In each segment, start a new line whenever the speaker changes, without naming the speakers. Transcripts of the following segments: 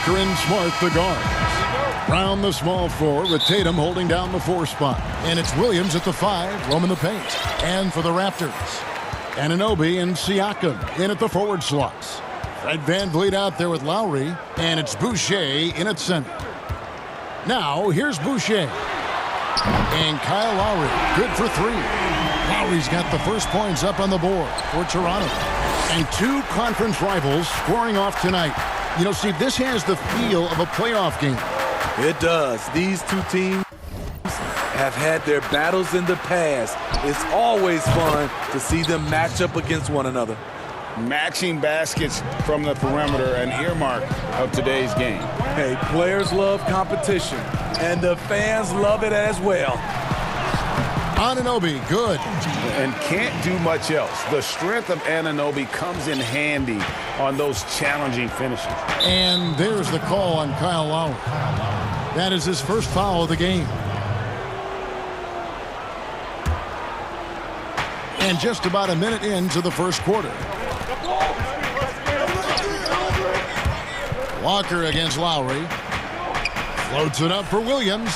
Walker and Smart, the guards. Brown, the small forward, with Tatum holding down the 4 spot. And it's Williams at the 5, roaming the paint. And for the Raptors, Anunoby and Siakam in at the forward slots. Fred VanVleet out there with Lowry. And it's Boucher in at center. Now, here's Boucher. And Kyle Lowry, good for 3. Lowry's got the first points up on the board for Toronto. And 2 conference rivals scoring off tonight. You know, Steve, this has the feel of a playoff game.
It does. These 2 teams have had their battles in the past. It's always fun to see them match up against one another.
Matching baskets from the perimeter, an earmark of today's game.
Hey, players love competition, and the fans love it as well.
Anunoby, good.
And can't do much else. The strength of Anunoby comes in handy on those challenging finishes.
And there's the call on Kyle Lowry. That is his first foul of the game. And just about a minute into the first quarter. Walker against Lowry. Floats it up for Williams.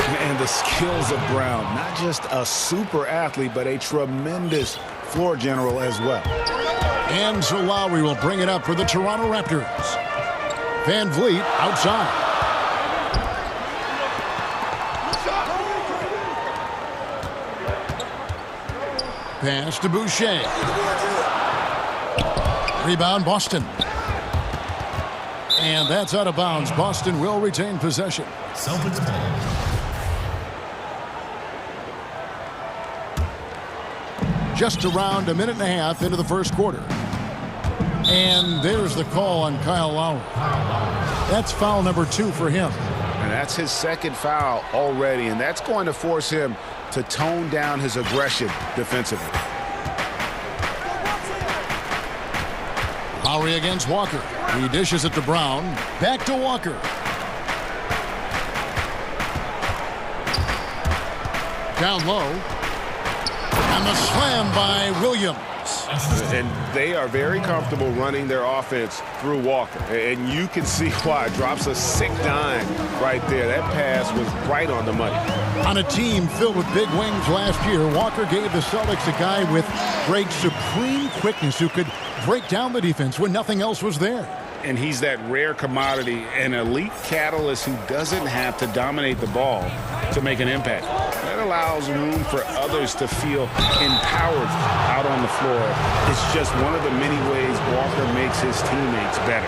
And the skills of Brown, not just a super athlete, but a tremendous floor general as well.
And so Lowry will bring it up for the Toronto Raptors. VanVleet outside. Pass to Boucher. Rebound, Boston. And that's out of bounds. Boston will retain possession.
Celtics ball.
Just around a minute and a half into the first quarter. And there's the call on Kyle Lowry. That's foul number 2 for him.
And that's his second foul already, and that's going to force him to tone down his aggression defensively.
Lowry against Walker. He dishes it to Brown. Back to Walker. Down low. And the slam by Williams.
And they are very comfortable running their offense through Walker. And you can see why. Drops a sick dime right there. That pass was right on the money.
On a team filled with big wings last year, Walker gave the Celtics a guy with great supreme quickness who could break down the defense when nothing else was there.
And he's that rare commodity, an elite catalyst who doesn't have to dominate the ball to make an impact. That allows room for others to feel empowered out on the floor. It's just one of the many ways Walker makes his teammates better.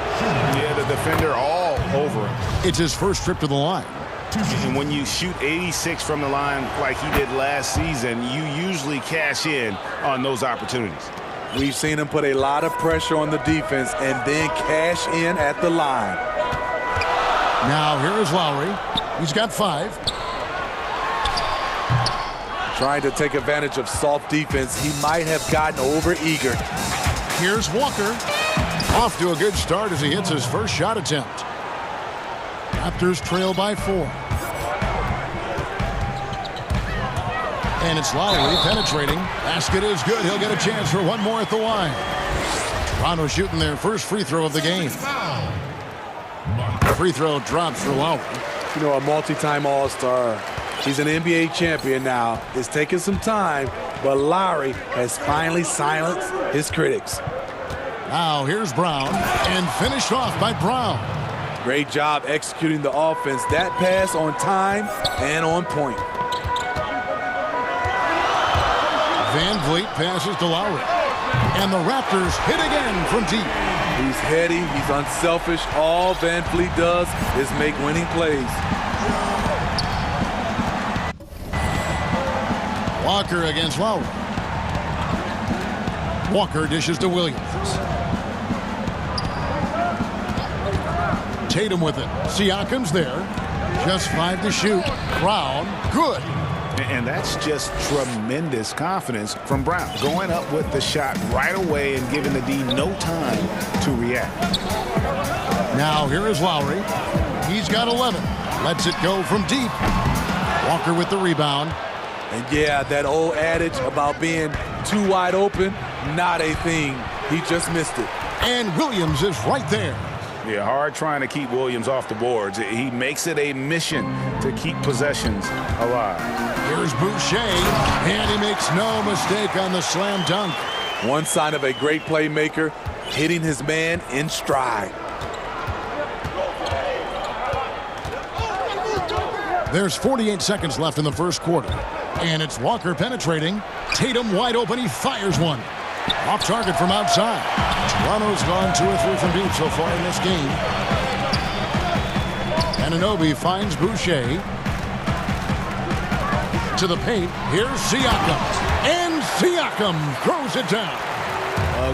Yeah, the defender all over him.
It's his first trip to the line.
And when you shoot 86 from the line like he did last season, you usually cash in on those opportunities.
We've seen him put a lot of pressure on the defense and then cash in at the line.
Now here is Lowry. He's got 5.
Trying to take advantage of soft defense. He might have gotten over-eager.
Here's Walker. Off to a good start as he hits his first shot attempt. Raptors trail by 4. And it's Lowry penetrating. Basket is good. He'll get a chance for one more at the line. Toronto shooting their first free throw of the game. Free throw drops for Lowry.
You know, a multi-time All-Star. He's an NBA champion now. It's taken some time, but Lowry has finally silenced his critics.
Now here's Brown, and finished off by Brown.
Great job executing the offense. That pass on time and on point.
VanVleet passes to Lowry. And the Raptors hit again from deep.
He's heady, he's unselfish. All VanVleet does is make winning plays.
Walker against Lowry. Walker dishes to Williams. Tatum with it. Siakam's there. Just 5 to shoot. Brown, good.
And that's just tremendous confidence from Brown. Going up with the shot right away and giving the D no time to react.
Now here is Lowry. He's got 11. Lets it go from deep. Walker with the rebound.
And yeah, that old adage about being too wide open, not a thing. He just missed it.
And Williams is right there.
Yeah, hard trying to keep Williams off the boards. He makes it a mission to keep possessions alive.
Here's Boucher, and he makes no mistake on the slam dunk.
One sign of a great playmaker, hitting his man in stride.
There's 48 seconds left in the first quarter. And it's Walker penetrating. Tatum wide open. He fires one. Off target from outside. Toronto's gone 2 or 3 from deep so far in this game. Anunoby finds Boucher. To the paint. Here's Siakam. And Siakam throws it down.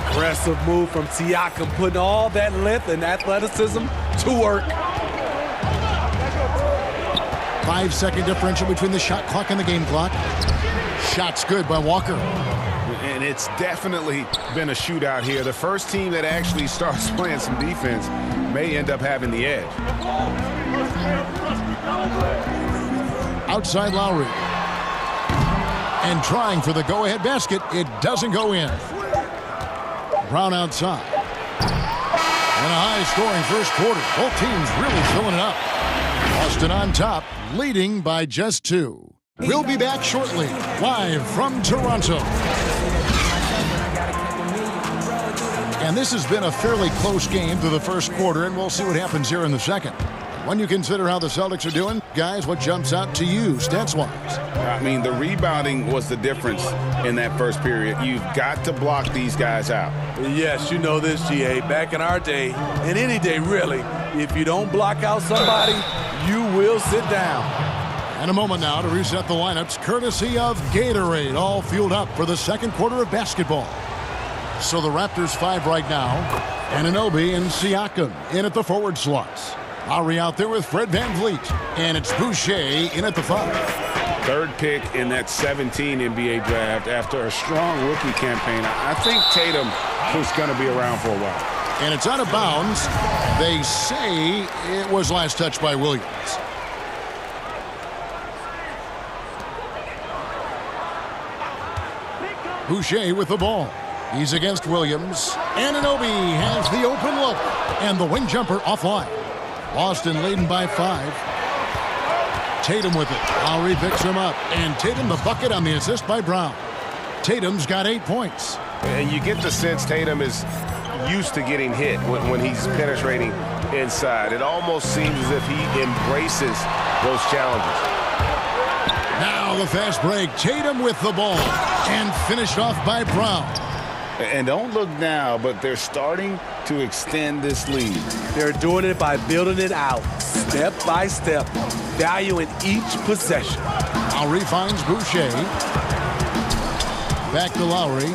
Aggressive move from Siakam, putting all that length and athleticism to work.
5-second differential between the shot clock and the game clock. Shot's good by Walker.
And it's definitely been a shootout here. The first team that actually starts playing some defense may end up having the edge.
Outside Lowry. And trying for the go-ahead basket. It doesn't go in. Brown outside. And a high-scoring first quarter. Both teams really filling it up. Boston on top, leading by just 2. We'll be back shortly, live from Toronto. And this has been a fairly close game through the first quarter, and we'll see what happens here in the second. When you consider how the Celtics are doing, guys, what jumps out to you stats-wise?
I mean, the rebounding was the difference in that first period. You've got to block these guys out.
Yes, you know this, GA. Back in our day, and any day really, if you don't block out somebody, you will sit down.
And a moment now to reset the lineups, courtesy of Gatorade, all fueled up for the second quarter of basketball. So the Raptors 5 right now. Anunoby and Siakam in at the forward slots. Lowry out there with Fred VanVleet. And it's Boucher in at the 5.
Third pick in that 17 NBA draft after a strong rookie campaign. I think Tatum is going to be around for a while.
And it's out of bounds. They say it was last touched by Williams. Boucher with the ball. He's against Williams. Anunoby has the open look. And the wing jumper offline. Boston leading by 5. Tatum with it. Lowry picks him up. And Tatum the bucket on the assist by Brown. Tatum's got 8 points.
And you get the sense Tatum is used to getting hit when he's penetrating inside. It almost seems as if he embraces those challenges.
Now the fast break. Tatum with the ball. And finished off by Brown.
And don't look now, but they're starting to extend this lead.
They're doing it by building it out, step by step, valuing each possession.
Lowry finds Boucher. Back to Lowry.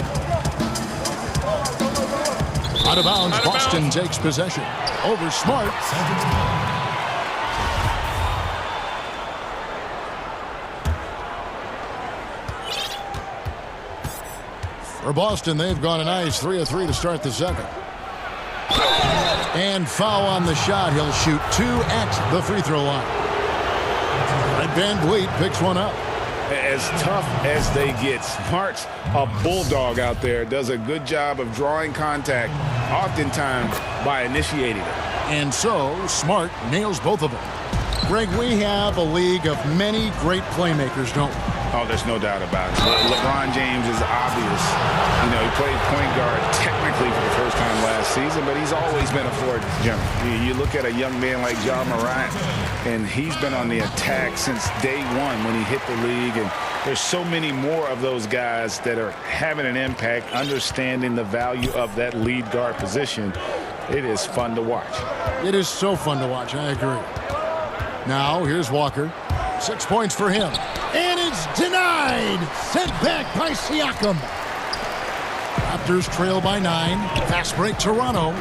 Out of bounds, Boston takes possession. Over Smart. For Boston, they've gone a nice 3 of 3 to start the second. And foul on the shot. He'll shoot 2 at the free throw line. Fred VanVleet picks one up.
As tough as they get, Smart's a bulldog out there. Does a good job of drawing contact, oftentimes by initiating it.
And so, Smart nails both of them. Greg, we have a league of many great playmakers, don't we?
Oh, there's no doubt about it. LeBron James is obvious. You know, he played point guard technically for the first time last season, but he's always been a floor general. You look at a young man like Ja Morant, and he's been on the attack since day one when he hit the league. And there's so many more of those guys that are having an impact, understanding the value of that lead guard position. It is fun to watch.
It is so fun to watch. I agree. Now, here's Walker. 6 points for him. And it's denied. Sent back by Siakam. Raptors trail by 9. Fast break Toronto.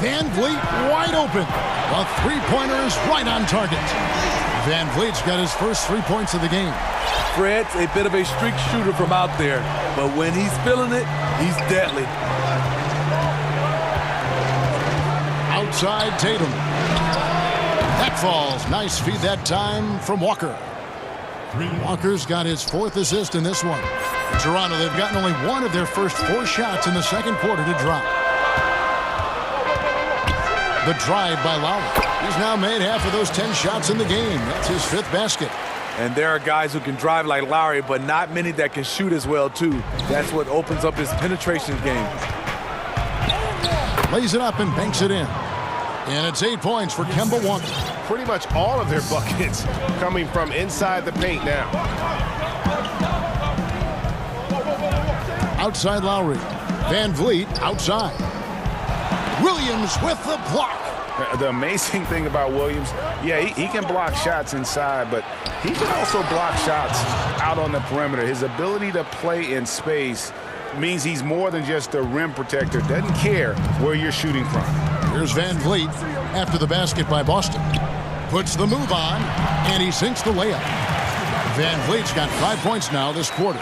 VanVleet wide open. The three-pointer is right on target. VanVleet's got his first 3 points of the game.
Fred's a bit of a streak shooter from out there, but when he's feeling it, he's deadly.
Outside Tatum. That falls. Nice feed that time from Walker. Walker's got his 4th assist in this one. Toronto, they've gotten only one of their first 4 shots in the second quarter to drop. The drive by Lowry. He's now made half of those 10 shots in the game. That's his 5th basket.
And there are guys who can drive like Lowry, but not many that can shoot as well, too. That's what opens up his penetration game.
Lays it up and banks it in. And it's 8 points for Kemba Walker.
Pretty much all of their buckets coming from inside the paint now.
Outside Lowry. Van Vliet outside. Williams with the block.
The amazing thing about Williams, yeah, he can block shots inside, but he can also block shots out on the perimeter. His ability to play in space means he's more than just a rim protector. Doesn't care where you're shooting from.
Here's Van Vliet after the basket by Boston. Puts the move on, and he sinks the layup. Van Vliet's got 5 points now this quarter.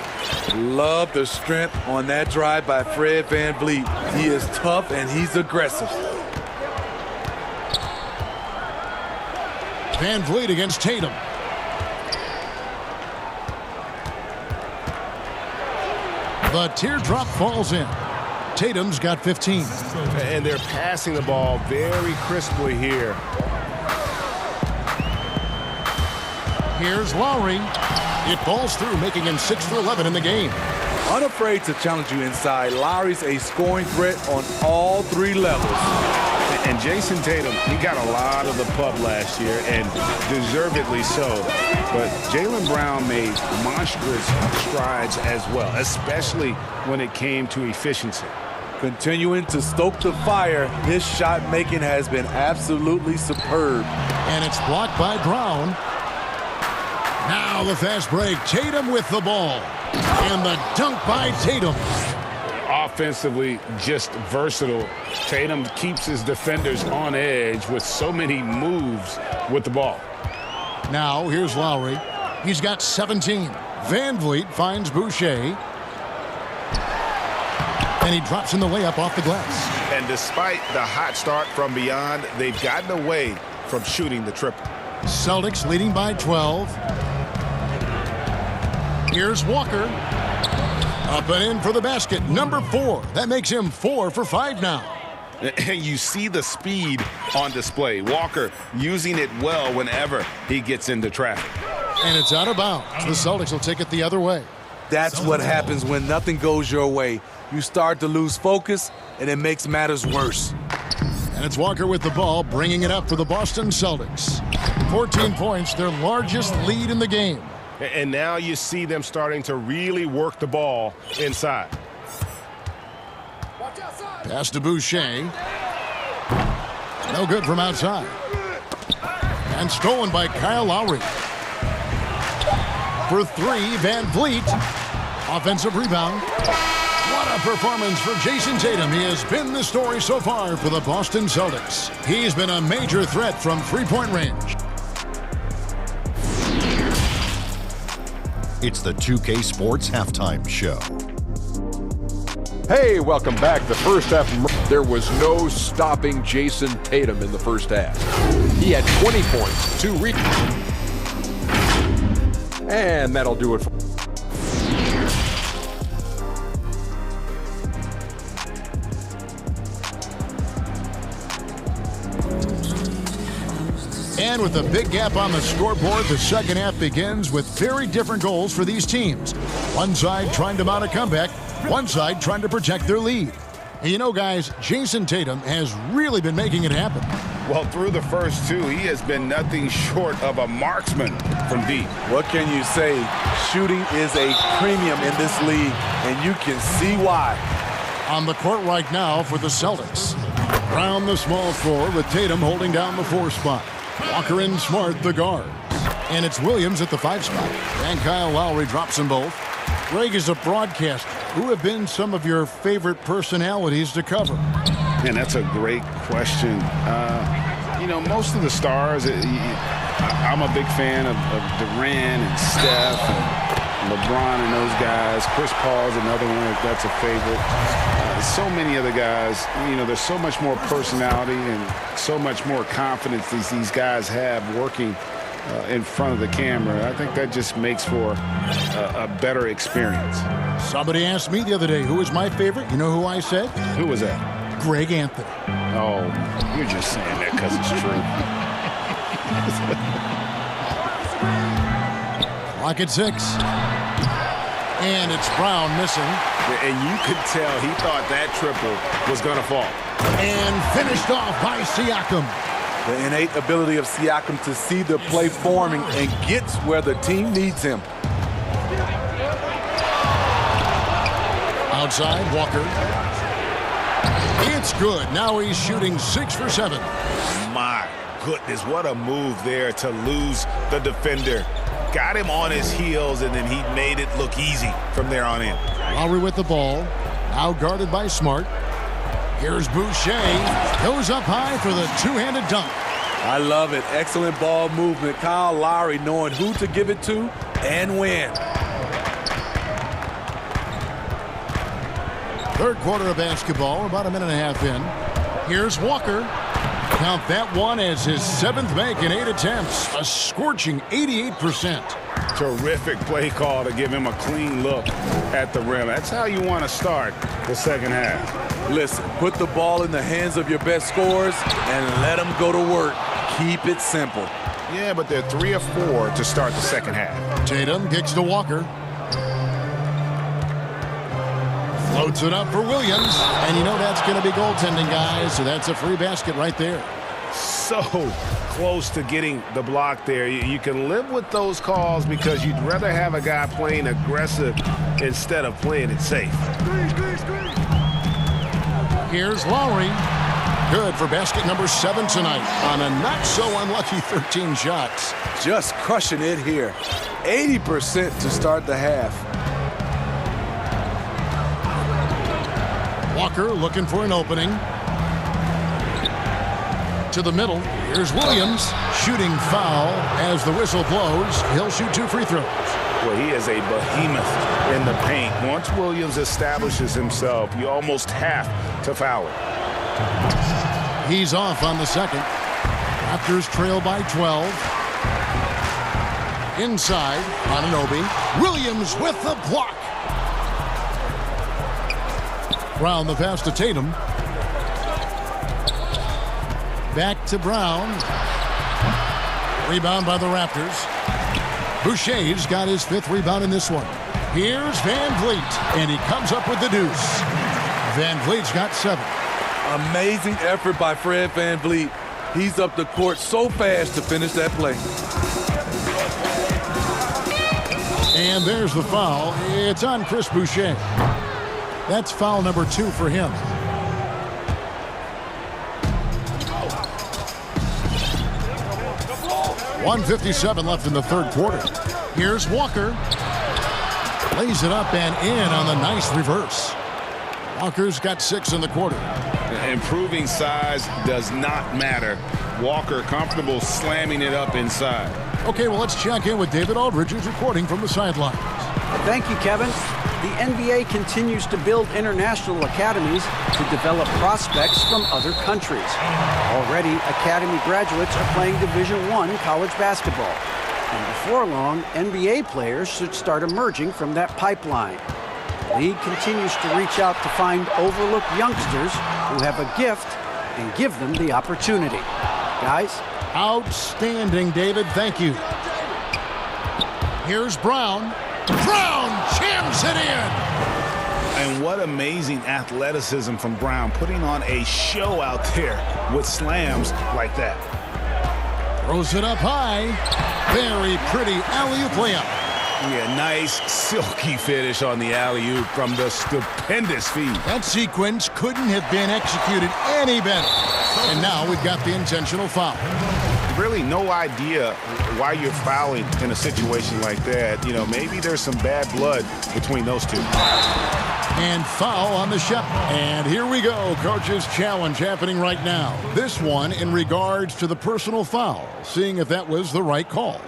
Love the strength on that drive by Fred Van Vliet. He is tough and he's aggressive.
Van Vliet against Tatum. The teardrop falls in. Tatum's got 15.
And they're passing the ball very crisply here.
Here's Lowry. It falls through, making him 6 for 11 in the game.
Unafraid to challenge you inside, Lowry's a scoring threat on all 3 levels.
And Jason Tatum, he got a lot of the pub last year, and deservedly so. But Jaylen Brown made monstrous strides as well, especially when it came to efficiency.
Continuing to stoke the fire, his shot making has been absolutely superb.
And it's blocked by Brown. Now the fast break. Tatum with the ball. And the dunk by Tatum.
Offensively, just versatile. Tatum keeps his defenders on edge with so many moves with the ball.
Now here's Lowry. He's got 17. Van Vliet finds Boucher. And he drops in the layup off the glass.
And despite the hot start from beyond, they've gotten away from shooting the triple.
Celtics leading by 12. Here's Walker. Up and in for the basket. Number 4. That makes him 4 for 5 now.
And you see the speed on display. Walker using it well whenever he gets into traffic.
And it's out of bounds. The Celtics will take it the other way.
That's what happens when nothing goes your way. You start to lose focus, and it makes matters worse.
And it's Walker with the ball, bringing it up for the Boston Celtics. 14 points, their largest lead in the game.
And now you see them starting to really work the ball inside.
Pass to Boucher. No good from outside. And stolen by Kyle Lowry. For 3, Van Vliet. Offensive rebound. What a performance for Jason Tatum. He has been the story so far for the Boston Celtics. He's been a major threat from three-point range.
It's the 2K Sports Halftime Show.
Hey, welcome back. The first half, there was no stopping Jason Tatum in the first half. He had 20 points, 2 rebounds. And that'll do it for...
And with a big gap on the scoreboard, the second half begins with very different goals for these teams. One side trying to mount a comeback, one side trying to protect their lead. And you know, guys, Jason Tatum has really been making it happen.
Well, through the first 2, he has been nothing short of a marksman from deep.
What can you say? Shooting is a premium in this league, and you can see why.
On the court right now for the Celtics. Brown the small forward with Tatum holding down the 4 spot. Walker and Smart the guard. And it's Williams at the 5 spot. And Kyle Lowry drops them both. Greg, is a broadcaster, who have been some of your favorite personalities to cover?
And that's a great question. You know, most of the stars, I'm a big fan of Durant and Steph and LeBron and those guys. Chris Paul's another one that's a favorite. So many other guys, you know, there's so much more personality and so much more confidence these guys have working in front of the camera. I think that just makes for a better experience.
Somebody asked me the other day, who was my favorite? You know who I said?
Who was that?
Greg Anthony.
Oh, you're just saying that because it's true.
Clock at 6. And it's Brown missing.
And you could tell he thought that triple was going to fall.
And finished off by Siakam.
The innate ability of Siakam to see the play forming and gets where the team needs him.
Outside, Walker. It's good. Now he's shooting 6 for 7.
My goodness, what a move there to lose the defender. Got him on his heels, and then he made it look easy from there on in.
Lowry with the ball. Now guarded by Smart. Here's Boucher. Goes up high for the two-handed dunk.
I love it. Excellent ball movement. Kyle Lowry knowing who to give it to and when.
Third quarter of basketball, about a minute and a half in. Here's Walker. Count that one as his 7th make in 8 attempts. A scorching 88%.
Terrific play call to give him a clean look at the rim. That's how you want to start the second half.
Listen, put the ball in the hands of your best scorers and let them go to work. Keep it simple.
Yeah, but they're 3 or 4 to start the second half.
Tatum kicks to Walker. Floats it up for Williams. And you know that's going to be goaltending, guys. So that's a free basket right there.
So close to getting the block there. You can live with those calls because you'd rather have a guy playing aggressive instead of playing it safe.
Here's Lowry. Good for basket number 7 tonight on a not-so-unlucky 13 shots.
Just crushing it here. 80% to start the half.
Walker looking for an opening. To the middle. Here's Williams. Shooting foul as the whistle blows. He'll shoot 2 free throws.
Well, he is a behemoth in the paint. Once Williams establishes himself, you almost have to foul him.
He's off on the second. Raptors trail by 12. Inside, Anunoby. Williams with the block. Brown the pass to Tatum. Back to Brown. Rebound by the Raptors. Boucher's got his 5th rebound in this one. Here's Van Vliet, and he comes up with the deuce. Van Vliet's got 7.
Amazing effort by Fred Van Vliet. He's up the court so fast to finish that play.
And there's the foul. It's on Chris Boucher. That's foul number 2 for him. .157 left in the third quarter. Here's Walker. Lays it up and in on the nice reverse. Walker's got 6 in the quarter.
Improving size does not matter. Walker comfortable slamming it up inside.
Okay, well, let's check in with David Aldridge, who's reporting from the sidelines.
Thank you, Kevin. The NBA continues to build international academies to develop prospects from other countries. Already, academy graduates are playing Division I college basketball. And before long, NBA players should start emerging from that pipeline. The league continues to reach out to find overlooked youngsters who have a gift and give them the opportunity. Guys?
Outstanding, David. Thank you. Here's Brown. Brown jams it in.
And what amazing athleticism from Brown, putting on a show out there with slams like that.
Throws it up high. Very pretty alley-oop layup.
Yeah, nice silky finish on the alley-oop from the stupendous feed.
That sequence couldn't have been executed any better. And now we've got the intentional foul.
Really no idea why you're fouling in a situation like that. You know, maybe there's some bad blood between those two.
And foul on the shot. And here we go. Coach's challenge happening right now. This one in regards to the personal foul. Seeing if that was the right call.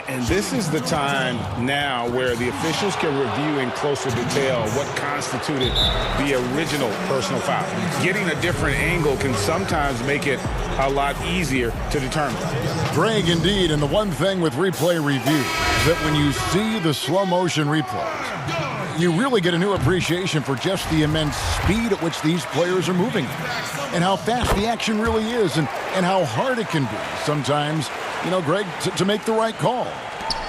And this is the time now where the officials can review in closer detail what constituted the original personal foul. Getting a different angle can sometimes make it a lot easier to determine.
Greg, indeed, and the one thing with replay review is that when you see the slow motion replays, You really get a new appreciation for just the immense speed at which these players are moving and how fast the action really is and how hard it can be sometimes, Greg, to make the right call.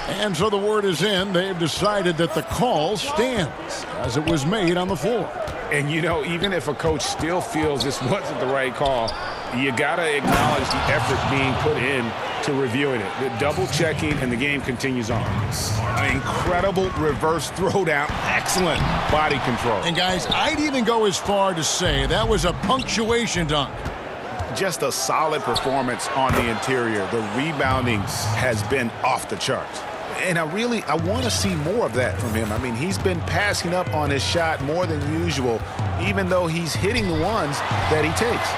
And so the word is in. They've decided that the call stands as it was made on the floor.
And, even if a coach still feels this wasn't the right call, you got to acknowledge the effort being put in to reviewing it. The double checking, and the game continues on. An incredible reverse throwdown. Excellent body control.
And, guys, I'd even go as far to say that was a punctuation dunk.
Just a solid performance on the interior. The rebounding has been off the charts. And I want to see more of that from him. I mean, he's been passing up on his shot more than usual, even though he's hitting the ones that he takes.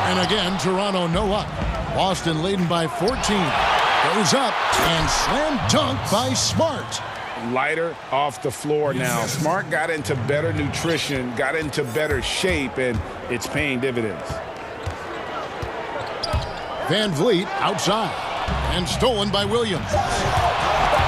And again, Toronto no up. Boston leading by 14. Goes up and slam dunk by Smart.
Lighter off the floor now. Smart got into better nutrition, got into better shape, and it's paying dividends.
Van Vliet outside and stolen by Williams.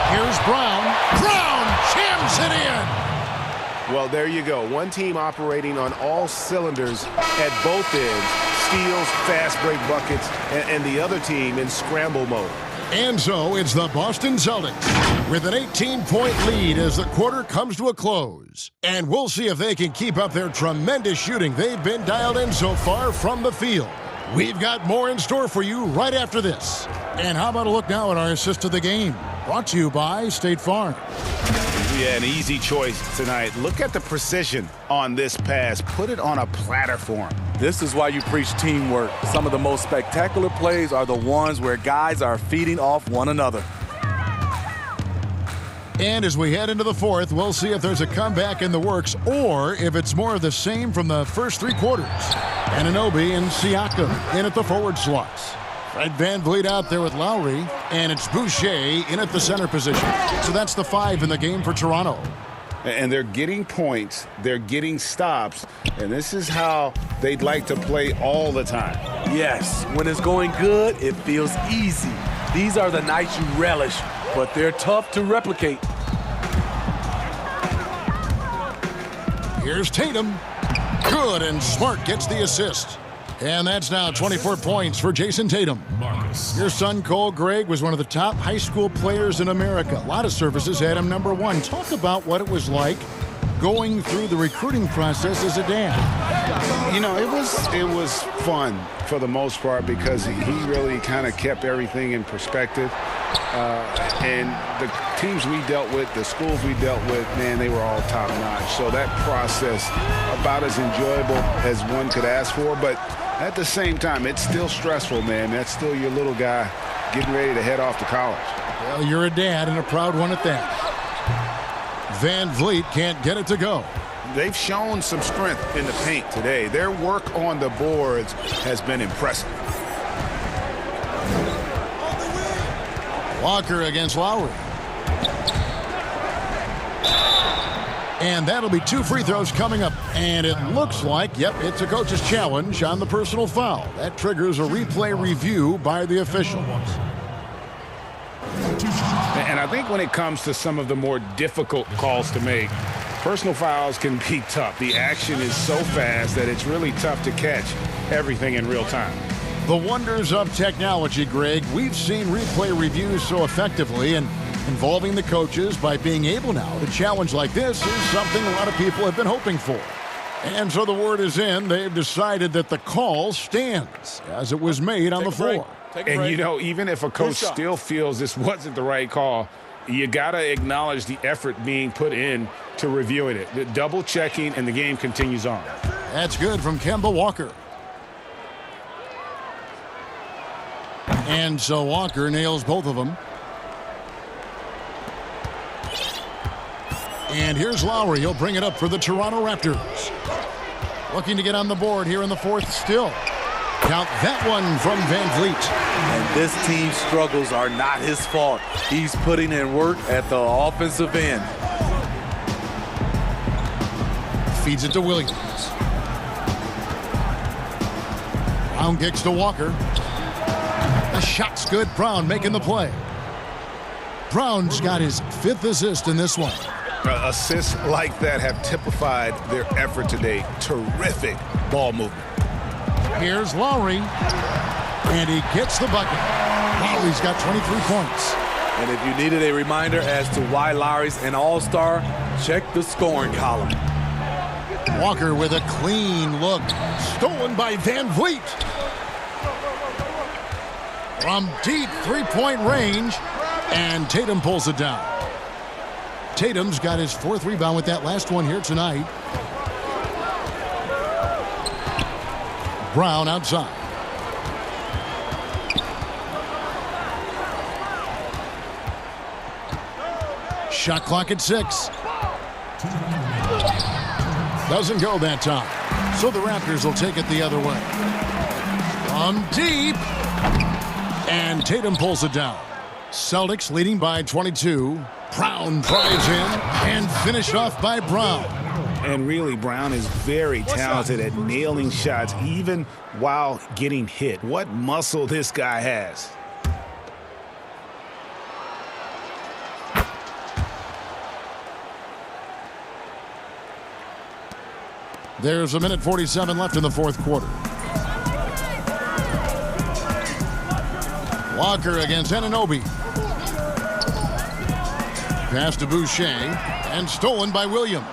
Here's Brown. Brown jams it in.
Well, there you go. One team operating on all cylinders at both ends. Steals, fast break buckets, and the other team in scramble mode.
And so it's the Boston Celtics with an 18-point lead as the quarter comes to a close. And we'll see if they can keep up their tremendous shooting they've been dialed in so far from the field. We've got more in store for you right after this. And how about a look now at our assist of the game? Brought to you by State Farm.
Yeah, an easy choice tonight. Look at the precision on this pass. Put it on a platter for him.
This is why you preach teamwork. Some of the most spectacular plays are the ones where guys are feeding off one another.
And as we head into the fourth, we'll see if there's a comeback in the works or if it's more of the same from the first three quarters. Anunoby and Siakam in at the forward slots. Fred Van Vliet out there with Lowry, and it's Boucher in at the center position. So that's the 5 in the game for Toronto.
And they're getting points, they're getting stops, and this is how they'd like to play all the time.
Yes, when it's going good, it feels easy. These are the nights you relish, but they're tough to replicate.
Here's Tatum. Good, and Smart gets the assist. And that's now 24 points for Jason Tatum. Your son, Cole Gregg, was one of the top high school players in America. A lot of services had him number 1. Talk about what it was like going through the recruiting process as a dad.
It was fun for the most part because he really kind of kept everything in perspective. And the teams we dealt with, the schools we dealt with, man, they were all top-notch. So that process, about as enjoyable as one could ask for. But at the same time, it's still stressful, man. That's still your little guy getting ready to head off to college.
Well, you're a dad and a proud one at that. Van Vliet can't get it to go.
They've shown some strength in the paint today. Their work on the boards has been impressive.
Walker against Lowry. And that'll be 2 free throws coming up. And it looks like, it's a coach's challenge on the personal foul. That triggers a replay review by the officials.
And I think when it comes to some of the more difficult calls to make, personal fouls can be tough. The action is so fast that it's really tough to catch everything in real time.
The wonders of technology, Greg. We've seen replay reviews so effectively, and involving the coaches by being able now to challenge like this is something a lot of people have been hoping for. And so the word is in. They've decided that the call stands as it was made on the floor.
And, even if a coach still feels this wasn't the right call, you got to acknowledge the effort being put in to reviewing it. The double checking, and the game continues on.
That's good from Kemba Walker. And so Walker nails both of them. And here's Lowry. He'll bring it up for the Toronto Raptors. Looking to get on the board here in the fourth still. Count that one from Van Vliet.
And this team's struggles are not his fault. He's putting in work at the offensive end.
Feeds it to Williams. Brown kicks to Walker. The shot's good. Brown making the play. Brown's got his 5th assist in this one.
Assists like that have typified their effort today. Terrific ball movement.
Here's Lowry, and he gets the bucket. Lowry's got 23 points.
And if you needed a reminder as to why Lowry's an all-star, check the scoring column.
Walker with a clean look. Stolen by Van Vliet. From deep three-point range, and Tatum pulls it down. Tatum's got his 4th rebound with that last one here tonight. Brown outside. Shot clock at 6. Doesn't go that time. So the Raptors will take it the other way. From deep. And Tatum pulls it down. Celtics leading by 22. Brown drives in and finished off by Brown.
And really, Brown is very talented at nailing shots even while getting hit. What muscle this guy has.
There's a minute 47 left in the 4th quarter. Walker against Anunoby. Pass to Boucher and stolen by Williams.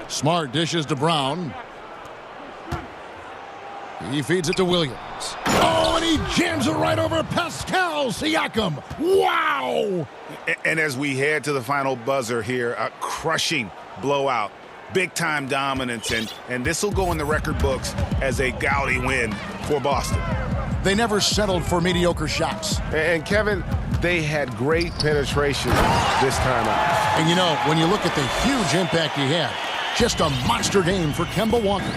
Smart dishes to Brown. He feeds it to Williams. Oh, and he jams it right over Pascal Siakam. Wow!
And as we head to the final buzzer here, a crushing blowout, big-time dominance, and this will go in the record books as a gaudy win for Boston.
They never settled for mediocre shots.
And Kevin, they had great penetration this time out.
And you know, when you look at the huge impact he had, just a monster game for Kemba Walker.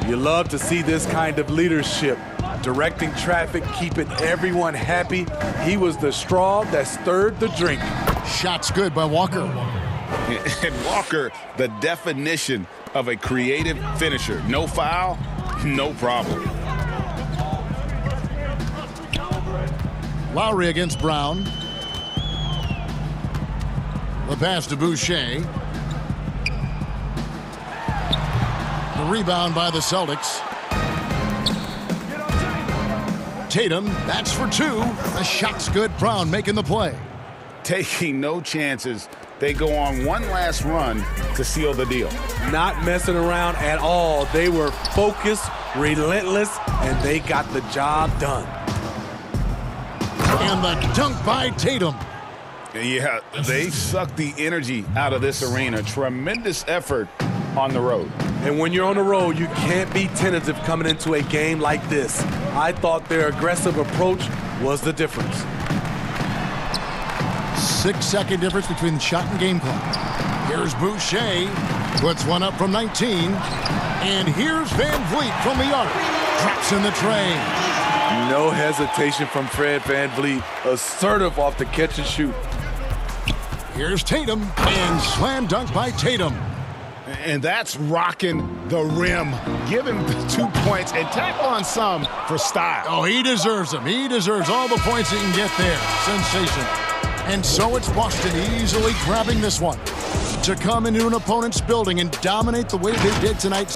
You love to see this kind of leadership. Directing traffic, keeping everyone happy. He was the straw that stirred the drink.
Shots good by Walker.
And Walker, the definition of a creative finisher. No foul, no problem.
Lowry against Brown. The pass to Boucher. The rebound by the Celtics. Tatum, that's for 2. The shot's good. Brown making the play.
Taking no chances. They go on one last run to seal the deal.
Not messing around at all. They were focused, relentless, and they got the job done.
And the dunk by Tatum.
Yeah, they sucked the energy out of this arena. Tremendous effort on the road.
And when you're on the road, you can't be tentative coming into a game like this. I thought their aggressive approach was the difference.
6-second difference between the shot and game clock. Here's Boucher. Puts one up from 19. And here's Van Vliet from the arc. Drops in the tray.
No hesitation from Fred Van Vliet. Assertive off the catch and shoot.
Here's Tatum. And slam dunk by Tatum.
And that's rocking the rim. Give him the 2 points and tack on some for style.
Oh, he deserves them. He deserves all the points he can get there. Sensational. And so it's Boston easily grabbing this one to come into an opponent's building and dominate the way they did tonight.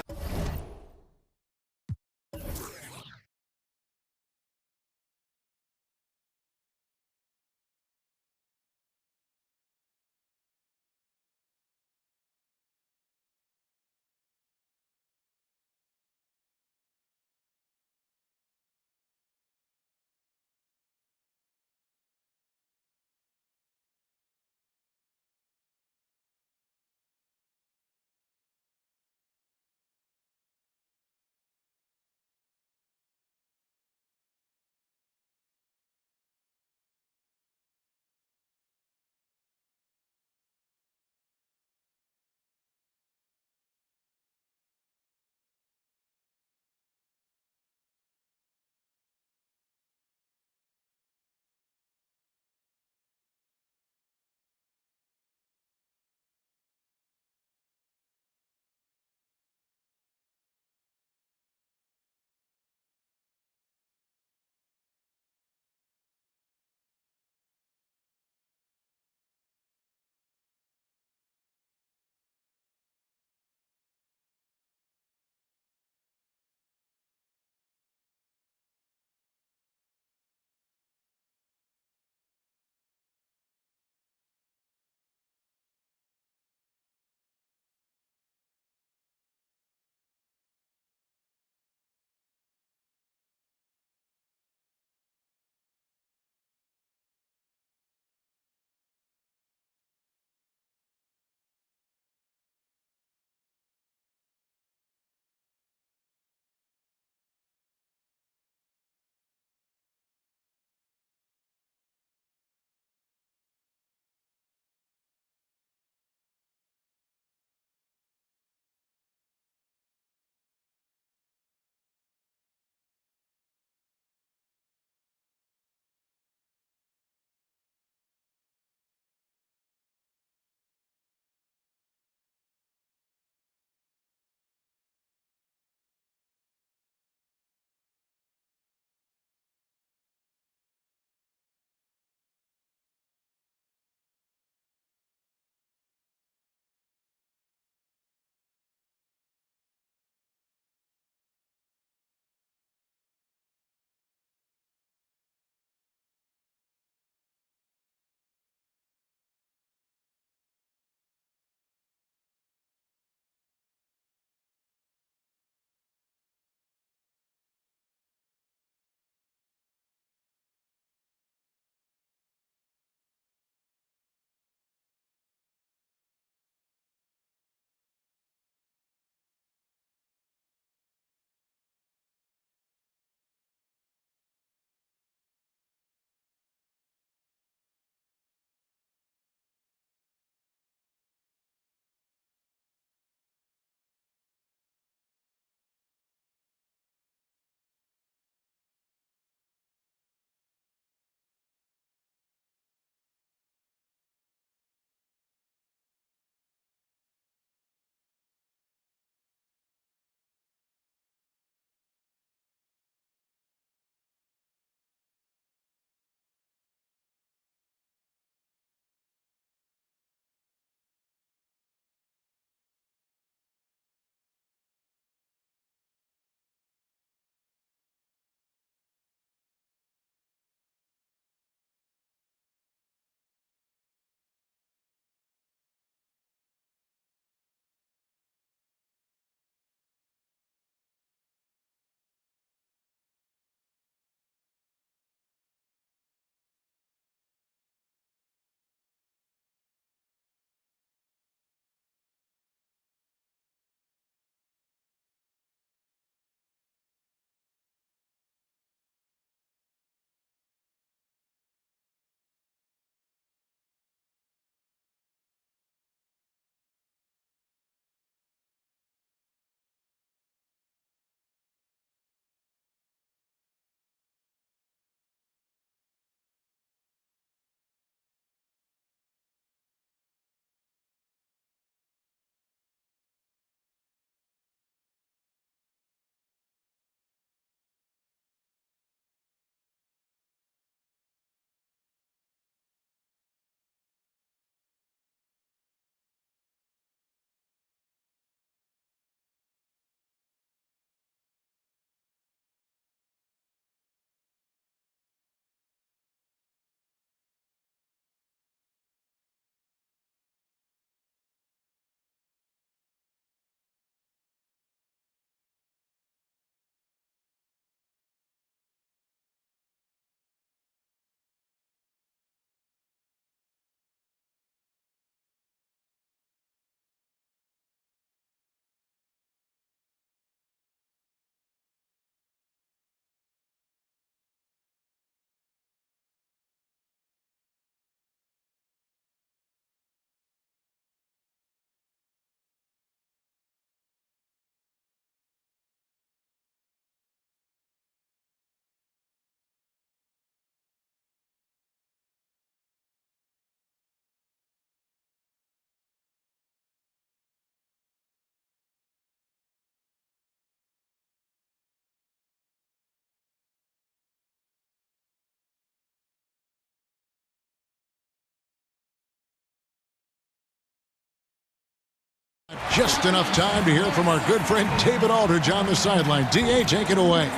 Just enough time to hear from our good friend David Aldridge on the sideline. D.A., take it away.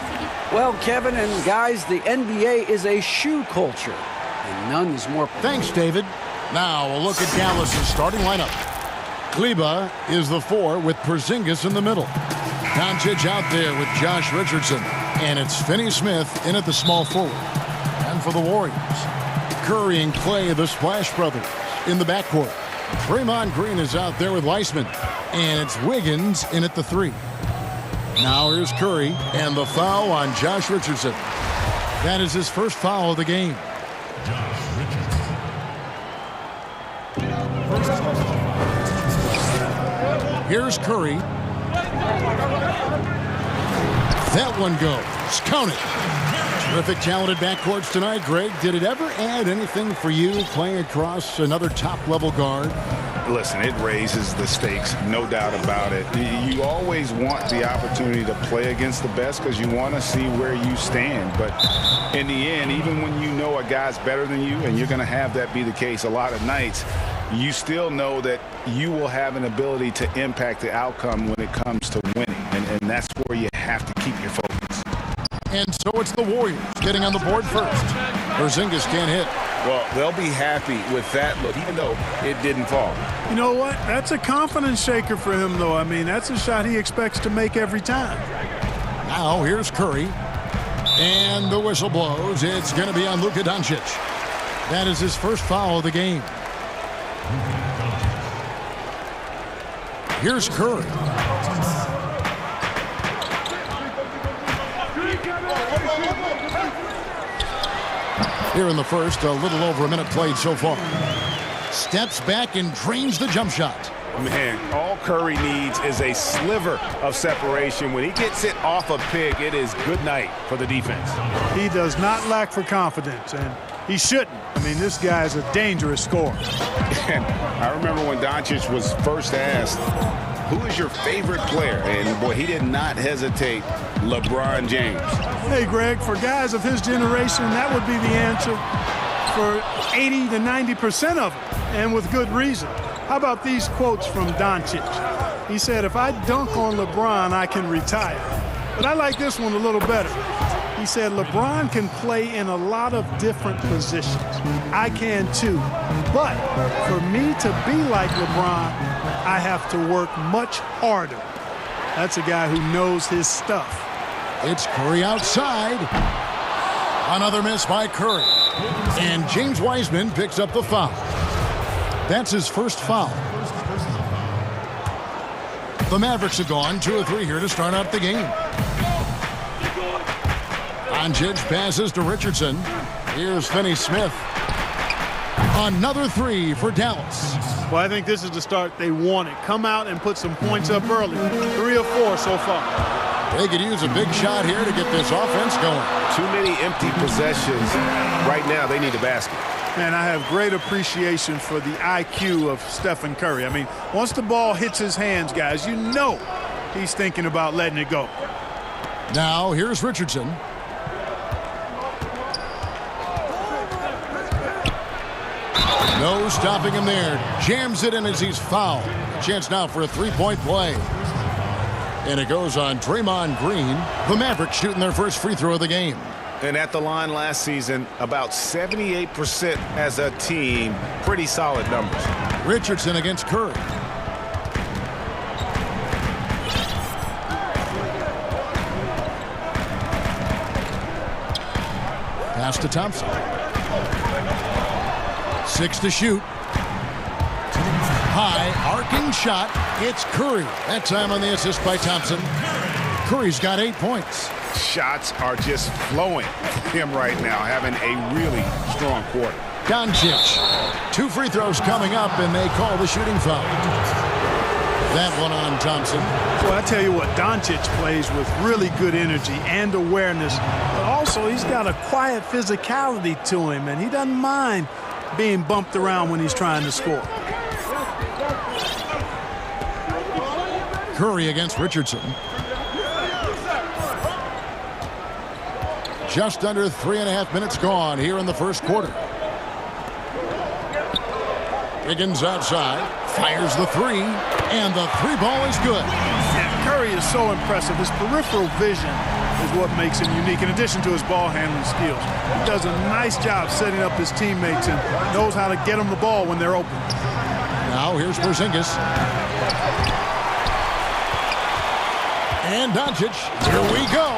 Well, Kevin and guys, the NBA is a shoe culture, and none is more...
Thanks, David. Now a look at Dallas' starting lineup. Kleba is the 4 with Porzingis in the middle. Doncic out there with Josh Richardson. And it's Finney Smith in at the small forward. And for the Warriors, Curry and Clay, the Splash Brothers, in the backcourt. Draymond Green is out there with Weissman. And it's Wiggins in at the 3. Now here's Curry, and the foul on Josh Richardson. That is his first foul of the game. Here's Curry. That one goes. Count it. Terrific, talented backcourts tonight, Greg. Did it ever add anything for you playing across another top-level guard?
Listen, it raises the stakes, no doubt about it. You always want the opportunity to play against the best because you want to see where you stand. But in the end, even when you know a guy's better than you, and you're going to have that be the case a lot of nights, you still know that you will have an ability to impact the outcome when it comes to winning. And that's where you have to keep your focus.
And so it's the Warriors getting on the board first. Porzingis can't hit.
Well, they'll be happy with that look, even though it didn't fall.
You know what? That's a confidence shaker for him, though. I mean, that's a shot he expects to make every time.
Now here's Curry. And the whistle blows. It's going to be on Luka Doncic. That is his first foul of the game. Here's Curry. Here in the first, a little over a minute played so far. Steps back and drains the jump shot.
Man, all Curry needs is a sliver of separation. When he gets it off a pick, it is good night for the defense.
He does not lack for confidence, and he shouldn't. I mean, this guy is a dangerous scorer.
And I remember when Doncic was first asked, who is your favorite player? And, boy, he did not hesitate. LeBron James.
Hey, Greg, for guys of his generation, that would be the answer for 80 to 90% of them, and with good reason. How about these quotes from Doncic? He said, if I dunk on LeBron, I can retire. But I like this one a little better. He said, LeBron can play in a lot of different positions. I can too. But for me to be like LeBron, I have to work much harder. That's a guy who knows his stuff.
It's Curry outside. Another miss by Curry. And James Wiseman picks up the foul. That's his first foul. The Mavericks have gone 2 or 3 here to start out the game. Doncic passes to Richardson. Here's Finney Smith. Another 3 for Dallas.
Well, I think this is the start they wanted. Come out and put some points up early. 3 or 4 so far.
They could use a big shot here to get this offense going.
Too many empty possessions. Right now, they need a basket.
Man, I have great appreciation for the IQ of Stephen Curry. I mean, once the ball hits his hands, guys, you know he's thinking about letting it go.
Now, here's Richardson. No stopping him there. Jams it in as he's fouled. Chance now for a 3-point play. And it goes on Draymond Green. The Mavericks shooting their first free throw of the game.
And at the line last season, about 78% as a team. Pretty solid numbers.
Richardson against Curry. Pass to Thompson. 6 to shoot. High, arcing shot. It's Curry. That time on the assist by Thompson. Curry's got 8 points.
Shots are just flowing for him right now, having a really strong quarter.
Doncic. 2 free throws coming up, and they call the shooting foul. That one on Thompson.
Well, I tell you what, Doncic plays with really good energy and awareness. But also, he's got a quiet physicality to him, and he doesn't mind being bumped around when he's trying to score.
Curry against Richardson. Just under 3.5 minutes gone here in the first quarter. Wiggins outside, fires the 3, And the three ball is good.
Yeah, Curry is so impressive. His peripheral vision is what makes him unique, in addition to his ball handling skills. He does a nice job setting up his teammates and knows how to get them the ball when they're open.
Now here's Porzingis. And Doncic. Here we go.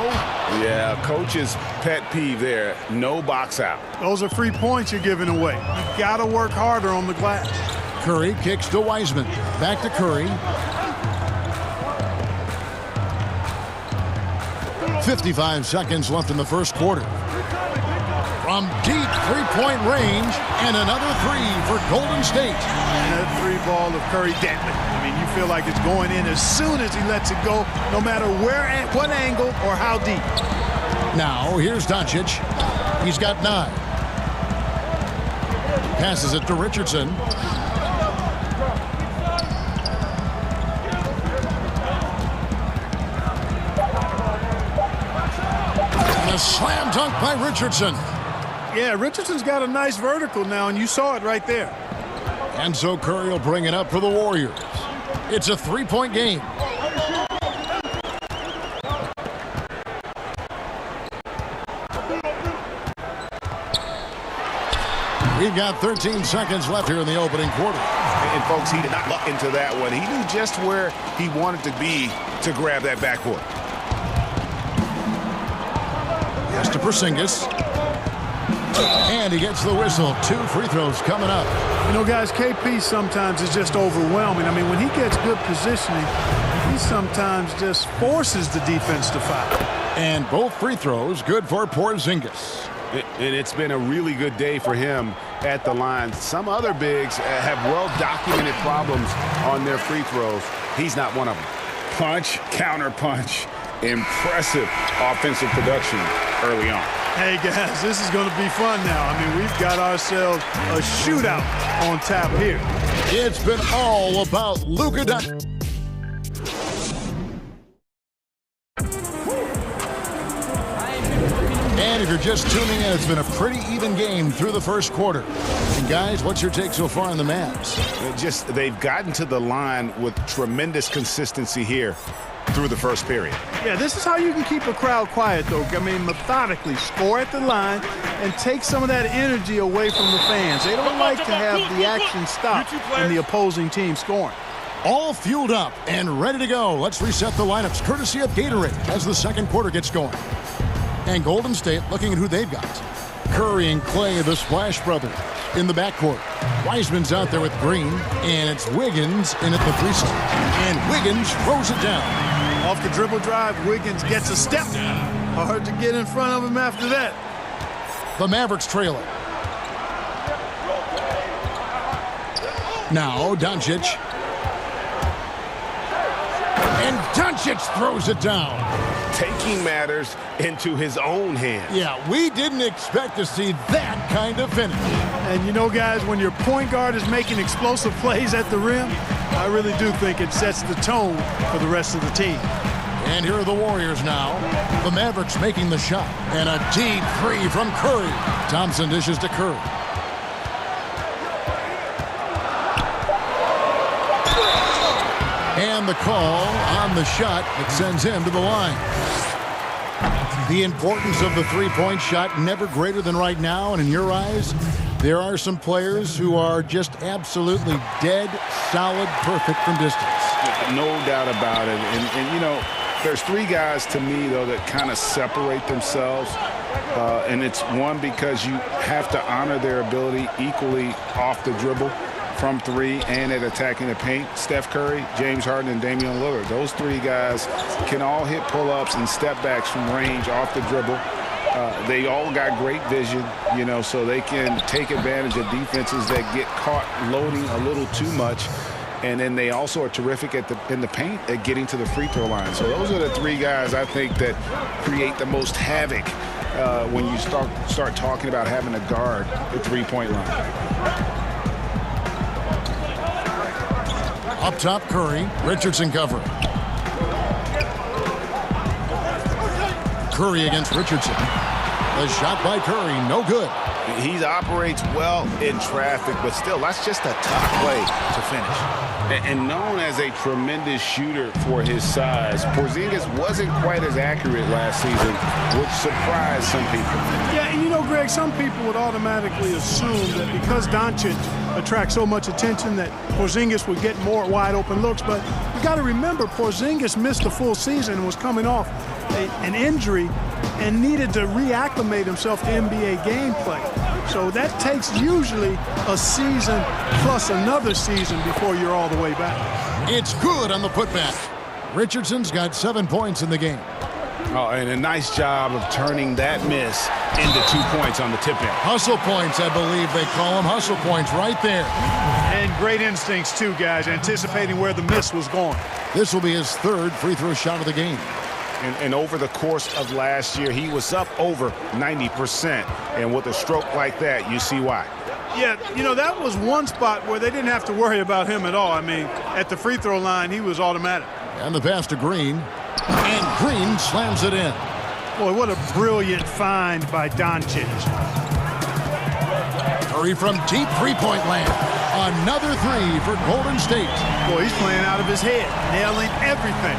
Yeah, coach's pet peeve there. No box out.
Those are free points you're giving away. You got to work harder on the glass.
Curry kicks to Wiseman. Back to Curry. 55 seconds left in the first quarter. From deep three-point range, and another three for Golden State.
And that three ball of Curry deadly. I mean, you feel like it's going in as soon as he lets it go, no matter where, at what angle, or how deep.
Now, here's Doncic. He's got 9. Passes it to Richardson. And a slam dunk by Richardson.
Yeah, Richardson's got a nice vertical now, and you saw it right there.
And so Curry will bring it up for the Warriors. It's a three-point game. We've got 13 seconds left here in the opening quarter.
And folks, he did not look into that one. He knew just where he wanted to be to grab that backboard.
Yes, to Porzingis. And he gets the whistle. 2 free throws coming up.
You know, guys, KP sometimes is just overwhelming. I mean, when he gets good positioning, he sometimes just forces the defense to foul.
And both free throws good for Porzingis.
And it's been a really good day for him at the line. Some other bigs have well-documented problems on their free throws. He's not one of them.
Punch, counter punch. Impressive offensive production early on.
Hey, guys, this is going to be fun now. I mean, we've got ourselves a shootout on tap here.
It's been all about Luka Doncic. And if you're just tuning in, it's been a pretty even game through the first quarter. And guys, what's your take so far on the Mavs?
They've gotten to the line with tremendous consistency here through the first period.
Yeah, this is how you can keep a crowd quiet, though. I mean, methodically score at the line and take some of that energy away from the fans. They don't like to have the action stop when the opposing team scoring.
All fueled up and ready to go. Let's reset the lineups courtesy of Gatorade as the second quarter gets going. And Golden State looking at who they've got. Curry and Clay, the Splash Brothers, in the backcourt. Wiseman's out there with Green, and it's Wiggins in at the 3 spot. And Wiggins throws it down.
Off the dribble drive, Wiggins gets a step. Hard to get in front of him after that.
The Mavericks trail it. Now Doncic. And Doncic throws it down.
Taking matters into his own hands.
Yeah, we didn't expect to see that kind of finish.
And you know, guys, when your point guard is making explosive plays at the rim, I really do think it sets the tone for the rest of the team.
And here are the Warriors now. The Mavericks making the shot. And a deep 3 from Curry. Thompson dishes to Curry. And the call on the shot that sends him to the line. The importance of the three-point shot never greater than right now. And in your eyes, there are some players who are just absolutely dead, solid, perfect from distance.
No doubt about it. And you know, there's 3 guys to me, though, that kind of separate themselves. And it's one, because you have to honor their ability equally off the dribble, from 3, and at attacking the paint. Steph Curry, James Harden, and Damian Lillard. Those 3 guys can all hit pull-ups and step backs from range off the dribble. They all got great vision, you know, so they can take advantage of defenses that get caught loading a little too much. And then they also are terrific in the paint at getting to the free throw line. So those are the 3 guys I think that create the most havoc when you start talking about having to guard the three-point line.
Up top, Curry. Richardson cover. Curry against Richardson. The shot by Curry, no good.
He operates well in traffic, but still, that's just a tough way to finish.
And known as a tremendous shooter for his size, Porzingis wasn't quite as accurate last season, which surprised some people.
Yeah, and you know, Greg, some people would automatically assume that because Doncic attracts so much attention that Porzingis would get more wide open looks, but you got to remember Porzingis missed a full season and was coming off an injury and needed to reacclimate himself to NBA gameplay. So that takes usually a season plus another season before you're all the way back.
It's good on the putback. Richardson's got 7 points in the game.
Oh, and a nice job of turning that miss into 2 points on the tip-in.
Hustle points, I believe they call them. Hustle points right there.
And great instincts, too, guys, anticipating where the miss was going.
This will be his third free throw shot of the game.
And over the course of last year, he was up over 90%. And with a stroke like that, you see why.
Yeah, you know, that was one spot where they didn't have to worry about him at all. I mean, at the free throw line, he was automatic.
And the pass to Green. And Green slams it in.
Boy, what a brilliant find by Doncic.
Curry from deep three-point land. Another three for Golden State.
Boy, he's playing out of his head, nailing everything.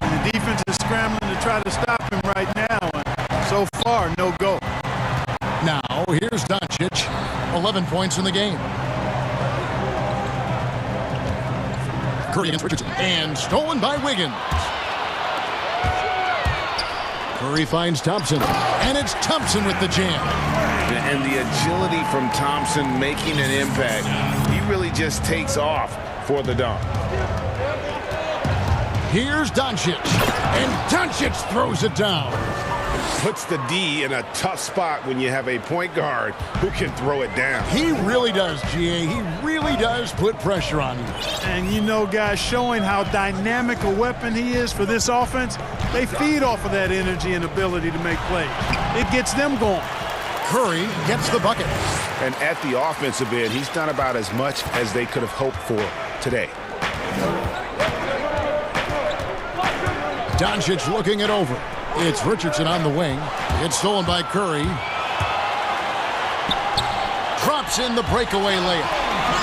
And the defense is scrambling to try to stop him right now. And so far, no go.
Now, here's Doncic. 11 points in the game. Curry against Richardson. And stolen by Wiggins. Curry finds Thompson. And it's Thompson with the jam.
And the agility from Thompson making an impact. He really just takes off for the dunk.
Here's Doncic. And Doncic throws it down.
Puts the D in a tough spot when you have a point guard who can throw it down.
He really does, GA. He really does put pressure on you.
And you know, guys, showing how dynamic a weapon he is for this offense, they feed off of that energy and ability to make plays. It gets them going.
Curry gets the bucket.
And at the offensive end, he's done about as much as they could have hoped for today.
Doncic looking it over. It's Richardson on the wing. It's stolen by Curry. Drops in the breakaway layup.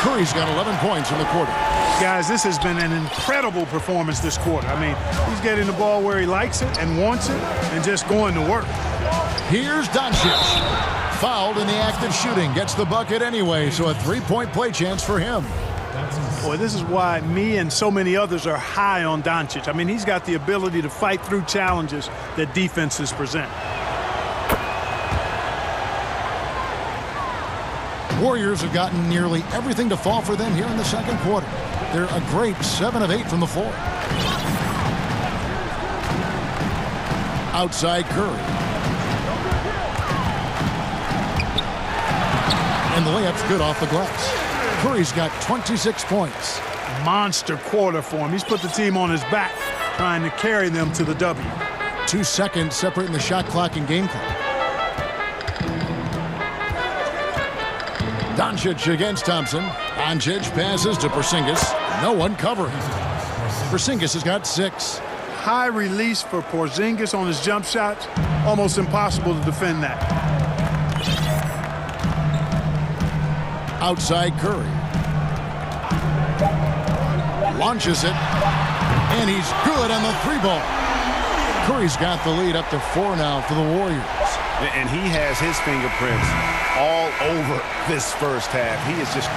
Curry's got 11 points in the quarter.
Guys, this has been an incredible performance this quarter. I mean, he's getting the ball where he likes it and wants it and just going to work.
Here's Doncic. Fouled in the act of shooting. Gets the bucket anyway, so a three-point play chance for him.
Boy, this is why me and so many others are high on Doncic. I mean, he's got the ability to fight through challenges that defenses present.
Warriors have gotten nearly everything to fall for them here in the second quarter. They're a great 7 of 8 from the floor. Outside Curry. And the layup's good off the glass. Curry's got 26 points.
Monster quarter for him. He's put the team on his back, trying to carry them to the W.
2 seconds separating the shot clock and game clock. Doncic against Thompson. Doncic passes to Porzingis. No one covering. Porzingis has got 6.
High release for Porzingis on his jump shots. Almost impossible to defend that.
Outside Curry. Launches it. And he's good on the 3-ball. Curry's got the lead up to 4 now for the Warriors.
And he has his fingerprints all over this first half. He is just...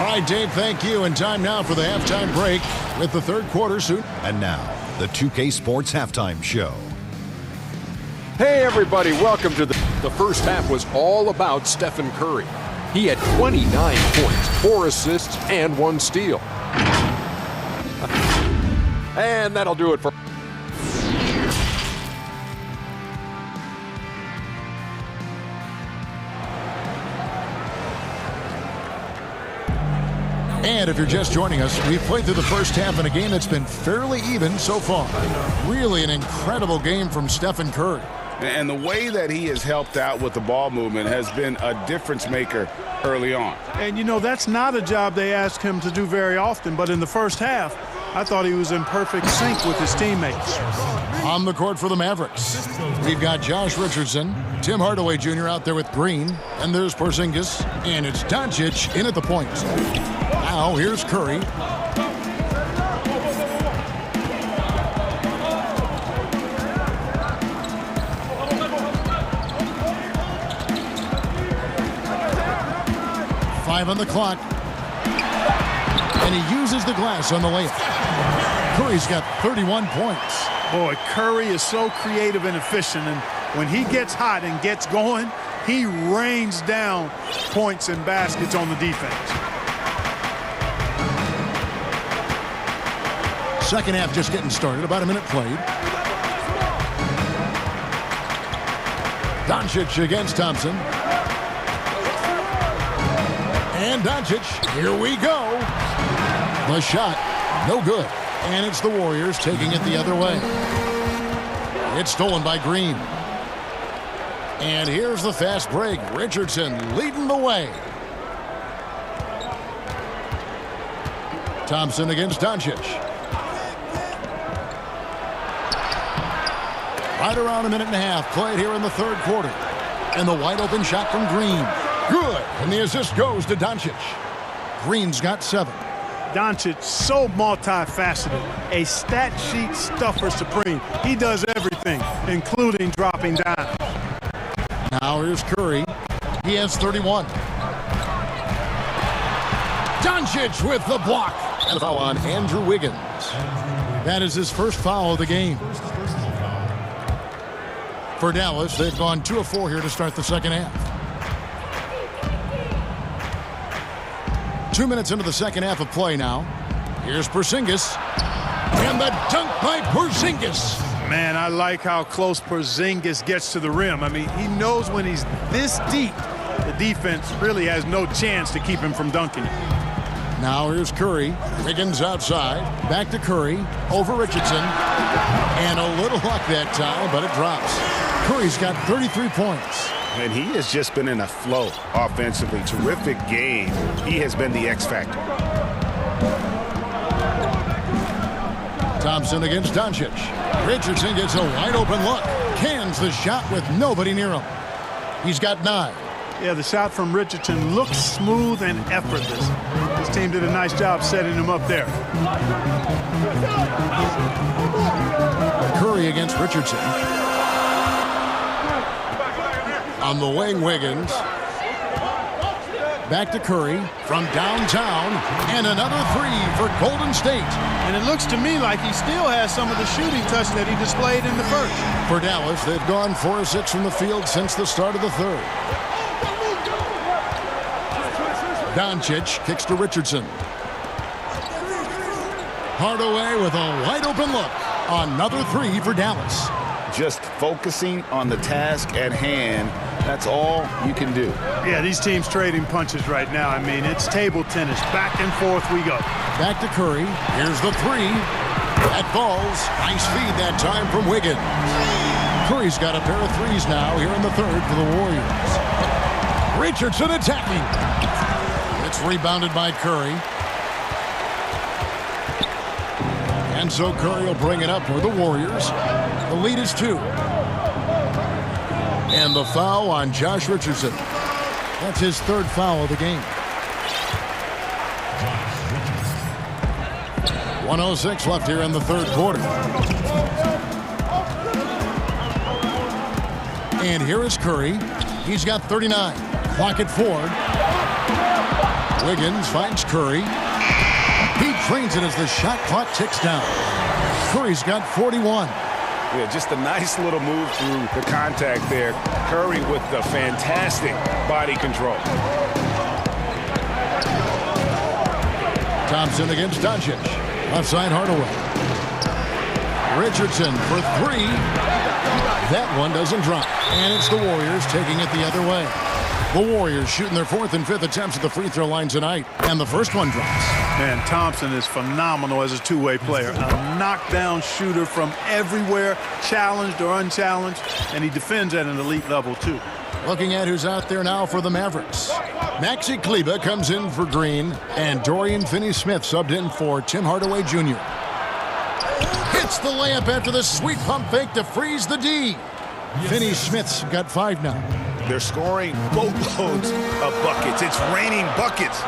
All right, Dave, thank you. And time now for the halftime break with the third quarter soon.
And now, the 2K Sports Halftime Show.
Hey, everybody, welcome to the first half was all about Stephen Curry. He had 29 points, 4 assists, and 1 steal. And that'll do it for...
And if you're just joining us, we've played through the first half in a game that's been fairly even so far. Really an incredible game from Stephen Curry.
And the way that he has helped out with the ball movement has been a difference maker early on.
And, you know, that's not a job they ask him to do very often. But in the first half, I thought he was in perfect sync with his teammates.
On the court for the Mavericks, we've got Josh Richardson, Tim Hardaway Jr. out there with Green, and there's Porzingis, and it's Doncic in at the point. Now here's Curry. Five on the clock. And he uses the glass on the layup. Curry's got 31 points.
Boy, Curry is so creative and efficient, and when he gets hot and gets going, he rains down points and baskets on the defense.
Second half just getting started, about a minute played. Doncic against Thompson. And Doncic, here we go. The shot, no good. And it's the Warriors taking it the other way. It's stolen by Green. And here's the fast break. Richardson leading the way. Thompson against Doncic. Right around a minute and a half played here in the third quarter. And the wide open shot from Green. Good. And the assist goes to Doncic. Green's got 7.
Doncic, so multifaceted, a stat sheet stuffer supreme. He does everything, including dropping down.
Now here's Curry. He has 31. Doncic with the block. And a foul on Andrew Wiggins. That is his first foul of the game. For Dallas, they've gone 2 of 4 here to start the second half. 2 minutes into the second half of play now. Here's Porzingis. And the dunk by Porzingis.
Man, I like how close Porzingis gets to the rim. I mean, he knows when he's this deep, the defense really has no chance to keep him from dunking.
Now here's Curry. Wiggins outside. Back to Curry. Over Richardson. And a little luck that time, but it drops. Curry's got 33 points.
And he has just been in a flow offensively. Terrific game. He has been the X factor.
Thompson against Doncic. Richardson gets a wide open look. Cans the shot with nobody near him. He's got 9.
Yeah, the shot from Richardson looks smooth and effortless. His team did a nice job setting him up there.
Curry against Richardson. On the wing, Wiggins. Back to Curry from downtown. And another 3 for Golden State.
And it looks to me like he still has some of the shooting touch that he displayed in the first.
For Dallas, they've gone 4 of 6 from the field since the start of the third. Doncic kicks to Richardson. Hardaway with a wide open look. Another 3 for Dallas.
Just focusing on the task at hand. That's all you can do.
Yeah, these teams trading punches right now. I mean, it's table tennis. Back and forth we go.
Back to Curry. Here's the 3. That falls. Nice feed that time from Wiggins. Curry's got a pair of 3s now here in the third for the Warriors. Richardson attacking. It's rebounded by Curry. And so Curry will bring it up for the Warriors. The lead is 2. And the foul on Josh Richardson. That's his 3rd foul of the game. 1:06 left here in the third quarter. And here is Curry. He's got 39. Clock at 4. Wiggins finds Curry. He trains it as the shot clock ticks down. Curry's got 41.
Yeah, just a nice little move through the contact there. Curry with the fantastic body control.
Thompson against Doncic. Left side Hardaway. Richardson for 3. That one doesn't drop. And it's the Warriors taking it the other way. The Warriors shooting their 4th and 5th attempts at the free throw line tonight. And the first one drops.
Man, Thompson is phenomenal as a two-way player. A knockdown shooter from everywhere, challenged or unchallenged. And he defends at an elite level, too.
Looking at who's out there now for the Mavericks. Maxi Kleber comes in for Green. And Dorian Finney-Smith subbed in for Tim Hardaway Jr. Gets the layup after the sweet pump fake to freeze the D. Finney-Smith's got 5 now.
They're scoring boatloads of buckets. It's raining buckets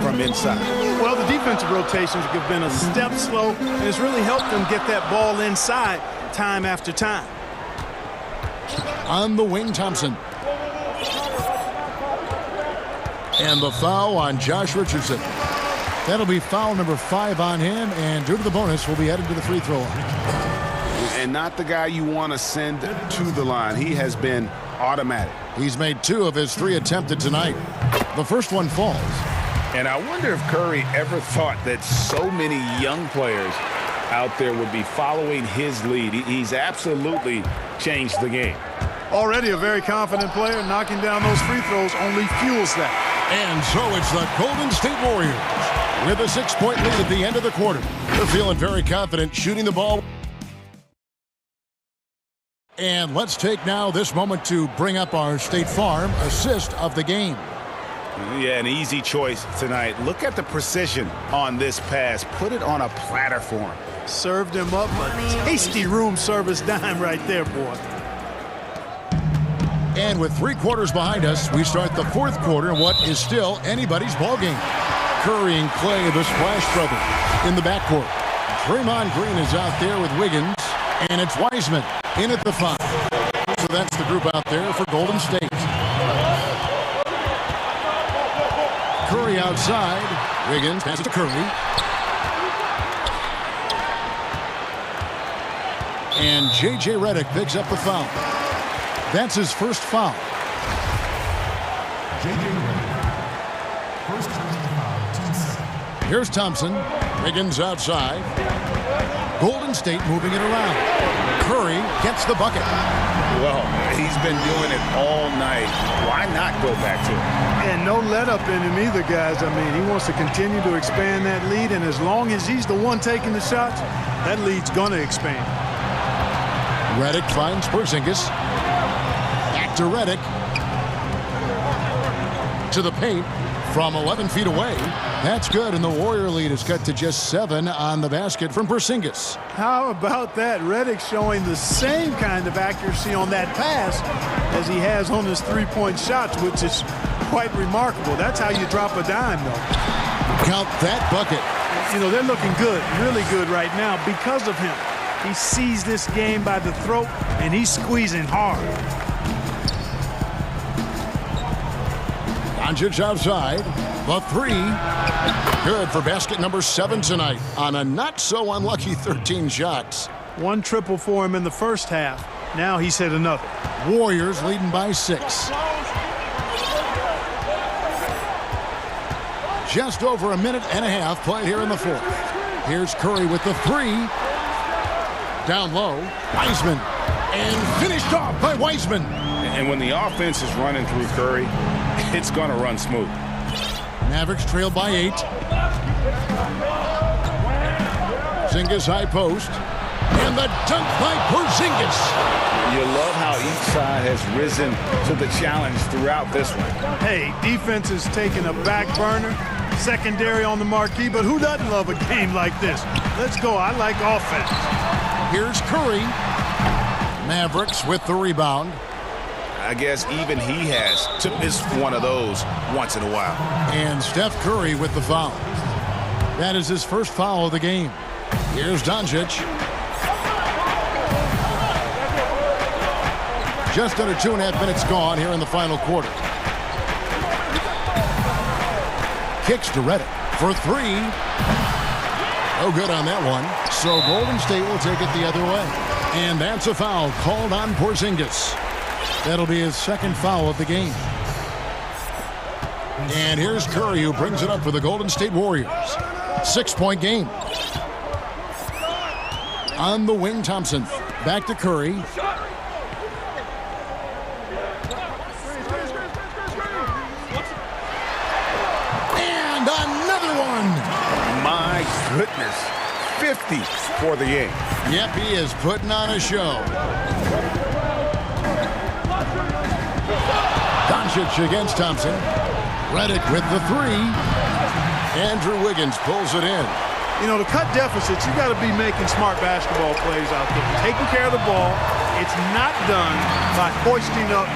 from inside.
Well, the defensive rotations have been a step slow, and it's really helped them get that ball inside time after time.
On the wing, Thompson. And the foul on Josh Richardson. That'll be foul number 5 on him, and due to the bonus, will be headed to the free throw line.
And not the guy you want to send to the line. He has been automatic.
He's made 2 of his 3 attempted tonight. The first one falls.
And I wonder if Curry ever thought that so many young players out there would be following his lead. He's absolutely changed the game.
Already a very confident player, knocking down those free throws only fuels that.
And so it's the Golden State Warriors with a 6-point lead at the end of the quarter. They're feeling very confident shooting the ball. And let's take now this moment to bring up our State Farm assist of the game.
Yeah, an easy choice tonight. Look at the precision on this pass. Put it on a platter for him.
Served him up a tasty room service dime right there, boy.
And with 3 quarters behind us, we start the 4th quarter in what is still anybody's ball game. Curry and Clay, the Splash Brothers, in the backcourt. Draymond Green is out there with Wiggins, and it's Wiseman in at the 5. So that's the group out there for Golden State. Curry outside. Wiggins passes to Curry. And J.J. Redick picks up the foul. That's his first foul.
J.J. Redick. First foul, team 7.
Here's Thompson. Wiggins outside. Golden State moving it around. Curry gets the bucket.
Well, he's been doing it all night. Why not go back to it?
And no let up in him either, guys. I mean, he wants to continue to expand that lead, and as long as he's the one taking the shots, that lead's going to expand.
Redick finds Porzingis. Back to Redick. To the paint from 11 feet away. That's good, and the Warrior lead is cut to just 7 on the basket from Porzingis.
How about that? Redick showing the same kind of accuracy on that pass as he has on his 3-point shots, which is quite remarkable. That's how you drop a dime, though.
Count that bucket.
You know, they're looking good, really good right now because of him. He sees this game by the throat, and he's squeezing hard.
Doncic outside. The 3. Good for basket number 7 tonight on a not-so-unlucky 13 shots.
1 triple for him in the first half. Now he's hit another.
Warriors leading by 6. Just over a minute and a half played here in the 4th. Here's Curry with the 3. Down low. Wiseman. And finished off by Wiseman.
And when the offense is running through Curry, it's going to run smooth.
Mavericks trailed by 8. Porzingis high post. And the dunk by Porzingis.
You love how each side has risen to the challenge throughout this one.
Hey, defense is taking a back burner. Secondary on the marquee, but who doesn't love a game like this? Let's go. I like offense.
Here's Curry. Mavericks with the rebound.
I guess even he has to miss one of those once in a while.
And Steph Curry with the foul. That is his first foul of the game. Here's Doncic. Just under 2.5 minutes gone here in the final quarter. Kicks to Redick for 3. No good on that one. So Golden State will take it the other way. And that's a foul called on Porzingis. That'll be his second foul of the game. And here's Curry, who brings it up for the Golden State Warriors. 6-point game. On the wing, Thompson. Back to Curry. And another one.
My goodness. 50 for the game.
Yep, he is putting on a show. Doncic against Thompson. Redick with the 3. Andrew Wiggins pulls it in.
You know, to cut deficits, you got to be making smart basketball plays out there. Taking care of the ball. It's not done by hoisting up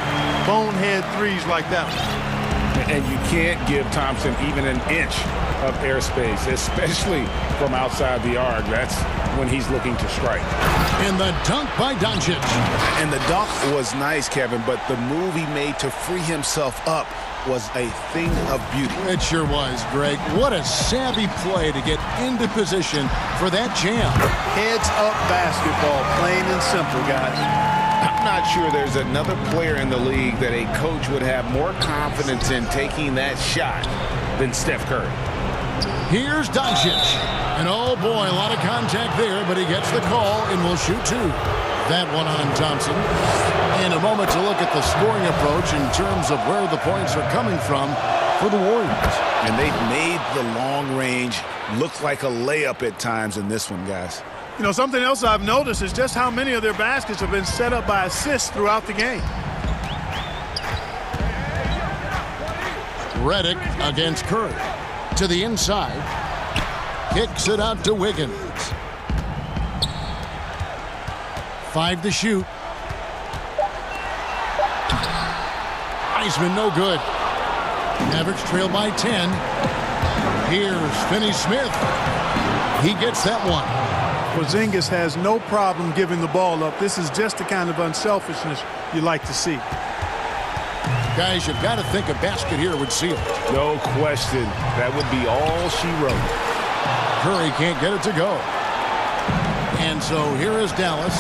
bonehead threes like that one.
And you can't give Thompson even an inch of airspace, especially from outside the arc. That's when he's looking to strike.
And the dunk by Doncic.
And the dunk was nice, Kevin, but the move he made to free himself up was a thing of beauty.
It sure was, Greg. What a savvy play to get into position for that jam.
Heads up basketball, plain and simple, guys.
I'm not sure there's another player in the league that a coach would have more confidence in taking that shot than Steph Curry.
Here's Doncic. And oh boy, a lot of contact there, but he gets the call and will shoot two. That one on Thompson. In a moment to look at the scoring approach in terms of where the points are coming from for the Warriors.
And they've made the long range look like a layup at times in this one, guys.
You know, something else I've noticed is just how many of their baskets have been set up by assists throughout the game.
Redick against Curry. To the inside. Kicks it out to Wiggins. 5 to shoot. Wiseman no good. Mavericks trail by 10. Here's Finney-Smith. He gets that one.
Porzingis has no problem giving the ball up. This is just the kind of unselfishness you like to see.
Guys, you've got to think a basket here would seal it.
No question. That would be all she wrote.
Curry can't get it to go. And so here is Dallas.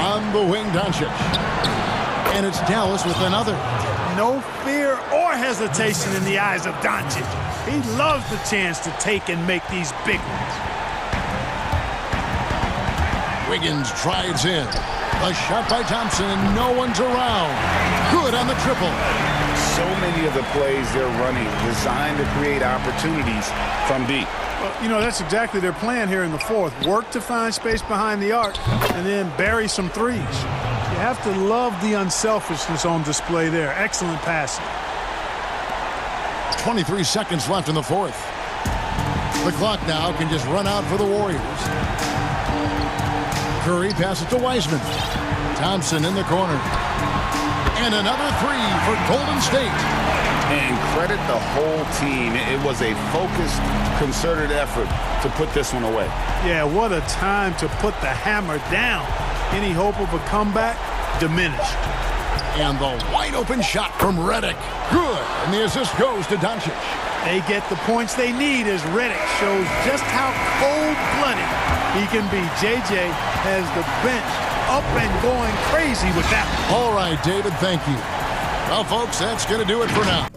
On the wing, Doncic. And it's Dallas with another.
No fear or hesitation in the eyes of Doncic. He loves the chance to take and make these big ones.
Wiggins tries in. A shot by Thompson, and no one's around. Good on the triple.
So many of the plays they're running designed to create opportunities from deep.
Well, you know, that's exactly their plan here in the fourth. Work to find space behind the arc and then bury some threes. You have to love the unselfishness on display there. Excellent passing.
23 seconds left in the fourth. The clock now can just run out for the Warriors. Curry passes to Wiseman. Thompson in the corner. And another three for Golden State.
And credit the whole team. It was a focused, concerted effort to put this one away.
Yeah, what a time to put the hammer down. Any hope of a comeback? Diminished.
And the wide open shot from Redick. Good. And the assist goes to Doncic.
They get the points they need as Redick shows just how cold-blooded he can be. JJ has the bench up and going crazy with that one.
All right, David, thank you. Well, folks, that's going to do it for now.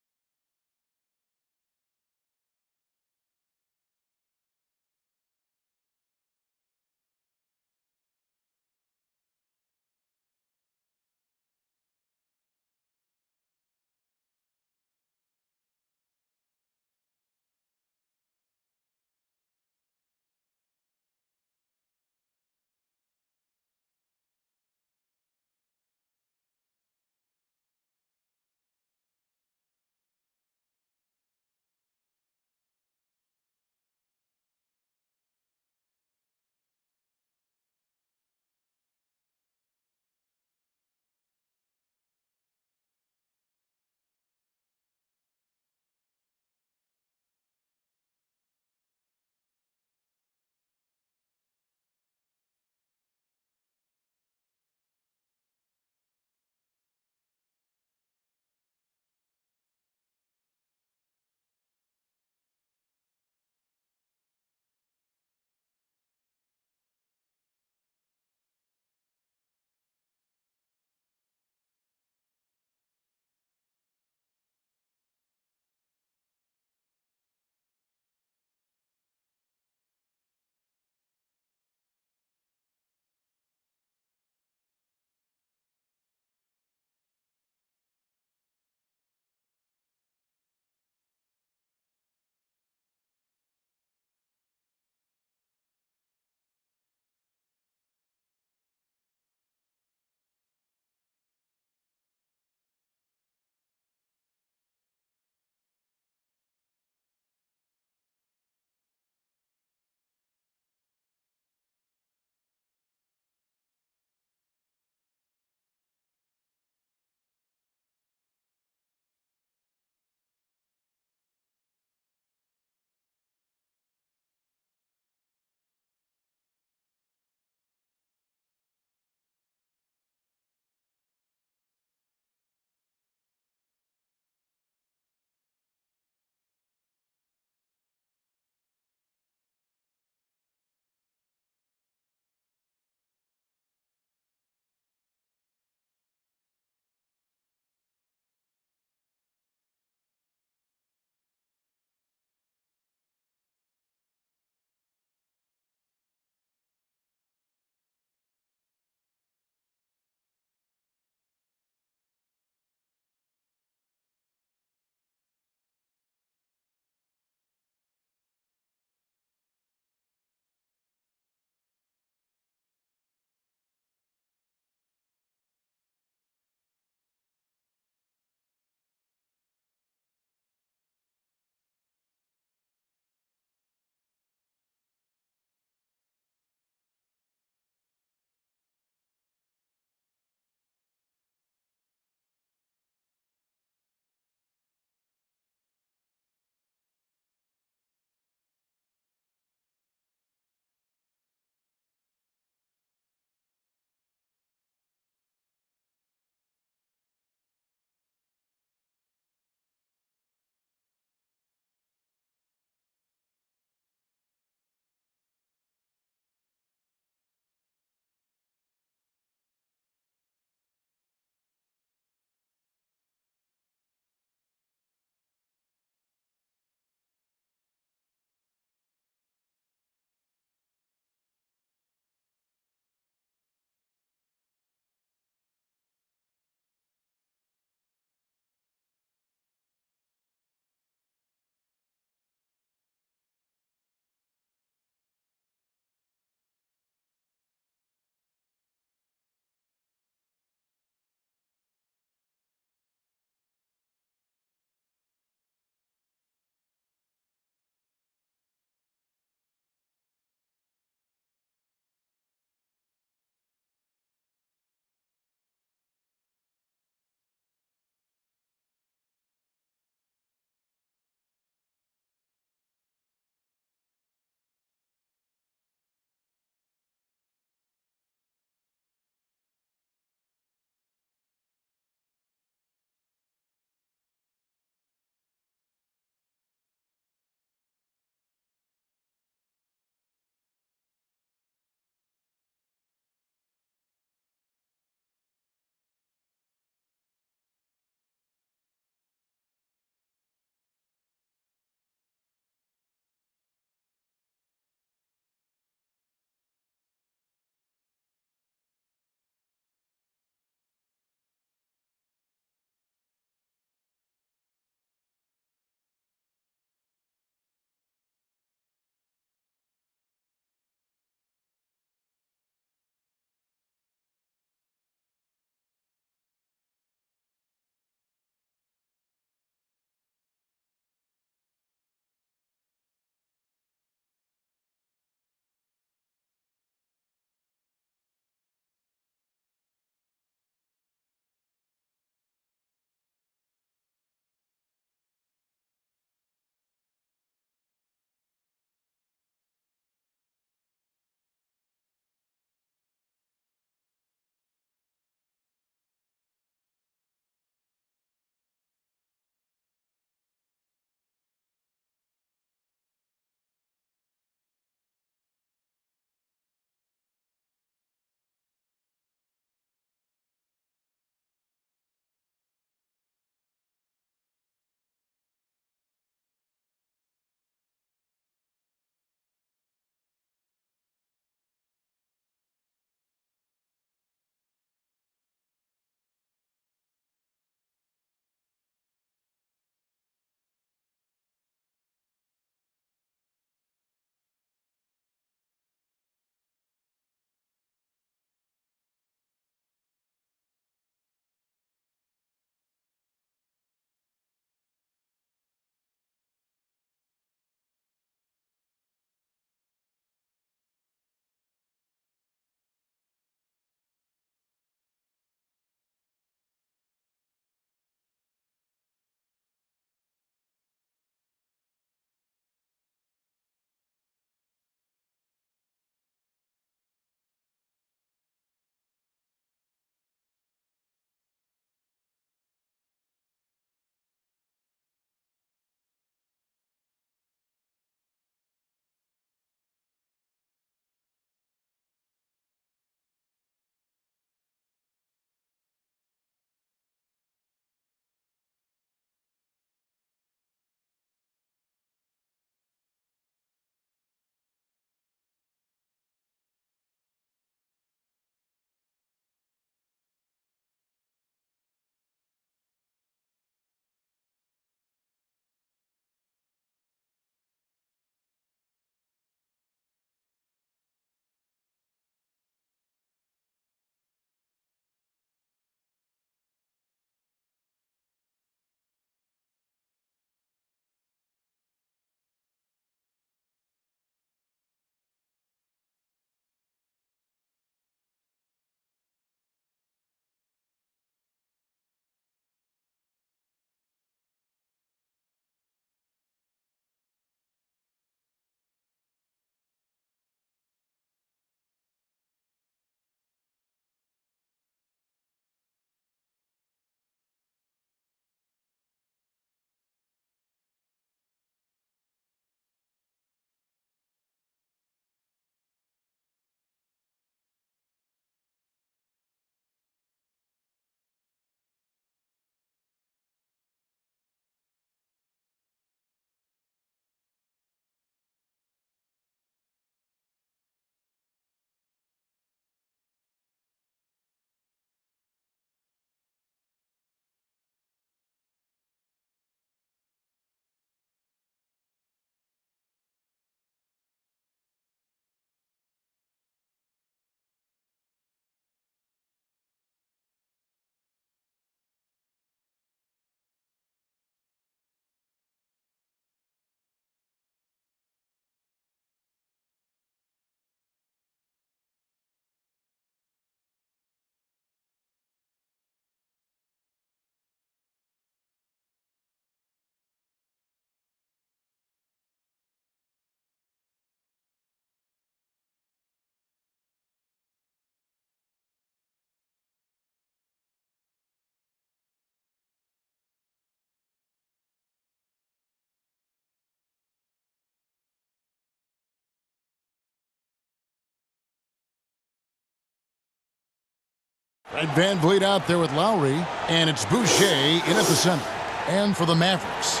Right, Van Vliet out there with Lowry, and it's Boucher in at the center. And for the Mavericks,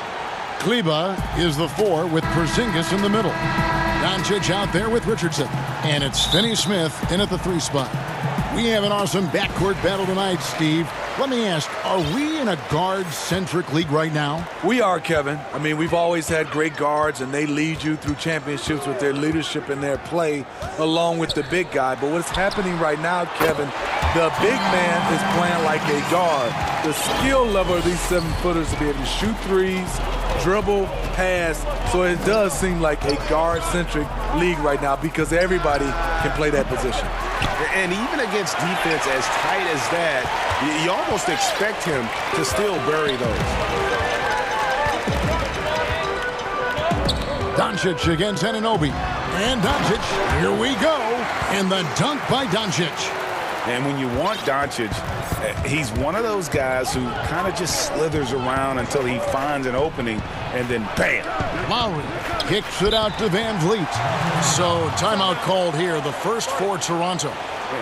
Kleba is the 4 with Porzingis in the middle. Doncic out there with Richardson, and it's Finney-Smith in at the 3 spot. We have an awesome backcourt battle tonight, Steve. Let me ask, are we in a guard-centric league right now?
We are, Kevin. I mean, we've always had great guards, and they lead you through championships with their leadership and their play, along with the big guy. But what's happening right now, Kevin, the big man is playing like a guard. The skill level of these 7-footers to be able to shoot threes, dribble, pass. So it does seem like a guard-centric league right now because everybody can play that position.
And even against defense as tight as that, you almost expect him to still bury those.
Doncic against Anunoby. And Doncic, here we go, in the dunk by Doncic.
And when you want Doncic, he's one of those guys who kind of just slithers around until he finds an opening, and then bam.
Lowry kicks it out to Van Vliet. So timeout called here, the first for Toronto.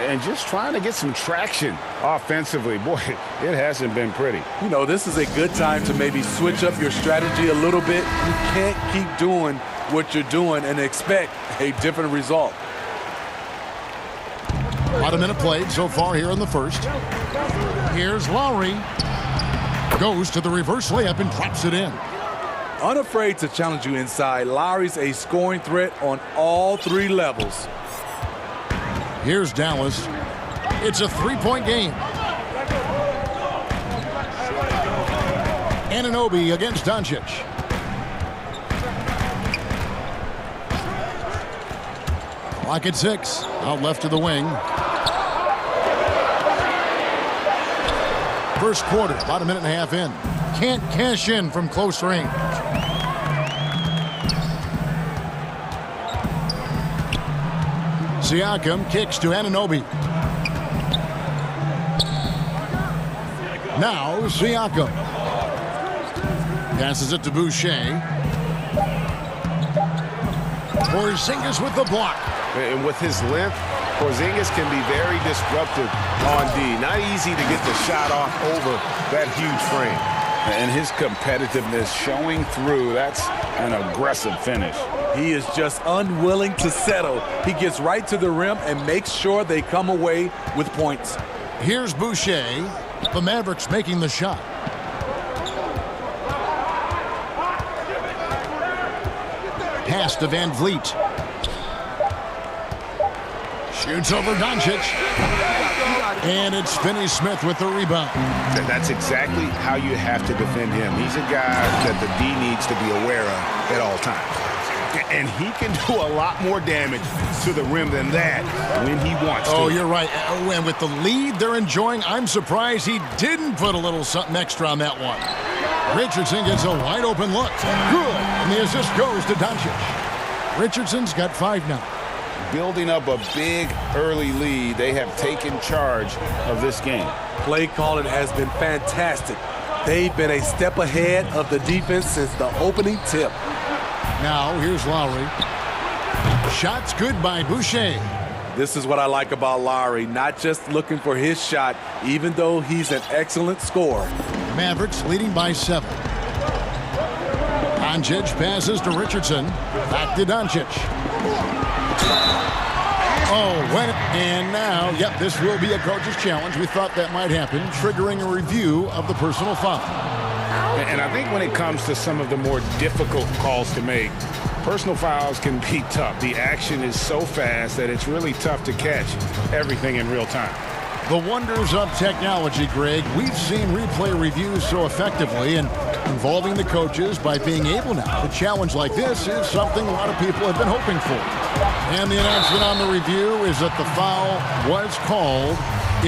And just trying to get some traction offensively. Boy, it hasn't been pretty.
You know, this is a good time to maybe switch up your strategy a little bit. You can't keep doing what you're doing and expect a different result.
About a minute played so far here in the first. Here's Lowry. Goes to the reverse layup and drops it in.
Unafraid to challenge you inside, Lowry's a scoring threat on all 3 levels.
Here's Dallas. It's a 3-point game. Anunoby against Doncic. Clock at 6. Out left to the wing. First quarter, about a minute and a half in. Can't cash in from close range. Siakam kicks to Anunoby. Now Siakam. Passes it to Boucher. Porzingis with the block.
And with his length, Porzingis can be very disruptive on D. Not easy to get the shot off over that huge frame.
And his competitiveness showing through. That's an aggressive finish.
He is just unwilling to settle. He gets right to the rim and makes sure they come away with points.
Here's Boucher. The Mavericks making the shot. Pass to Van Vliet. Shoots over Doncic. And it's Finney-Smith with the rebound.
That's exactly how you have to defend him. He's a guy that the D needs to be aware of at all times. And he can do a lot more damage to the rim than that when he wants to.
Oh, you're right. And with the lead they're enjoying, I'm surprised he didn't put a little something extra on that one. Richardson gets a wide open look. Good. And the assist goes to Doncic. Richardson's got 5 now.
Building up a big early lead, they have taken charge of this game.
Play calling has been fantastic. They've been a step ahead of the defense since the opening tip.
Now here's Lowry. Shots good by Boucher.
This is what I like about Lowry, not just looking for his shot, even though he's an excellent scorer.
Mavericks leading by 7. Doncic passes to Richardson. Back to Doncic. Oh, and now, yep, this will be a coach's challenge. We thought that might happen, triggering a review of the personal foul.
And I think when it comes to some of the more difficult calls to make, personal fouls can be tough. The action is so fast that it's really tough to catch everything in real time.
The wonders of technology, Greg. We've seen replay reviews so effectively, and involving the coaches by being able now to challenge like this is something a lot of people have been hoping for. And the announcement on the review is that the foul was called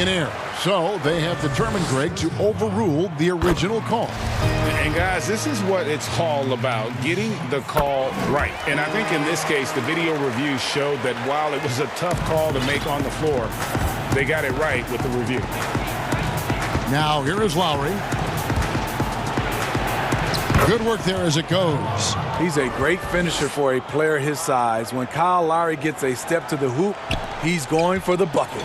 in error. So they have determined, Greg, to overrule the original call.
And guys, this is what it's all about, getting the call right. And I think in this case, the video review showed that while it was a tough call to make on the floor, they got it right with the review.
Now here is Lowry. Good work there as it goes.
He's a great finisher for a player his size. When Kyle Lowry gets a step to the hoop, he's going for the bucket.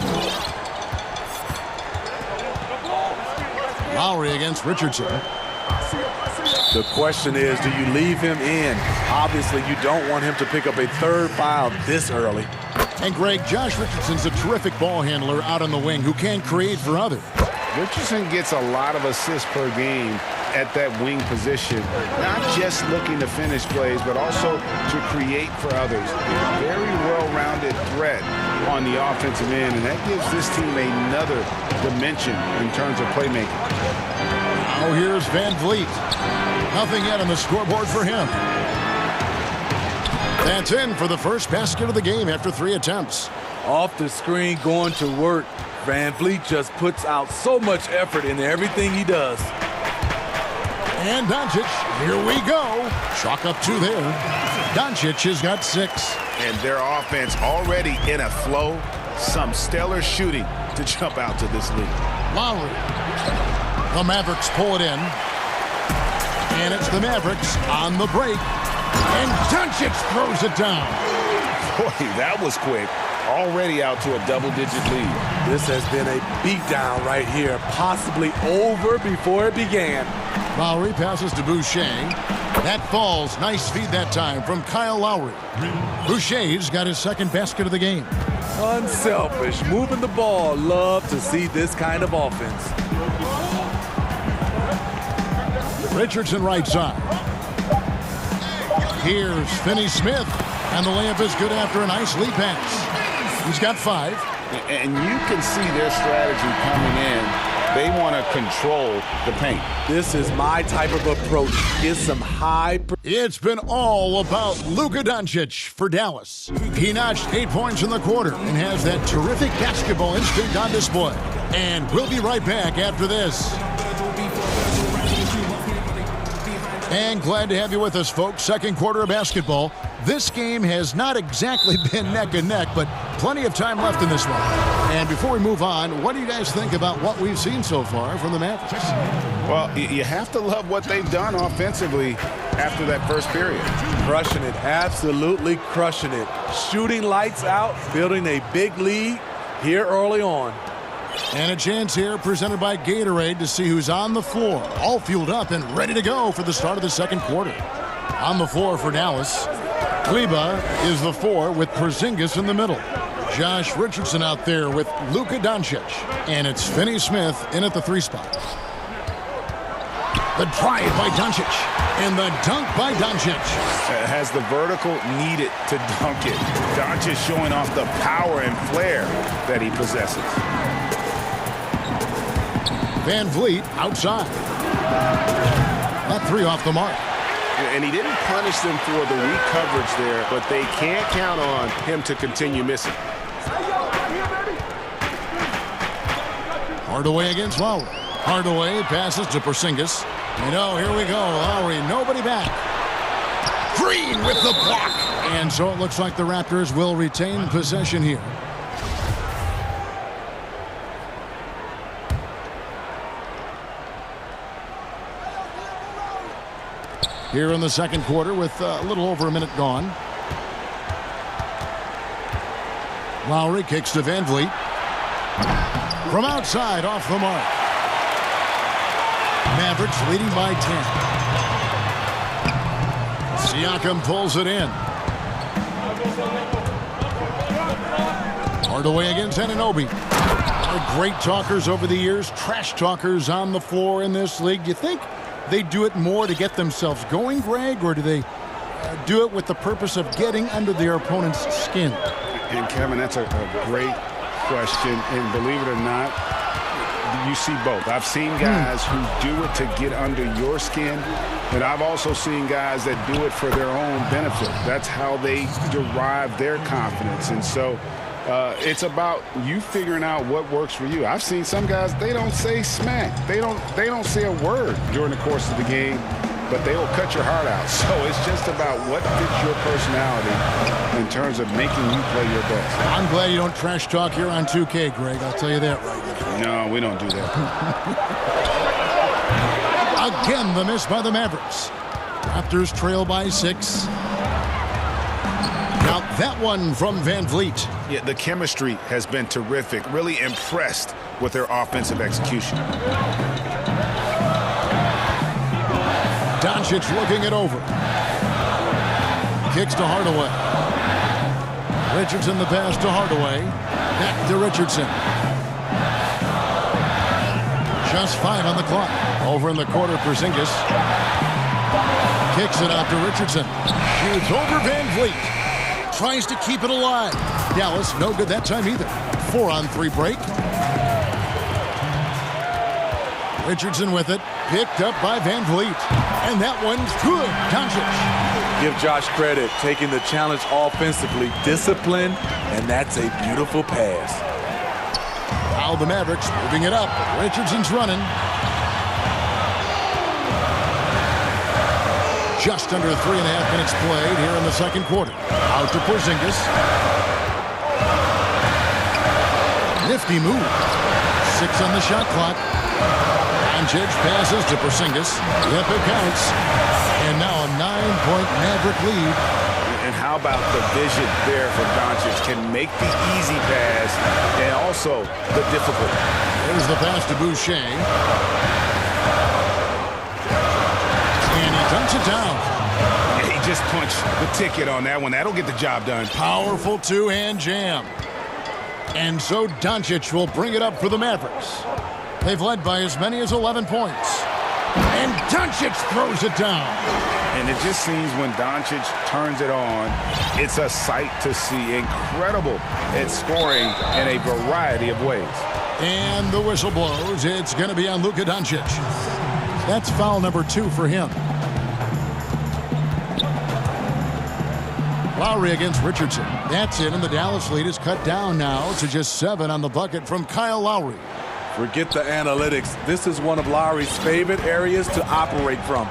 Lowry against Richardson.
The question is, do you leave him in? Obviously, you don't want him to pick up a third foul this early.
And Greg, Josh Richardson's a terrific ball handler out on the wing who can create for others.
Richardson gets a lot of assists per game at that wing position, not just looking to finish plays, but also to create for others. Very well-rounded threat on the offensive end, and that gives this team another dimension in terms of playmaking.
Now here's Van Vliet. Nothing yet on the scoreboard for him. That's in for the first basket of the game after 3 attempts.
Off the screen, going to work. Van Vliet just puts out so much effort in everything he does.
And Doncic, here we go. Chalk up 2 there. Doncic has got 6.
And their offense already in a flow. Some stellar shooting to jump out to this lead.
Lowry. The Mavericks pull it in. And it's the Mavericks on the break. And Doncic throws it down.
Boy, that was quick. Already out to a double-digit lead.
This has been a beatdown right here. Possibly over before it began.
Lowry passes to Boucher. That falls. Nice feed that time from Kyle Lowry. Boucher's got his second basket of the game.
Unselfish, moving the ball. Love to see this kind of offense.
Richardson right side. Here's Finney-Smith. And the layup is good after a nice lead pass. He's got 5.
And you can see their strategy coming in. They want to control the paint.
This is my type of approach. Get some high.
It's been all about Luka Doncic for Dallas. He notched 8 points in the quarter and has that terrific basketball instinct on display. And we'll be right back after this. And glad to have you with us, folks. Second quarter of basketball. This game has not exactly been neck and neck, but plenty of time left in this one. And before we move on, what do you guys think about what we've seen so far from the Mavericks?
Well, you have to love what they've done offensively after that first period.
Crushing it, absolutely crushing it. Shooting lights out, building a big lead here early on.
And a chance here presented by Gatorade to see who's on the floor, all fueled up and ready to go for the start of the second quarter. On the floor for Dallas, Kleba is the 4 with Porzingis in the middle. Josh Richardson out there with Luka Doncic. And it's Finney-Smith in at the 3 spot. The drive by Doncic. And the dunk by Doncic.
Has the vertical needed to dunk it. Doncic showing off the power and flair that he possesses.
Van Vliet outside. That 3 off the mark.
And he didn't punish them for the weak coverage there, but they can't count on him to continue missing.
Hardaway against Lowry. Hardaway passes to Porzingis. And oh, here we go. Lowry, nobody back. Green with the block. And so it looks like the Raptors will retain possession here. Here in the second quarter with a little over a minute gone. Lowry kicks to Van Vliet. From outside, off the mark. Mavericks leading by 10. Siakam pulls it in. Hardaway against Anunoby. Great talkers over the years, trash talkers on the floor in this league. Do you think they do it more to get themselves going, Greg, or do they do it with the purpose of getting under their opponent's skin?
And Kevin, that's a great question, and believe it or not, you see both. I've seen guys who do it to get under your skin, and I've also seen guys that do it for their own benefit. That's how they derive their confidence. And so it's about you figuring out what works for you. I've seen some guys, they don't say smack. They don't say a word during the course of the game, but they will cut your heart out. So it's just about what fits your personality in terms of making you play your best.
I'm glad you don't trash talk here on 2K, Greg. I'll tell you that right now.
No, we don't do that.
Again, the miss by the Mavericks. Raptors trail by 6. Now that one from Van Vliet.
Yeah, the chemistry has been terrific. Really impressed with their offensive execution.
Doncic looking it over. Kicks to Hardaway. Richardson the pass to Hardaway. Back to Richardson. Just 5 on the clock. Over in the corner, Porzingis. Kicks it out to Richardson. Shoots over Van Vliet. Tries to keep it alive. Dallas, no good that time either. 4-on-3 break. Richardson with it. Picked up by Van Vliet. And that one's good. Doncic.
Give Josh credit, taking the challenge offensively. Discipline, and that's a beautiful pass.
Now the Mavericks moving it up. Richardson's running. Just under 3.5 minutes played here in the second quarter. Out to Porzingis. Nifty move. 6 on the shot clock. Doncic passes to Porzingis. Yep, it counts. And now a 9-point Maverick lead.
And how about the vision there for Doncic? Can make the easy pass and also the difficult.
There's the pass to Boucher. And he dunks it down.
Yeah, he just punched the ticket on that one. That'll get the job done.
Powerful two-hand jam. And so Doncic will bring it up for the Mavericks. They've led by as many as 11 points. And Doncic throws it down.
And it just seems when Doncic turns it on, it's a sight to see. Incredible at scoring in a variety of ways.
And the whistle blows. It's going to be on Luka Doncic. That's foul number 2 for him. Lowry against Richardson. That's it, and the Dallas lead is cut down now to just 7 on the bucket from Kyle Lowry.
Forget the analytics. This is one of Lowry's favorite areas to operate from.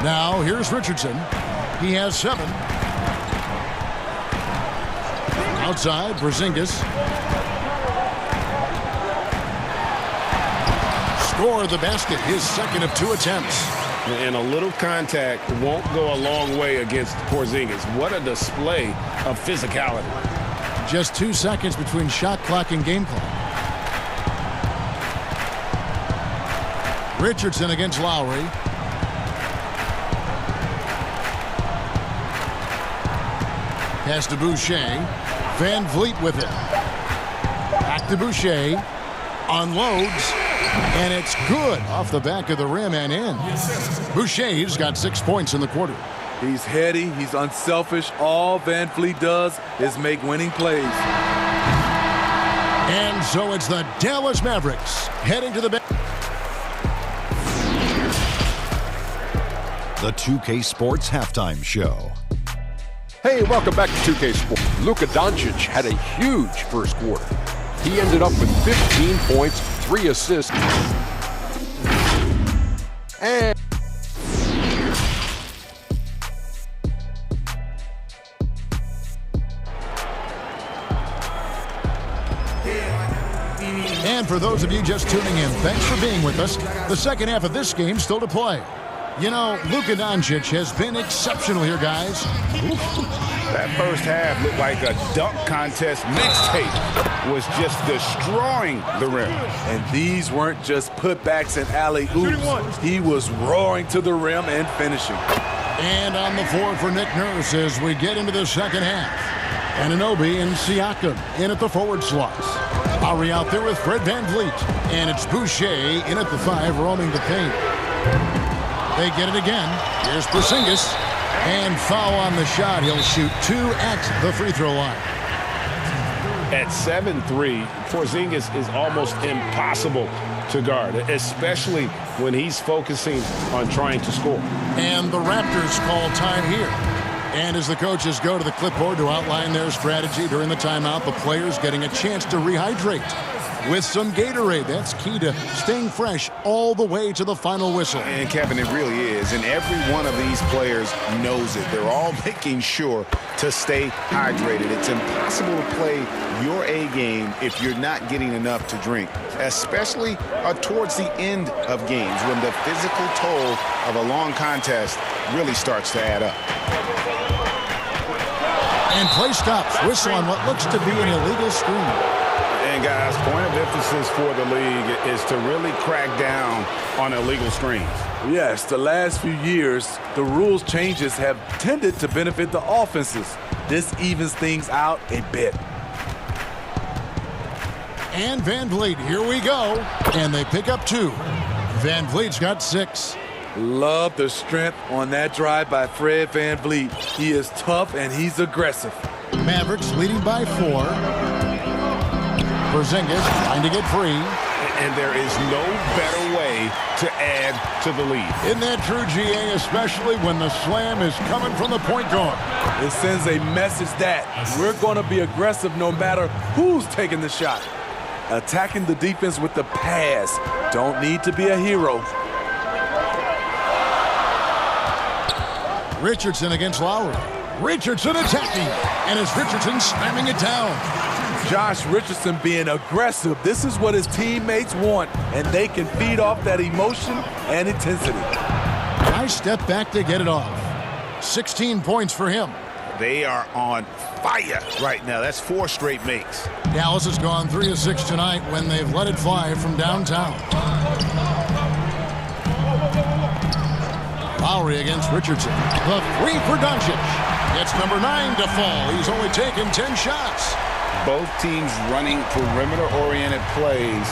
Now, here's Richardson. He has 7. Outside, Porzingis. Score the basket, his second of 2 attempts.
And a little contact won't go a long way against Porzingis. What a display of physicality.
Just 2 seconds between shot clock and game clock. Richardson against Lowry. Pass to Boucher. Van Vliet with it. Back to Boucher. Unloads. And it's good off the back of the rim and in. Boucher's got 6 points in the quarter.
He's heady. He's unselfish. All Van Vliet does is make winning plays.
And so it's the Dallas Mavericks heading to the bench.
The 2K Sports Halftime Show.
Hey, welcome back to 2K Sports. Luka Doncic had a huge first quarter. He ended up with 15 points, 3 assists,
And for those of you just tuning in, thanks for being with us. The second half of this game still to play. You know, Luka Doncic has been exceptional here, guys.
That first half looked like a dunk contest mixtape. Was just destroying the rim.
And these weren't just putbacks and alley-oops. He was roaring to the rim and finishing.
And on the floor for Nick Nurse as we get into the second half. Anunoby and Siakam in at the forward slots. Lowry out there with Fred Van Vliet. And it's Boucher in at the 5, roaming the paint. They get it again. Here's Porzingis. And foul on the shot. He'll shoot 2 at the free throw line.
At 7'3", Porzingis is almost impossible to guard, especially when he's focusing on trying to score.
And the Raptors call time here. And as the coaches go to the clipboard to outline their strategy during the timeout, the players getting a chance to rehydrate with some Gatorade. That's key to staying fresh all the way to the final whistle.
And Kevin, it really is. And every one of these players knows it. They're all making sure to stay hydrated. It's impossible to play your A game if you're not getting enough to drink, especially towards the end of games when the physical toll of a long contest really starts to add up.
And play stops. Whistle on what looks to be an illegal screen.
And guys, point of emphasis for the league is to really crack down on illegal screens.
Yes, the last few years, the rules changes have tended to benefit the offenses. This evens things out a bit.
And Van Vliet, here we go. And they pick up 2. Van Vliet's got 6.
Love the strength on that drive by Fred Van Vliet. He is tough and he's aggressive.
Mavericks leading by 4. Porzingis trying to get free.
And there is no better way to add to the lead.
Isn't that true, GA, especially when the slam is coming from the point guard?
It sends a message that we're going to be aggressive no matter who's taking the shot. Attacking the defense with the pass. Don't need to be a hero.
Richardson against Lowry. Richardson attacking. And it's Richardson slamming it down.
Josh Richardson being aggressive. This is what his teammates want, and they can feed off that emotion and intensity.
Nice step back to get it off. 16 points for him.
They are on fire right now. That's 4 straight makes.
Dallas has gone 3 of 6 tonight when they've let it fly from downtown. Lowry against Richardson. The 3 for Doncic. It's number 9 to fall. He's only taken 10 shots.
Both teams running perimeter-oriented plays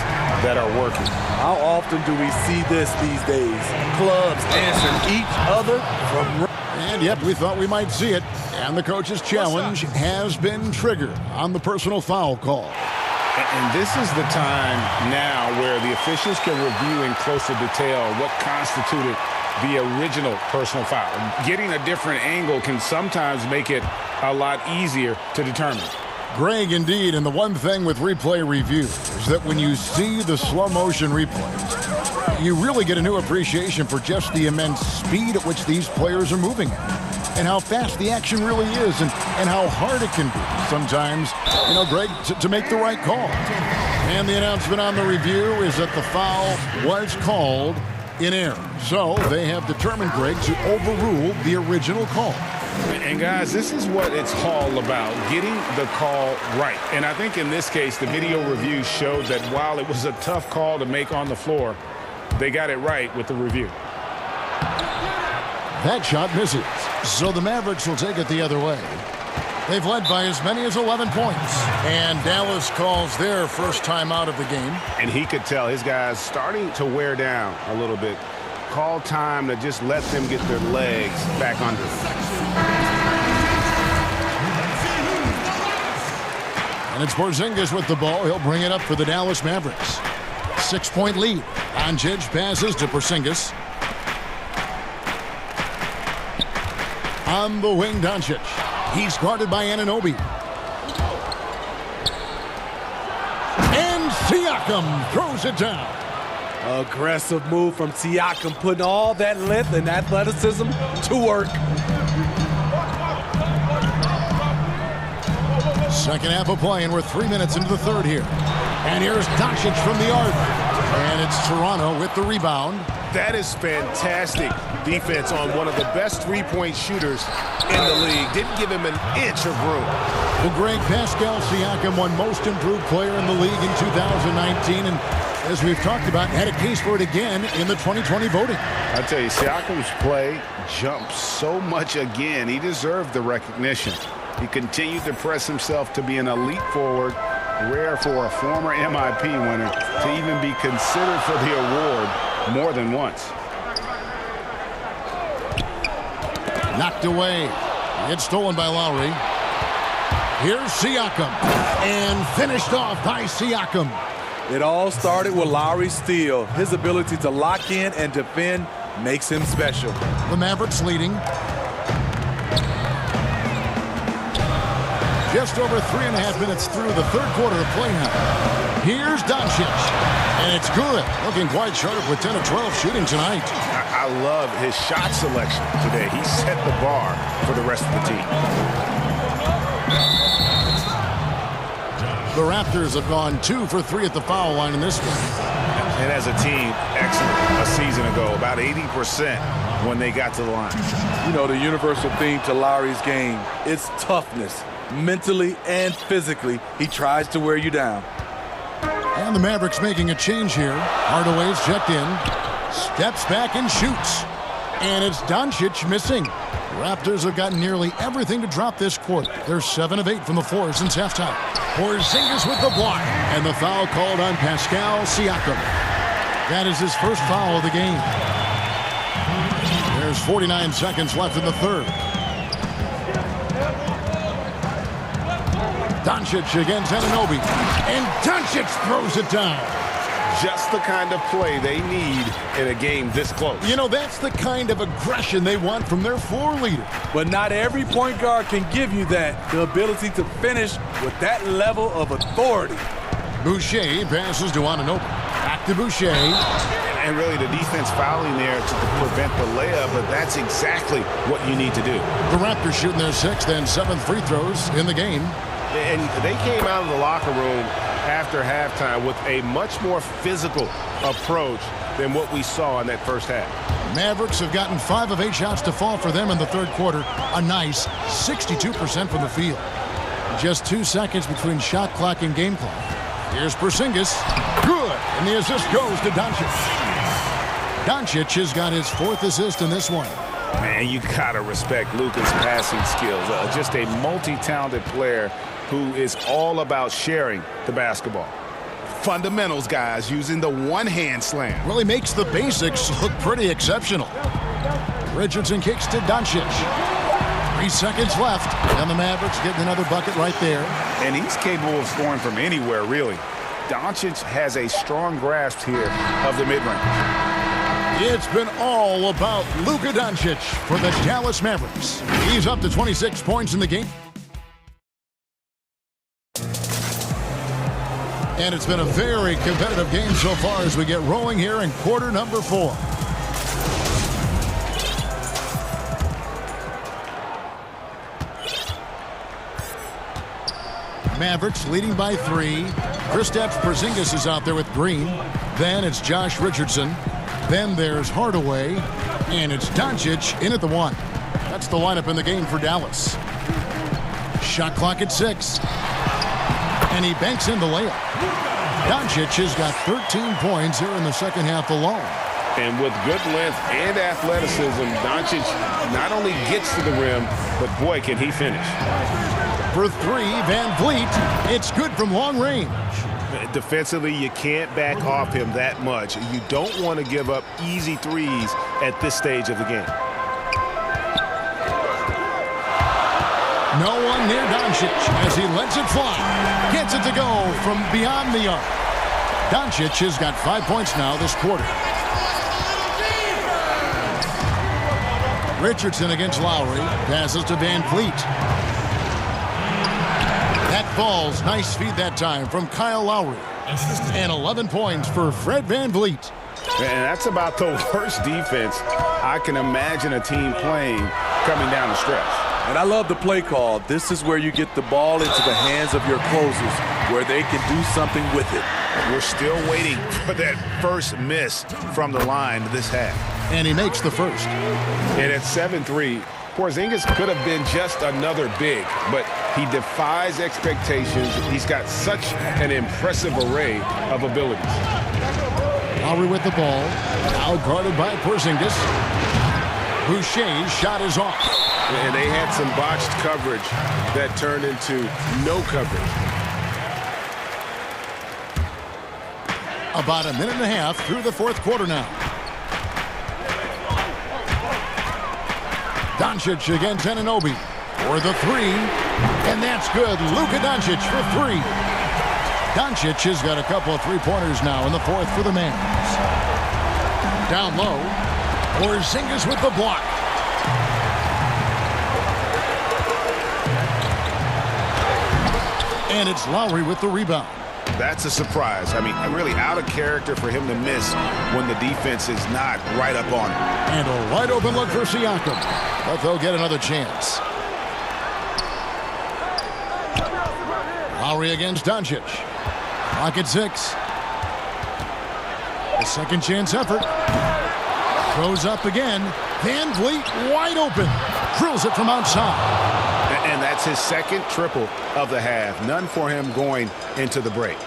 that are working.
How often do we see this these days? Clubs answering each other from...
And yep, we thought we might see it. And the coach's challenge has been triggered on the personal foul call.
And this is the time now where the officials can review in closer detail what constituted the original personal foul. Getting a different angle can sometimes make it a lot easier to determine.
Greg, indeed, and the one thing with replay review is that when you see the slow motion replays, you really get a new appreciation for just the immense speed at which these players are moving at, and how fast the action really is, and how hard it can be sometimes, you know, Greg, to make the right call. And the announcement on the review is that the foul was called in error. So they have determined, Greg, to overrule the original call.
And guys, this is what it's all about, getting the call right. And I think in this case, the video review showed that while it was a tough call to make on the floor, they got it right with the review.
That shot misses. So the Mavericks will take it the other way. They've led by as many as 11 points. And Dallas calls their first time out of the game.
And he could tell his guys starting to wear down a little bit. Call time to just let them get their legs back under.
And it's Porzingis with the ball. He'll bring it up for the Dallas Mavericks. 6-point lead. Doncic passes to Porzingis. On the wing, Doncic. He's guarded by Anunoby. And Siakam throws it down.
Aggressive move from Siakam, putting all that length and athleticism to work.
Second half of play, and we're 3 minutes into the third here. And here's Doncic from the arc. And it's Toronto with the rebound.
That is fantastic defense on one of the best three-point shooters in the league. Didn't give him an inch of room.
Well, Greg, Pascal Siakam won most improved player in the league in 2019. And as we've talked about, had a case for it again in the 2020 voting.
I tell you, Siakam's play jumped so much again. He deserved the recognition. He continued to press himself to be an elite forward, rare for a former MIP winner to even be considered for the award more than once.
Knocked away. It's stolen by Lowry. Here's Siakam. And finished off by Siakam.
It all started with Lowry's steal. His ability to lock in and defend makes him special.
The Mavericks leading. Just over 3.5 minutes through the third quarter of play now. Here's Doncic. And it's good. Looking quite sharp with 10 of 12 shooting tonight.
I love his shot selection today. He set the bar for the rest of the team.
The Raptors have gone 2 for 3 at the foul line in this one.
And as a team, excellent a season ago. About 80% when they got to the line.
You know, the universal theme to Lowry's game, it's toughness. Mentally and physically, he tries to wear you down.
And the Mavericks making a change here. Hardaway's checked in. Steps back and shoots. And it's Doncic missing. Raptors have gotten nearly everything to drop this quarter. They're 7 of 8 from the floor since halftime. Porzingis with the block. And the foul called on Pascal Siakam. That is his first foul of the game. There's 49 seconds left in the third. Doncic against Anunoby. And Doncic throws it down.
Just the kind of play they need in a game this close.
You know, that's the kind of aggression they want from their floor leader.
But not every point guard can give you that, the ability to finish with that level of authority.
Boucher passes to Anunoby. Back to Boucher.
And really the defense fouling there to prevent the layup, but that's exactly what you need to do.
The Raptors shooting their 6th and 7th free throws in the game.
And they came out of the locker room after halftime with a much more physical approach than what we saw in that first half.
Mavericks have gotten 5 of 8 shots to fall for them in the third quarter. A nice 62% from the field. Just 2 seconds between shot clock and game clock. Here's Porzingis. Good. And the assist goes to Doncic. Doncic has got his 4th assist in this one.
Man, you gotta respect Luka's passing skills. Just a multi-talented player who is all about sharing the basketball.
Fundamentals, guys, using the one-hand slam.
Really makes the basics look pretty exceptional. Richardson kicks to Doncic. 3 seconds left, and the Mavericks getting another bucket right there.
And he's capable of scoring from anywhere, really. Doncic has a strong grasp here of the mid-range.
It's been all about Luka Doncic for the Dallas Mavericks. He's up to 26 points in the game. And it's been a very competitive game so far as we get rolling here in quarter number 4. Mavericks leading by 3. Kristaps Porzingis is out there with Green. Then it's Josh Richardson. Then there's Hardaway. And it's Doncic in at the 1. That's the lineup in the game for Dallas. Shot clock at 6. And he banks in the layup. Doncic has got 13 points here in the second half alone.
And with good length and athleticism, Doncic not only gets to the rim, but boy, can he finish.
For 3, Van Vliet. It's good from long range.
Defensively, you can't back off him that much. You don't want to give up easy threes at this stage of the game.
No one near Doncic as he lets it fly. Gets it to go from beyond the arc. Doncic has got 5 points now this quarter. Richardson against Lowry. Passes to Van Vliet. That falls. Nice feed that time from Kyle Lowry. And 11 points for Fred Van Vliet.
And that's about the worst defense I can imagine a team playing coming down the stretch.
And I love the play call. This is where you get the ball into the hands of your closers, where they can do something with it.
We're still waiting for that first miss from the line this half.
And he makes the first.
And at 7-3, Porzingis could have been just another big, but he defies expectations. He's got such an impressive array of abilities.
Lowry with the ball. Now guarded by Porzingis. Boucher's shot is off.
And they had some botched coverage that turned into no coverage.
About a minute and a half through the fourth quarter now. Doncic against Anunoby for the 3. And that's good. Luka Doncic for 3. Doncic has got a couple of three-pointers now in the fourth for the Mavs. Down low. Porzingis with the block. And it's Lowry with the rebound.
That's a surprise. I mean, really out of character for him to miss when the defense is not right up on him.
And a wide open look for Siakam. But they'll get another chance. Lowry against Doncic. Clock at 6. A second chance effort. Throws up again. Van Vliet wide open. Drills it from outside.
And that's his second triple of the half. None for him going into the break.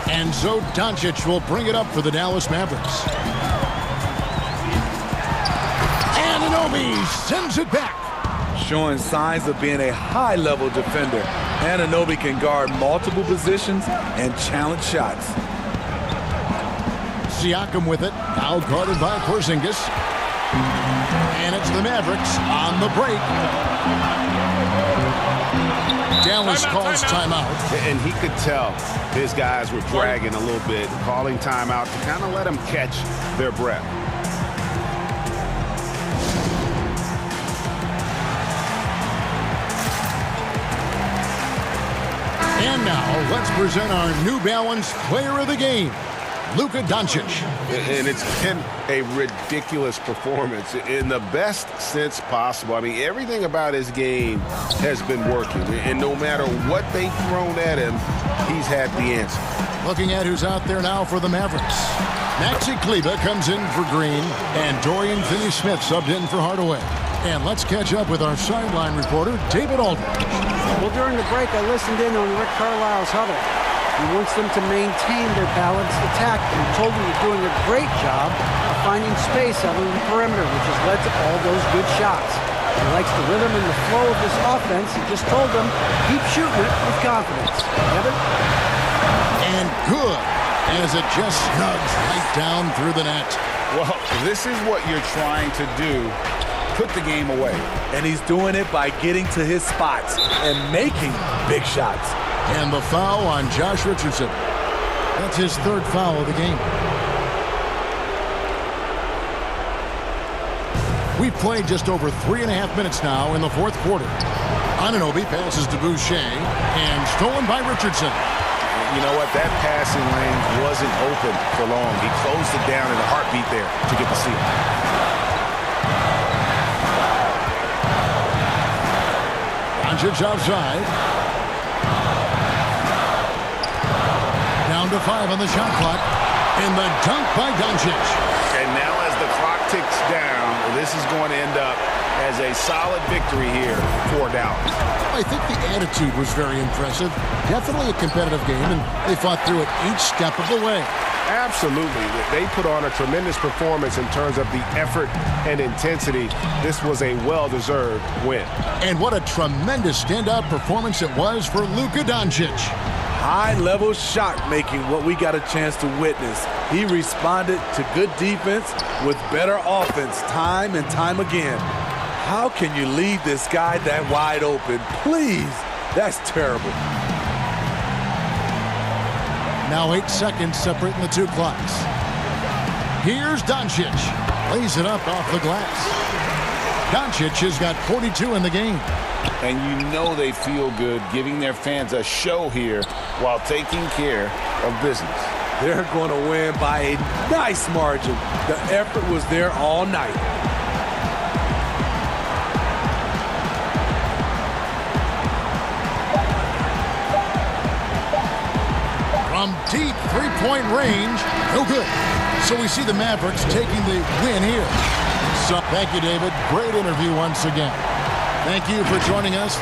And so Doncic will bring it up for the Dallas Mavericks. And Anunoby sends it back.
Showing signs of being a high-level defender. Anunoby can guard multiple positions and challenge shots.
Siakam with it, now guarded by Porzingis. And it's the Mavericks on the break. Dallas calls timeout.
And he could tell his guys were dragging a little bit, calling timeout to kind of let them catch their breath.
And now, let's present our New Balance Player of the Game, Luka Doncic.
And it's been a ridiculous performance in the best sense possible. I mean, everything about his game has been working. And no matter what they've thrown at him, he's had the answer.
Looking at who's out there now for the Mavericks. Maxi Kleber comes in for Green, and Dorian Finney-Smith subbed in for Hardaway. And let's catch up with our sideline reporter, David Aldridge.
Well, during the break, I listened in on Rick Carlisle's huddle. He wants them to maintain their balanced attack and told them they're doing a great job of finding space out on the perimeter, which has led to all those good shots. He likes the rhythm and the flow of this offense. He just told them, keep shooting it with confidence. Kevin?
And good, as it just snugs right down through the net.
Well, this is what you're trying to do. Put the game away.
And he's doing it by getting to his spots and making big shots.
And the foul on Josh Richardson. That's his third foul of the game. We've played just over 3.5 minutes now in the fourth quarter. Anunoby passes to Boucher and stolen by Richardson.
You know what? That passing lane wasn't open for long. He closed it down in a heartbeat there to get the steal.
Doncic outside. Down to 5 on the shot clock. And the dunk by Doncic.
And now as the clock ticks down, this is going to end up as a solid victory here for Dallas.
I think the attitude was very impressive. Definitely a competitive game, and they fought through it each step of the way.
Absolutely. They put on a tremendous performance in terms of the effort and intensity. This was a well-deserved win.
And what a tremendous standout performance it was for Luka Doncic.
High-level shot making, what we got a chance to witness. He responded to good defense with better offense time and time again. How can you leave this guy that wide open? Please, that's terrible.
Now 8 seconds separating the two clocks. Here's Doncic. Lays it up off the glass. Doncic has got 42 in the game.
And you know they feel good giving their fans a show here while taking care of business.
They're going to win by a nice margin. The effort was there all night.
From deep three-point range, no good. So we see the Mavericks taking the win here. So thank you, David. Great interview once again. Thank you for joining us.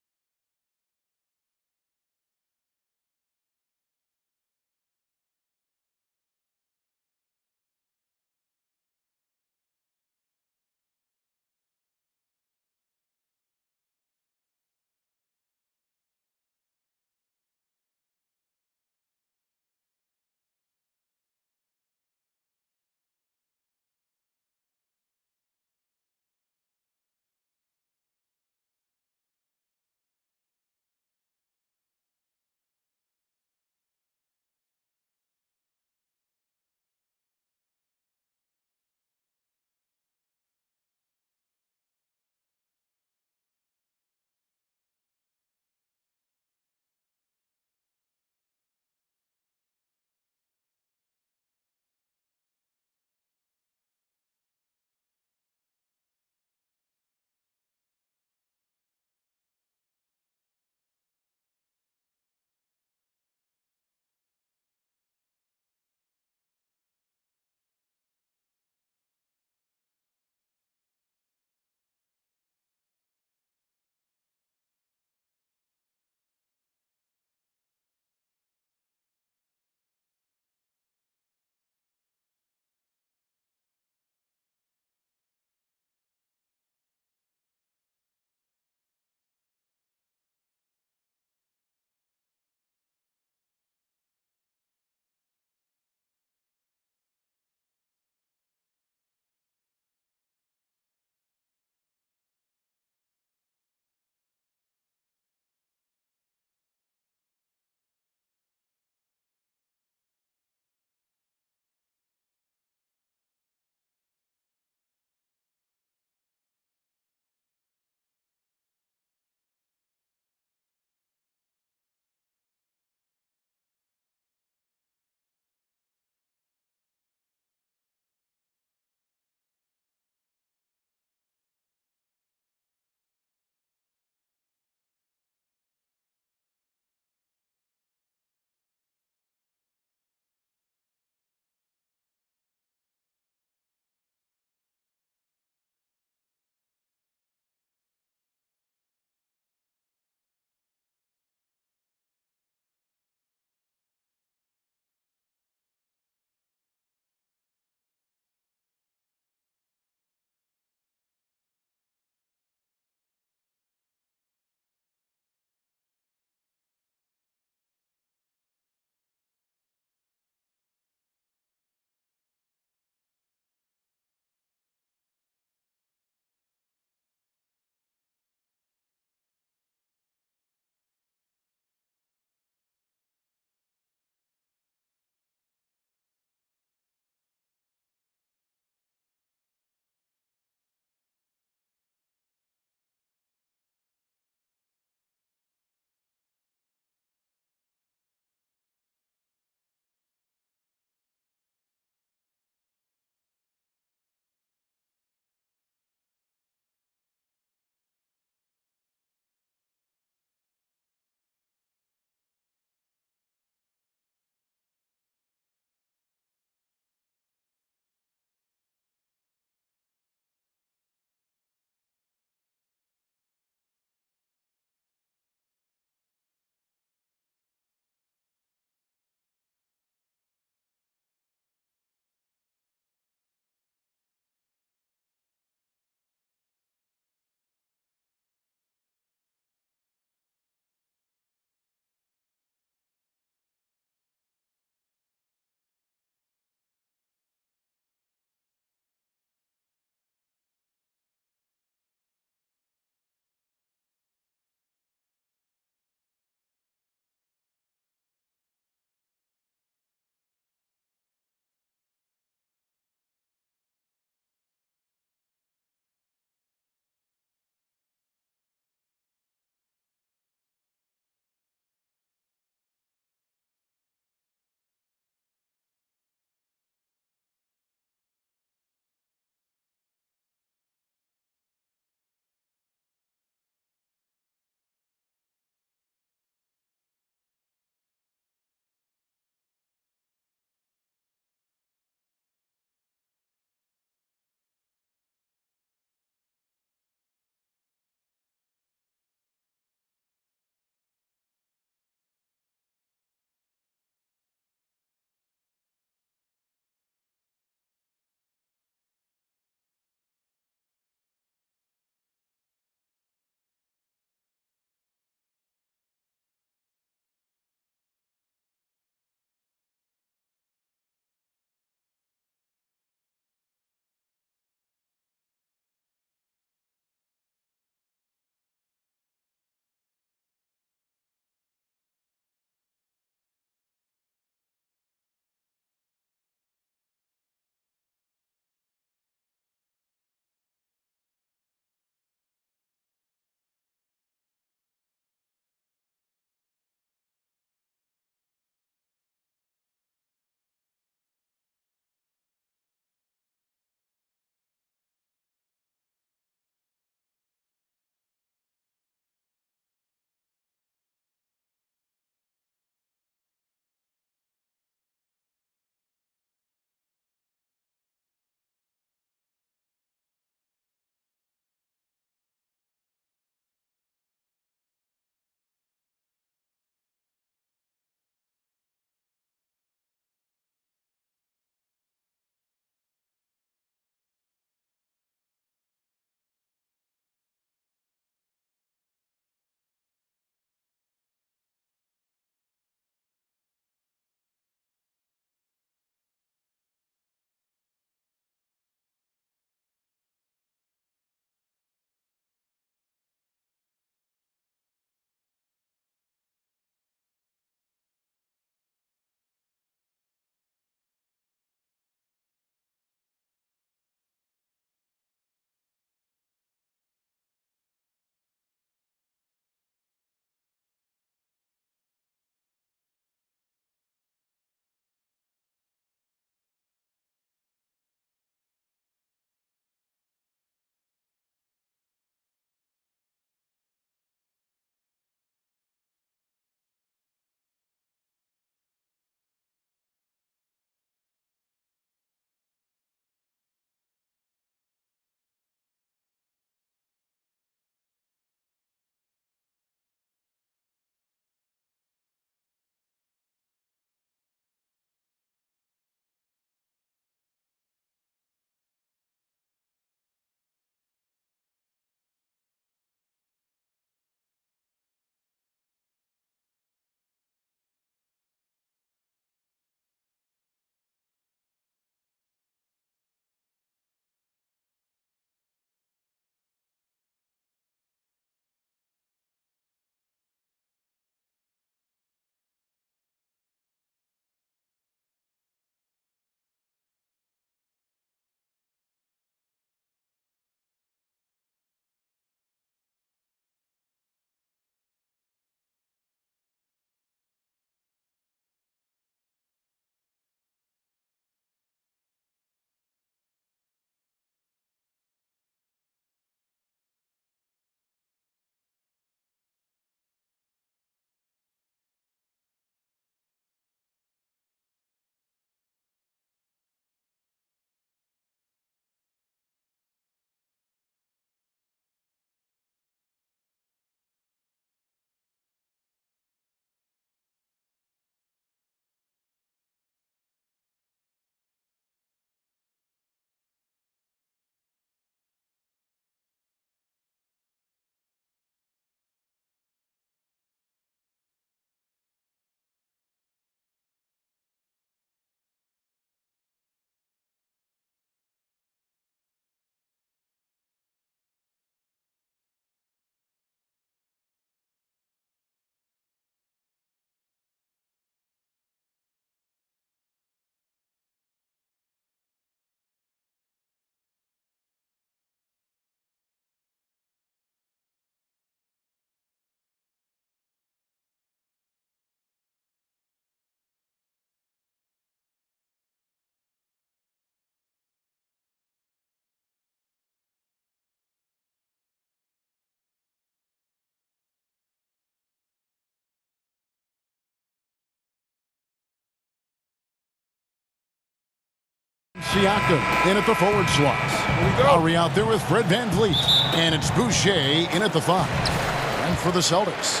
Siakam in at the forward slots. Lowry out there with Fred VanVleet. And it's Boucher in at the 5. And for the Celtics,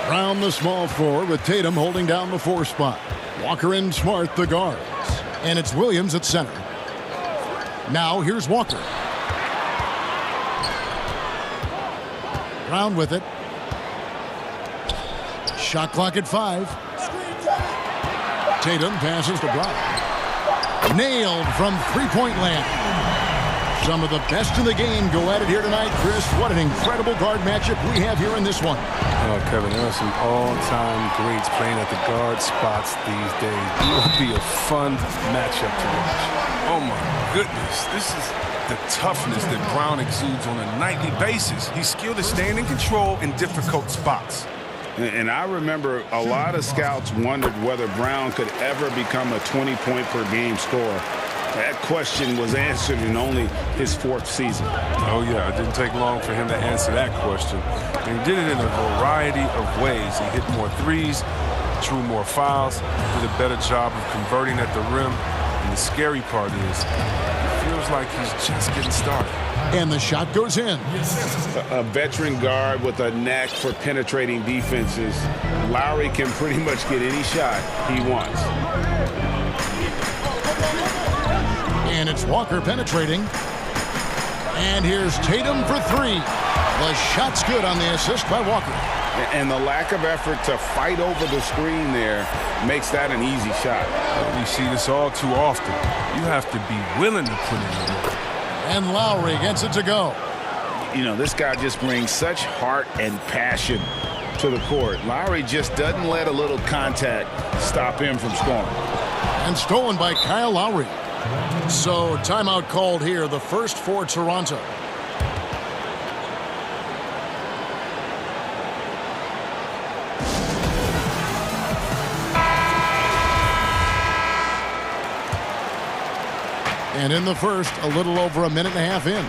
Brown the small forward with Tatum holding down the 4 spot. Walker and Smart the guards. And it's Williams at center. Now here's Walker. Brown with it. Shot clock at 5. Tatum passes to Brown. Nailed from three-point land. Some of the best in the game go at it here tonight, Chris. What an incredible guard matchup we have here in this one.
Oh, Kevin, there are some all-time greats playing at the guard spots these days. It will be a fun matchup to watch.
Oh, my goodness. This is the toughness that Brown exudes on a nightly basis. He's skilled at staying in control in difficult spots.
And I remember a lot of scouts wondered whether Brown could ever become a 20-point-per-game scorer. That question was answered in only his 4th season.
Oh, yeah, it didn't take long for him to answer that question. And he did it in a variety of ways. He hit more threes, drew more fouls, did a better job of converting at the rim. And the scary part is, it feels like he's just getting started.
And the shot goes in.
A veteran guard with a knack for penetrating defenses. Lowry can pretty much get any shot he wants.
And it's Walker penetrating. And here's Tatum for 3. The shot's good on the assist by Walker.
And the lack of effort to fight over the screen there makes that an easy shot.
We see this all too often. You have to be willing to put in the work.
And Lowry gets it to go.
You know, this guy just brings such heart and passion to the court. Lowry just doesn't let a little contact stop him from scoring.
And stolen by Kyle Lowry. So timeout called here, the first for Toronto. And in the first, a little over a minute and a half in.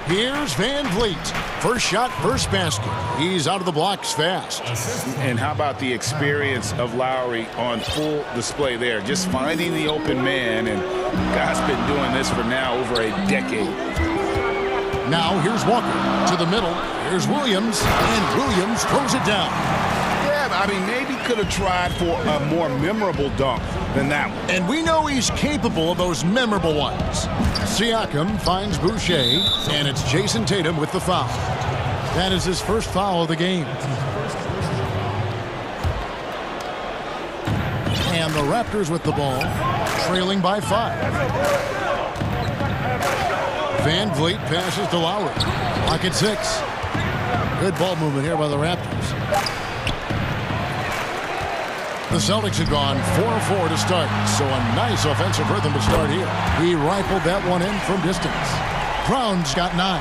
Here's VanVleet. First shot, first basket. He's out of the blocks fast.
And how about the experience of Lowry on full display there? Just finding the open man, and guy's been doing this for now over a decade.
Now here's Walker to the middle. Here's Williams, and Williams throws it down.
Yeah, I mean, maybe could have tried for a more memorable dunk than that one.
And we know he's capable of those memorable ones. Siakam finds Boucher, and it's Jason Tatum with the foul. That is his first foul of the game. And the Raptors with the ball, trailing by 5. VanVleet passes to Lowry. Clock at 6. Good ball movement here by the Raptors. The Celtics have gone 4-4 to start, so a nice offensive rhythm to start here. He rifled that one in from distance. Brown's got 9.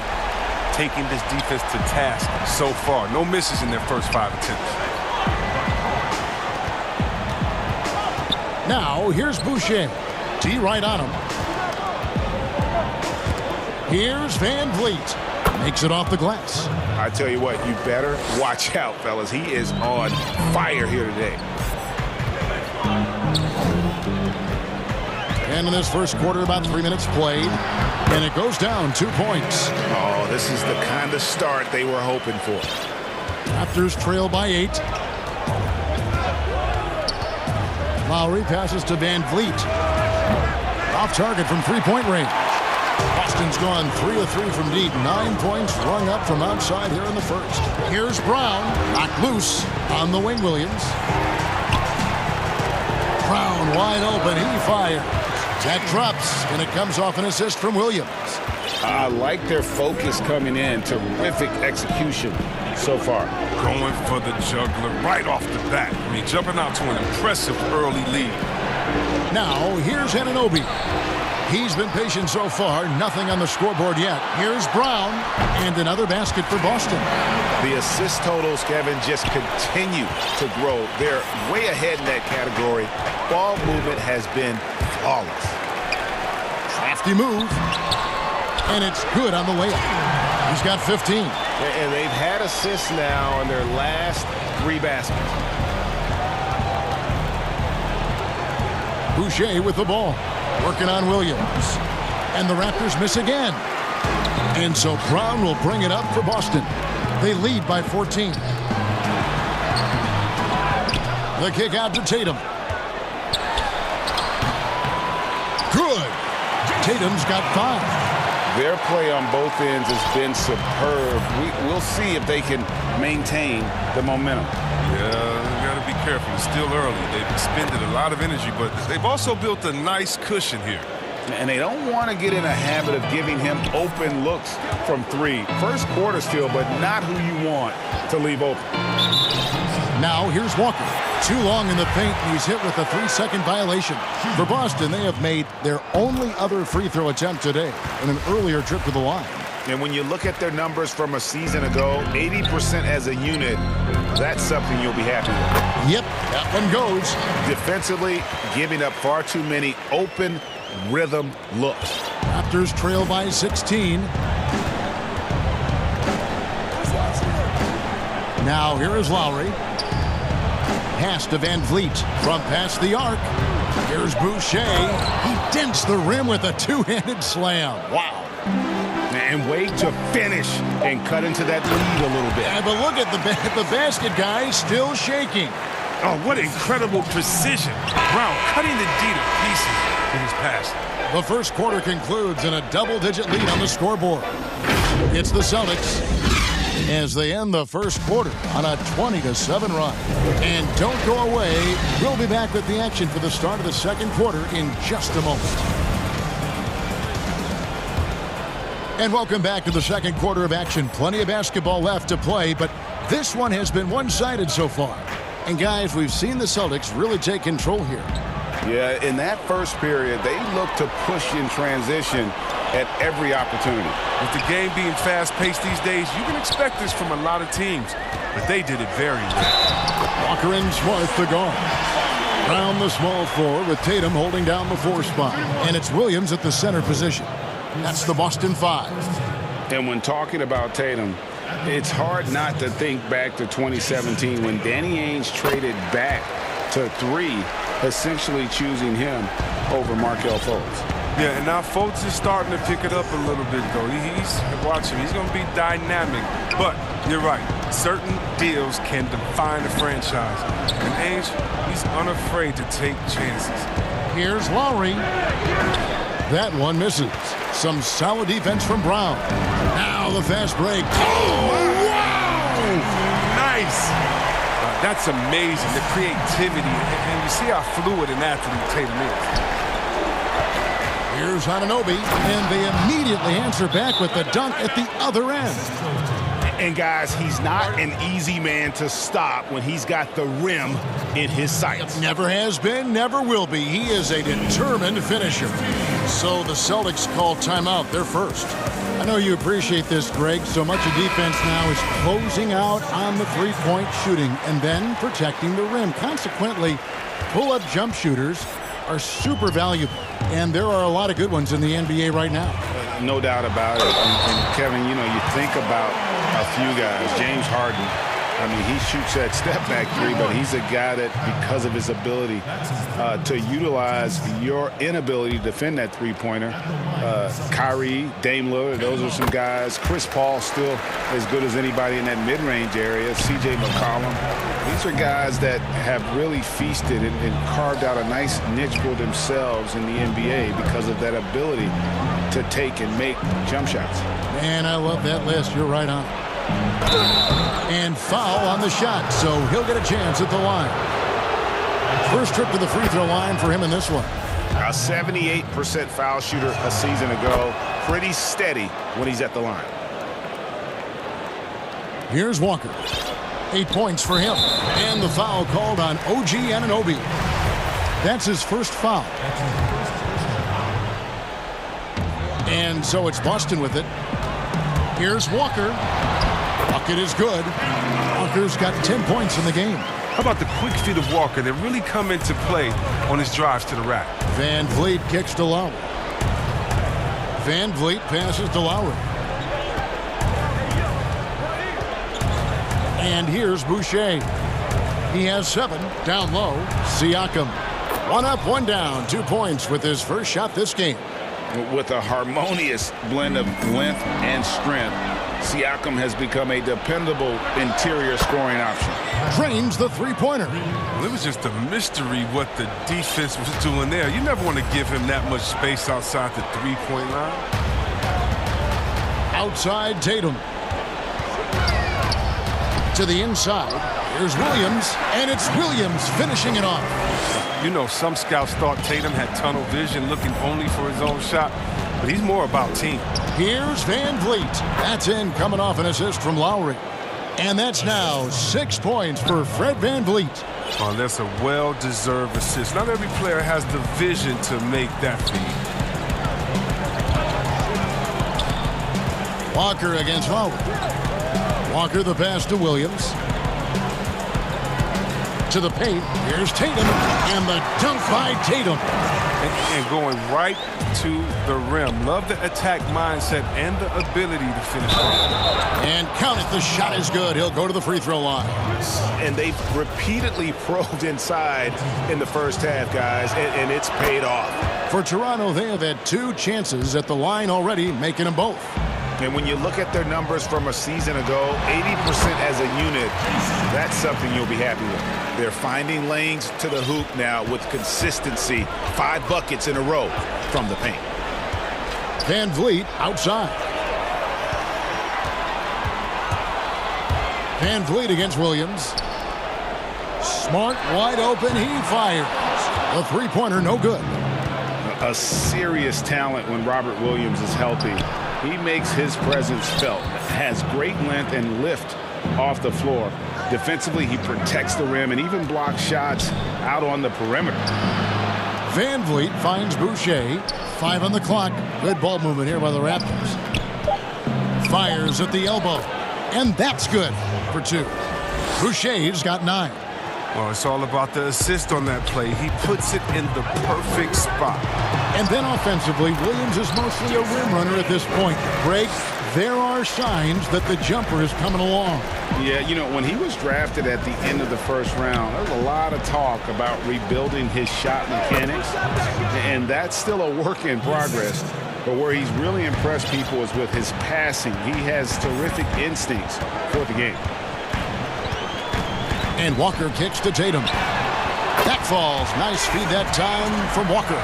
Taking this defense to task so far. No misses in their first 5 attempts.
Now, here's Boucher. T right on him. Here's VanVleet. Makes it off the glass.
I tell you what, you better watch out, fellas. He is on fire here today.
And in this first quarter, about 3 minutes played. And it goes down 2 points.
Oh, this is the kind of start they were hoping for.
Raptors trail by 8. Lowry passes to VanVleet. Off target from three-point range. Boston's gone 3 of 3 from deep. 9 points rung up from outside here in the first. Here's Brown. Knocked loose on the wing, Williams. Brown wide open. He fires. That drops, and it comes off an assist from Williams.
I like their focus coming in. Terrific execution so far.
Going for the juggler right off the bat. I mean, jumping out to an impressive early lead.
Now, here's Anunoby. He's been patient so far. Nothing on the scoreboard yet. Here's Brown, and another basket for Boston.
The assist totals, Kevin, just continue to grow. They're way ahead in that category. Ball movement has been flawless.
Crafty move. And it's good on the layup. He's got 15.
And they've had assists now in their last 3 baskets.
Boucher with the ball. Working on Williams. And the Raptors miss again. And so Brown will bring it up for Boston. They lead by 14. The kick out to Tatum. Good. Tatum's got 5.
Their play on both ends has been superb. We'll see if they can maintain the momentum.
Yeah, you got to be careful. It's still early. They've expended a lot of energy, but they've also built a nice cushion here.
And they don't want to get in a habit of giving him open looks from 3. First quarter still, but not who you want to leave open.
Now here's Walker. Too long in the paint, and he's hit with a 3-second violation. For Boston, they have made their only other free throw attempt today in an earlier trip to the line.
And when you look at their numbers from a season ago, 80% as a unit, that's something you'll be happy with.
Yep, that one goes.
Defensively, giving up far too many open rhythm looks.
Raptors trail by 16. Now here is Lowry. Pass to Van Vliet from past the arc. Here's Boucher. He dents the rim with a two-handed slam. Wow.
And wait to finish and cut into that lead a little bit.
Yeah, but look at the basket, guys, still shaking.
Oh, what incredible precision. Brown cutting the D to pieces in his pass.
The first quarter concludes in a double-digit lead on the scoreboard. It's the Celtics as they end the first quarter on a 20-7 run. And don't go away. We'll be back with the action for the start of the second quarter in just a moment. And welcome back to the second quarter of action. Plenty of basketball left to play, but this one has been one-sided so far. And guys, we've seen the Celtics really take control here.
Yeah, in that first period, they looked to push in transition at every opportunity.
With the game being fast-paced these days, you can expect this from a lot of teams, but they did it very well.
Walker and Smart the guard. Brown the small forward with Tatum holding down the 4 spot. And it's Williams at the center position. That's the Boston 5.
And when talking about Tatum, it's hard not to think back to 2017 when Danny Ainge traded back to 3, essentially choosing him over Markelle Fultz.
Yeah, and now Fultz is starting to pick it up a little bit, though. Watch him. He's going to be dynamic. But you're right. Certain deals can define a franchise. And Ainge, he's unafraid to take chances.
Here's Lowry. That one misses. Some solid defense from Brown. Now the fast break. Oh, wow!
Nice! That's amazing, the creativity. And you see how fluid an athlete Tatum is.
Here's Anunoby, and they immediately answer back with the dunk at the other end.
And guys, he's not an easy man to stop when he's got the rim in his sights.
Never has been, never will be. He is a determined finisher. So the Celtics call timeout. They're first. I know you appreciate this, Greg. So much of defense now is closing out on the three-point shooting and then protecting the rim. Consequently, pull-up jump shooters are super valuable. And there are a lot of good ones in the NBA right now.
No doubt about it. And Kevin, you know, you think about a few guys. James Harden, I mean, he shoots that step-back 3, but he's a guy that, because of his ability to utilize your inability to defend that three-pointer, Kyrie, Dame Lillard, those are some guys. Chris Paul still as good as anybody in that mid-range area. C.J. McCollum. These are guys that have really feasted and carved out a nice niche for themselves in the NBA because of that ability to take and make jump shots.
Man, I love that list. You're right on. And foul on the shot, so he'll get a chance at the line. First trip to the free throw line for him in this one.
A 78% foul shooter a season ago. Pretty steady when he's at the line.
Here's Walker. 8 points for him. And the foul called on OG Anunoby. That's his first foul. And so it's Boston with it. Here's Walker. Bucket is good. Walker's got 10 points in the game.
How about the quick feet of Walker that really come into play on his drives to the rack?
Van Vliet kicks to Lowry. Van Vliet passes to Lowry. And here's Boucher. He has 7 down low. Siakam. One up, one down, 2 points with his first shot this game.
With a harmonious blend of length and strength, Siakam has become a dependable interior scoring option.
Drains the three-pointer.
Well, it was just a mystery what the defense was doing there. You never want to give him that much space outside the three-point line.
Outside Tatum. To the inside. Here's Williams, and it's Williams finishing it off.
You know, some scouts thought Tatum had tunnel vision, looking only for his own shot, but he's more about team.
Here's Van Vliet. That's in, coming off an assist from Lowry. And that's now 6 points for Fred Van Vliet.
Oh, that's a well-deserved assist. Not every player has the vision to make that feed.
Walker against Lowry. Walker the pass to Williams. To the paint. Here's Tatum. And the dunk by Tatum.
And going right to the rim. Love the attack mindset and the ability to finish strong.
And count it. The shot is good. He'll go to the free throw line.
And they've repeatedly probed inside in the first half, guys, and it's paid off.
For Toronto, they have had 2 chances at the line already, making them both.
And when you look at their numbers from a season ago, 80% as a unit, that's something you'll be happy with. They're finding lanes to the hoop now with consistency. 5 buckets in a row from the paint.
Van Vliet outside. Van Vliet against Williams. Smart, wide open, he fires. The three-pointer, no good.
A serious talent when Robert Williams is healthy. He makes his presence felt, has great length and lift off the floor. Defensively, he protects the rim and even blocks shots out on the perimeter.
Van Vliet finds Boucher. 5 on the clock. Good ball movement here by the Raptors. Fires at the elbow. And that's good for 2. Boucher's got 9.
Well, it's all about the assist on that play. He puts it in the perfect spot.
And then offensively, Williams is mostly a rim runner at this point. Greg, there are signs that the jumper is coming along.
Yeah, you know, when he was drafted at the end of the first round, there was a lot of talk about rebuilding his shot mechanics. And that's still a work in progress. But where he's really impressed people is with his passing. He has terrific instincts for the game.
And Walker kicks to Tatum. That falls. Nice feed that time from Walker.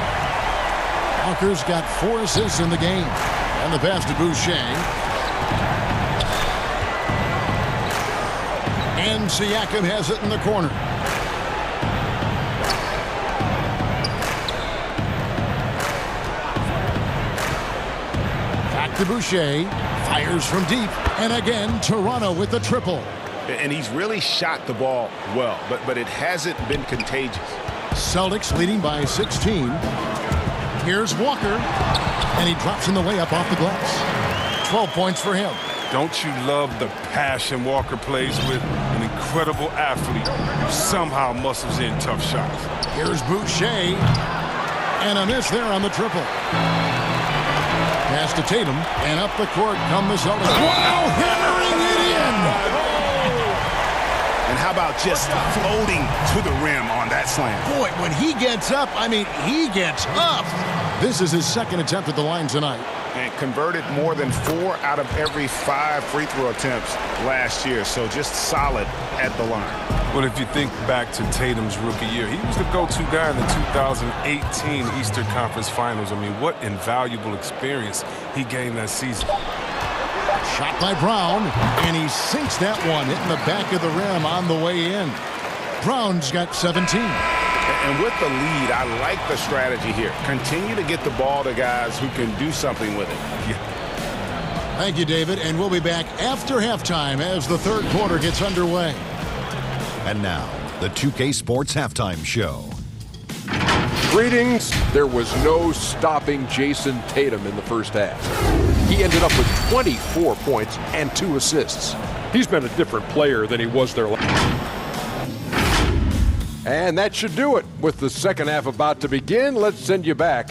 Walker's got 4 assists in the game. And the pass to Boucher. And Siakam has it in the corner. Back to Boucher. Fires from deep. And again, Toronto with the triple.
And he's really shot the ball well, but it hasn't been contagious.
Celtics leading by 16. Here's Walker, and he drops in the layup off the glass. 12 points for him.
Don't you love the passion Walker plays with? An incredible athlete who somehow muscles in tough shots.
Here's Boucher, and a miss there on the triple. Pass to Tatum, and up the court come the Celtics. Wow, hammering it in!
And how about just floating to the rim on that slam?
Boy, when he gets up, I mean, he gets up. This is his 2nd attempt at the line tonight.
And converted more than 4 out of every 5 free throw attempts last year. So just solid at the line.
Well, if you think back to Tatum's rookie year, he was the go-to guy in the 2018 Eastern Conference Finals. I mean, what invaluable experience he gained that season.
Shot by Brown, and he sinks that one, hitting the back of the rim on the way in. Brown's got 17.
And with the lead, I like the strategy here. Continue to get the ball to guys who can do something with it.
Yeah.
Thank you, David, and we'll be back after halftime as the 3rd quarter gets underway.
And now, the 2K Sports Halftime Show.
Greetings. There was no stopping Jason Tatum in the first half. He ended up with 24 points and 2 assists. He's been a different player than he was there last. And that should do it. With the second half about to begin, let's send you back.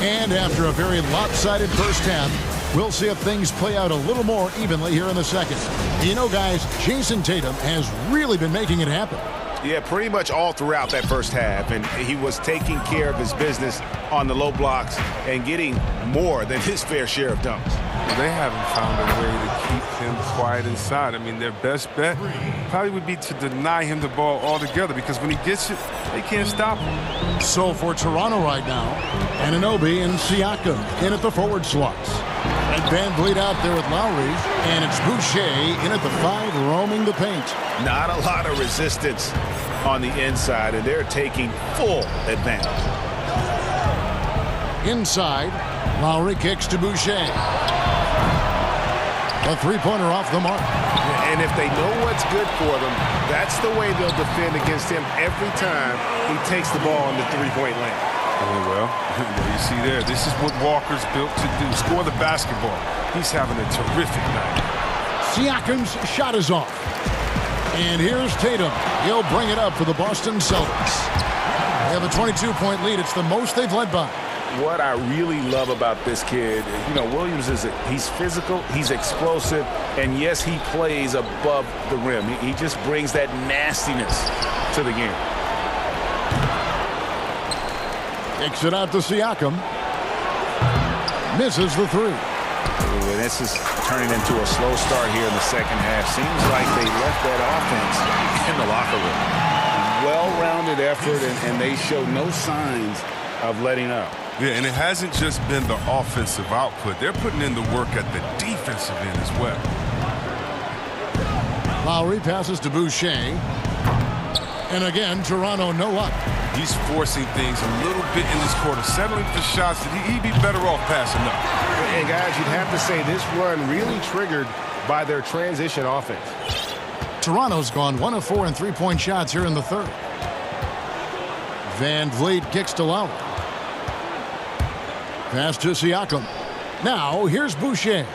And after a very lopsided first half, we'll see if things play out a little more evenly here in the second. You know, guys, Jason Tatum has really been making it happen.
Yeah, pretty much all throughout that first half, and he was taking care of his business on the low blocks and getting more than his fair share of dunks.
Well, they haven't found a way to keep him quiet inside. I mean, their best bet probably would be to deny him the ball altogether, because when he gets it, they can't stop him.
So for Toronto right now, Anunoby and Siakam in at the forward slots. And Van Vliet out there with Lowry, and it's Boucher in at the 5, roaming the paint.
Not a lot of resistance on the inside, and they're taking full advantage.
Inside, Lowry kicks to Boucher. A three-pointer off the mark.
And if they know what's good for them, that's the way they'll defend against him every time he takes the ball in the three-point lane.
Well, you see there, this is what Walker's built to do, score the basketball. He's having a terrific night.
Siakam's shot is off. And here's Tatum. He'll bring it up for the Boston Celtics. They have a 22-point lead. It's the most they've led by.
What I really love about this kid, you know, Williams he's physical, he's explosive, and yes, he plays above the rim. He just brings that nastiness to the game.
Kicks it out to Siakam. Misses the three.
Ooh, and this is turning into a slow start here in the second half. Seems like they left that offense in the locker room. Well-rounded effort, and they show no signs of letting up.
Yeah, and it hasn't just been the offensive output. They're putting in the work at the defensive end as well.
Lowry passes to Boucher. And again, Toronto no luck.
He's forcing things a little bit in this quarter, settling for shots that he'd be better off passing up.
And guys, you'd have to say this run really triggered by their transition offense.
Toronto's gone 1 of 4 in three-point shots here in the third. Van Vliet kicks to Lowry. Pass to Siakam. Now here's Boucher.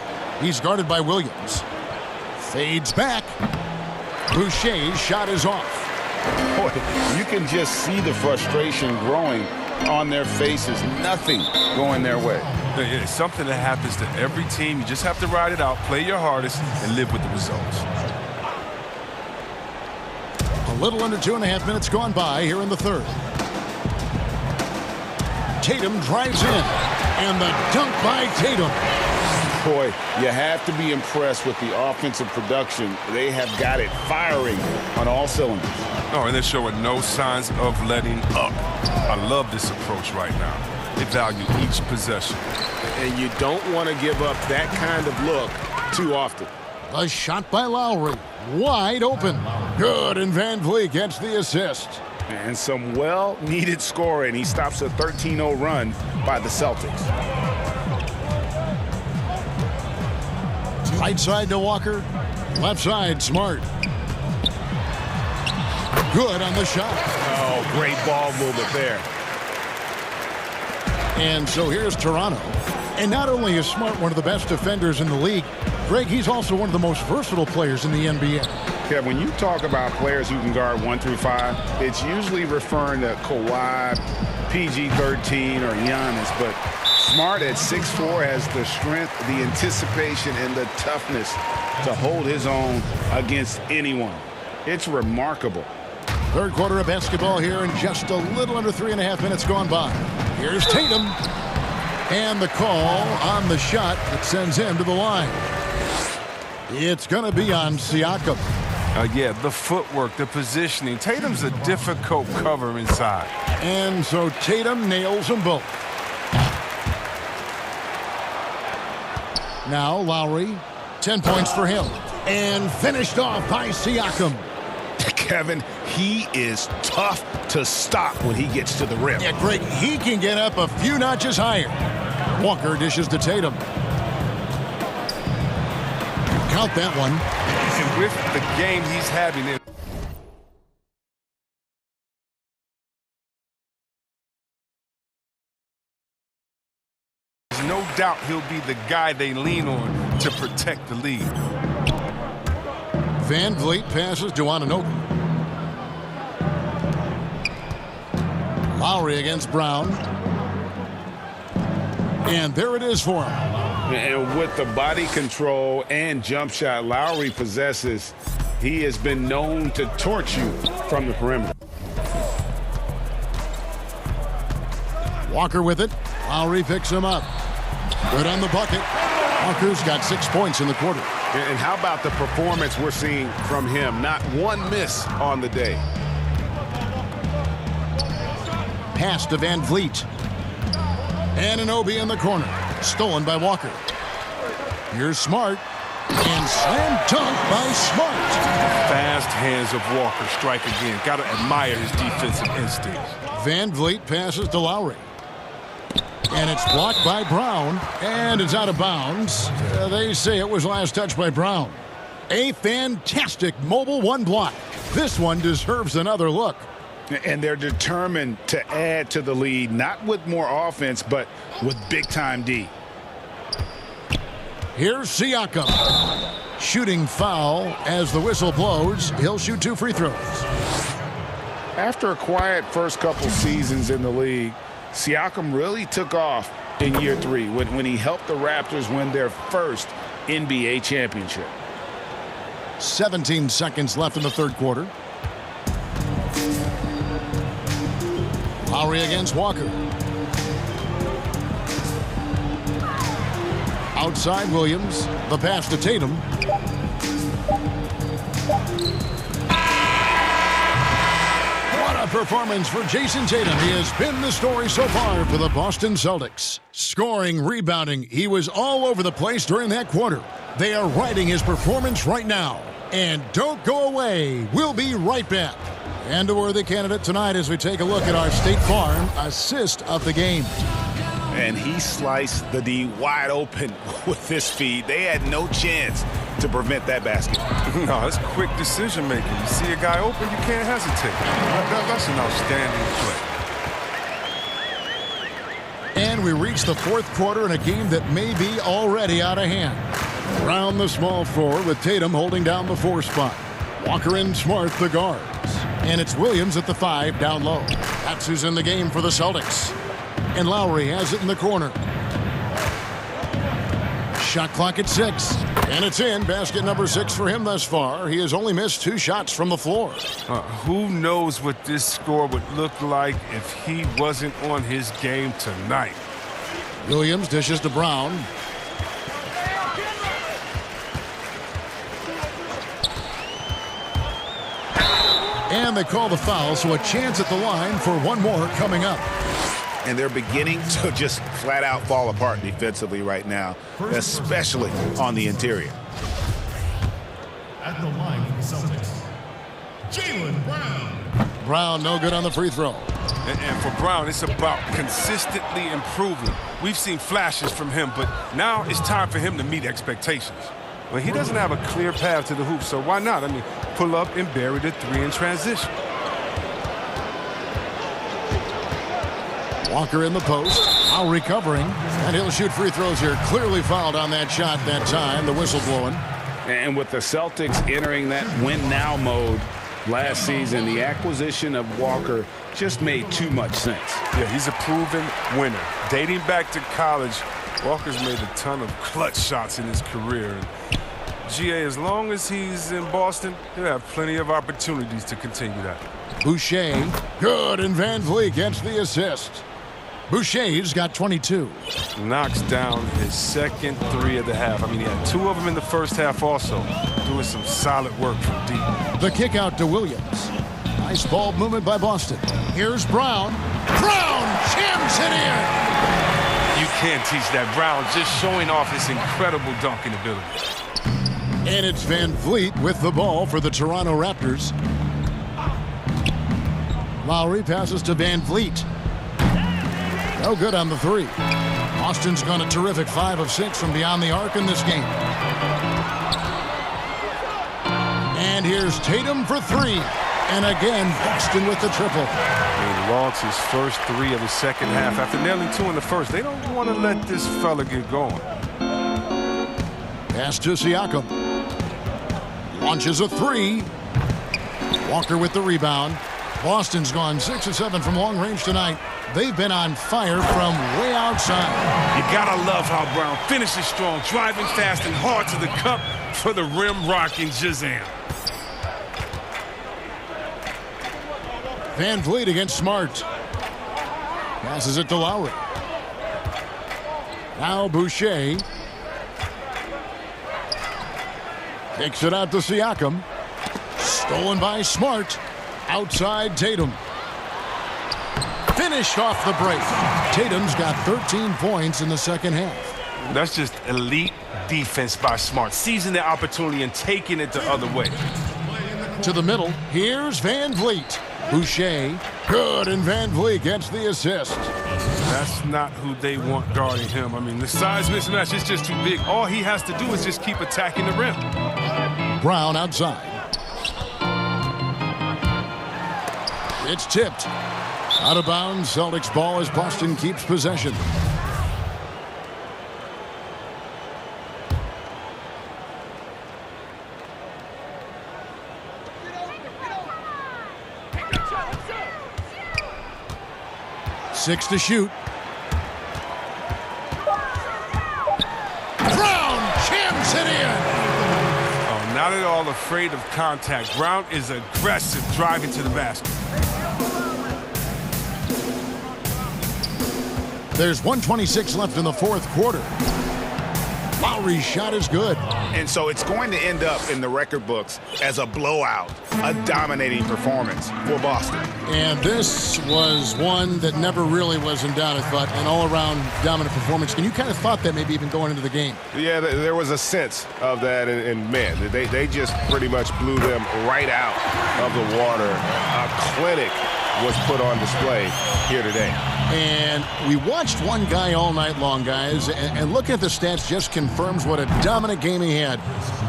He's guarded by Williams. Fades back. Boucher's shot is off.
Boy, you can just see the frustration growing on their faces. Nothing going their way.
It's something that happens to every team. You just have to ride it out, play your hardest, and live with the results.
A little under 2.5 minutes gone by here in the third. Tatum drives in, and the dunk by Tatum.
Boy, you have to be impressed with the offensive production. They have got it firing on all cylinders.
Oh, and they're showing no signs of letting up. I love this approach right now. They value each possession.
And you don't want to give up that kind of look too often.
A shot by Lowry. Wide open. Good, and Van Vliet gets the assist.
And some well-needed scoring. He stops a 13-0 run by the Celtics.
Right side to Walker. Left side, Smart. Good on the shot.
Oh, great ball movement there.
And so here's Toronto. And not only is Smart one of the best defenders in the league, Greg, he's also one of the most versatile players in the NBA.
Yeah, when you talk about players who can guard 1 through 5, it's usually referring to Kawhi, PG-13, or Giannis. But Smart at 6'4" has the strength, the anticipation, and the toughness to hold his own against anyone. It's remarkable.
Third quarter of basketball here, and just a little under 3.5 minutes gone by. Here's Tatum. And the call on the shot that sends him to the line. It's going to be on Siakam.
Yeah, the footwork, the positioning. Tatum's a difficult cover inside.
And so Tatum nails them both. Now Lowry, 10 points for him. And finished off by Siakam.
Kevin, he is tough to stop when he gets to the rim.
Yeah, Greg, he can get up a few notches higher. Walker dishes to Tatum. Count that one.
And with the game he's having, there's no doubt he'll be the guy they lean on to protect the lead.
Van Vliet passes to Anunoby. Lowry against Brown. And there it is for him.
And with the body control and jump shot Lowry possesses, he has been known to torch you from the perimeter.
Walker with it. Lowry picks him up. Good on the bucket. Walker's got 6 points in the quarter.
And how about the performance we're seeing from him? Not one miss on the day.
Pass to Van Vliet. Anunoby in the corner. Stolen by Walker. Here's Smart. And slam dunk by Smart.
Fast hands of Walker. Strike again. Got to admire his defensive instincts.
Van Vliet passes to Lowry. And it's blocked by Brown. And it's out of bounds. They say it was last touched by Brown. A fantastic mobile one block. This one deserves another look.
And they're determined to add to the lead, not with more offense, but with big-time D.
Here's Siakam. Shooting foul as the whistle blows. He'll shoot 2 free throws.
After a quiet first couple seasons in the league, Siakam really took off in year 3 when he helped the Raptors win their first NBA championship.
17 seconds left in the third quarter. Lowry against Walker. Outside Williams. The pass to Tatum. What a performance for Jason Tatum. He has been the story so far for the Boston Celtics. Scoring, rebounding. He was all over the place during that quarter. They are riding his performance right now. And don't go away. We'll be right back. And a worthy candidate tonight as we take a look at our State Farm assist of the game.
And he sliced the D wide open with this feed. They had no chance to prevent that basket.
No, it's quick decision making. You see a guy open, you can't hesitate. That's an outstanding play.
And we reach the fourth quarter in a game that may be already out of hand. Around the small floor with Tatum holding down the 4 spot. Walker and Smart the guards. And it's Williams at the 5 down low. That's who's in the game for the Celtics. And Lowry has it in the corner. Shot clock at 6. And it's in. Basket number 6 for him thus far. He has only missed 2 shots from the floor.
Who knows what this score would look like if he wasn't on his game tonight.
Williams dishes to Brown. And they call the foul, so a chance at the line for one more coming up.
And they're beginning to just flat out fall apart defensively right now, especially on the interior.
At the line for the Celtics, Jaylen Brown.
Brown no good on the free throw.
And for Brown, it's about consistently improving. We've seen flashes from him, but now it's time for him to meet expectations. Well, he doesn't have a clear path to the hoop, so why not? I mean, pull up and bury the 3 in transition.
Walker in the post, now recovering, and he'll shoot free throws here. Clearly fouled on that shot that time, the whistle blowing.
And with the Celtics entering that win-now mode last season, the acquisition of Walker just made too much sense.
Yeah, he's a proven winner. Dating back to college, Walker's made a ton of clutch shots in his career. And GA, as long as he's in Boston, he'll have plenty of opportunities to continue that.
Boucher, good, and Van Vliet gets the assist. Boucher's got 22.
Knocks down his second 3 of the half. I mean, he had 2 of them in the first half also, doing some solid work from deep.
The kick out to Williams. Nice ball movement by Boston. Here's Brown. Brown jams it in.
You can't teach that. Brown just showing off his incredible dunking ability.
And it's Van Vliet with the ball for the Toronto Raptors. Lowry passes to Van Vliet. No good on the 3. Austin's gone a terrific 5 of 6 from beyond the arc in this game. And here's Tatum for 3. And again, Boston with the triple.
He launched his first 3 of the second half after nailing 2 in the first. They don't want to let this fella get going.
Pass to Siakam. Launches a 3. Walker with the rebound. Boston's gone 6 of 7 from long range tonight. They've been on fire from way outside.
You gotta love how Brown finishes strong, driving fast and hard to the cup for the rim-rocking Shazam.
Van Vliet against Smart. Passes it to Lowry. Now Boucher. Kicks it out to Siakam. Stolen by Smart. Outside Tatum. Finished off the break. Tatum's got 13 points in the second half.
That's just elite defense by Smart, seizing the opportunity and taking it the other way.
To the middle, here's Van Vliet. Boucher, good, and Van Vliet gets the assist.
That's not who they want guarding him. I mean, the size mismatch is just too big. All he has to do is just keep attacking the rim.
Brown outside. It's tipped. Out of bounds, Celtics ball as Boston keeps possession. Six to shoot. Brown jams it in.
Oh, not at all afraid of contact. Brown is aggressive driving to the basket.
There's 1:26 left in the fourth quarter. Lowry's shot is good.
And so it's going to end up in the record books as a blowout, a dominating performance for Boston.
And this was one that never really was in doubt, I thought, an all-around dominant performance. And you kind of thought that maybe even going into the game.
Yeah, there was a sense of that, and man, they just pretty much blew them right out of the water. A clinic was put on display here today.
And we watched one guy all night long, guys, and looking at the stats just confirms what a dominant game he had.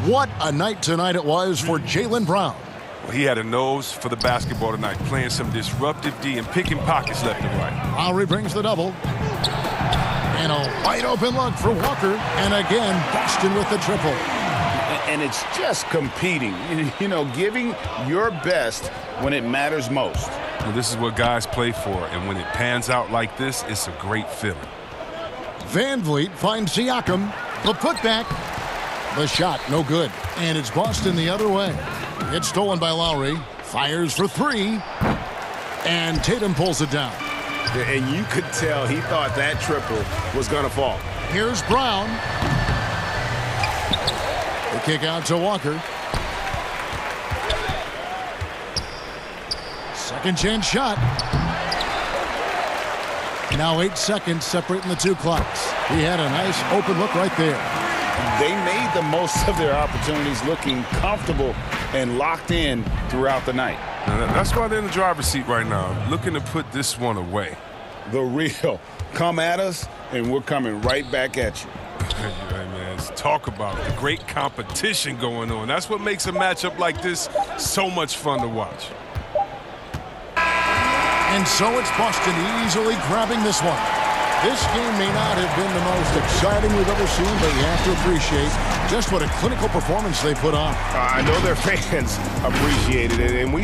What a night tonight it was for Jaylen Brown.
Well, he had a nose for the basketball tonight, playing some disruptive D and picking pockets left and right.
Lowry brings the double. And a wide open look for Walker. And again, Boston with the triple.
And it's just competing, you know, giving your best when it matters most.
Well, this is what guys play for, and when it pans out like this, it's a great feeling.
Van Vliet finds Siakam. The putback. The shot, no good. And it's Boston the other way. It's stolen by Lowry. Fires for three. And Tatum pulls it down.
And you could tell he thought that triple was going to fall.
Here's Brown. The kick out to Walker. Second chance shot. Now 8 seconds separating the two clocks. He had a nice open look right there.
They made the most of their opportunities, looking comfortable and locked in throughout the night.
That's why they're in the driver's seat right now, looking to put this one away.
The real. Come at us, and we're coming right back at you.
Hey, man, talk about it. The great competition going on. That's what makes a matchup like this so much fun to watch.
And so it's Boston easily grabbing this one. This game may not have been the most exciting we've ever seen, but you have to appreciate just what a clinical performance they put on.
I know their fans appreciated it, and we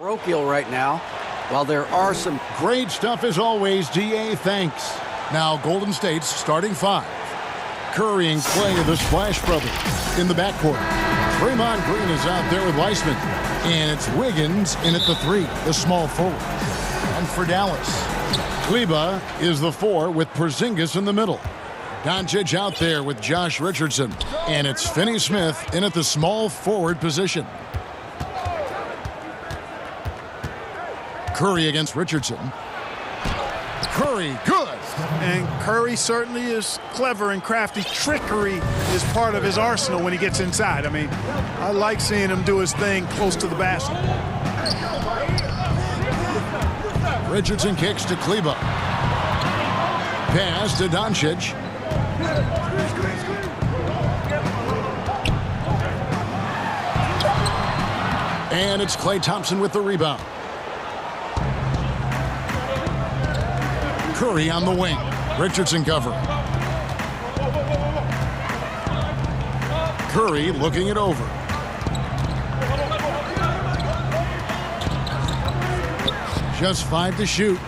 Parochial right now. While there are some
great stuff as always, DA, thanks. Now Golden State's starting 5. Curry and Clay are the Splash Brothers in the backcourt. Draymond Green is out there with Weissman. And it's Wiggins in at the 3, the small forward. And for Dallas, Kleber is the 4 with Porzingis in the middle. Doncic out there with Josh Richardson. And it's Finney Smith in at the small forward position. Curry against Richardson. Curry, good.
And Curry certainly is clever and crafty. Trickery is part of his arsenal when he gets inside. I mean, I like seeing him do his thing close to the basket.
Richardson kicks to Kleber. Pass to Doncic. And it's Klay Thompson with the rebound. Curry on the wing. Richardson covering. Curry looking it over. Just 5 to shoot.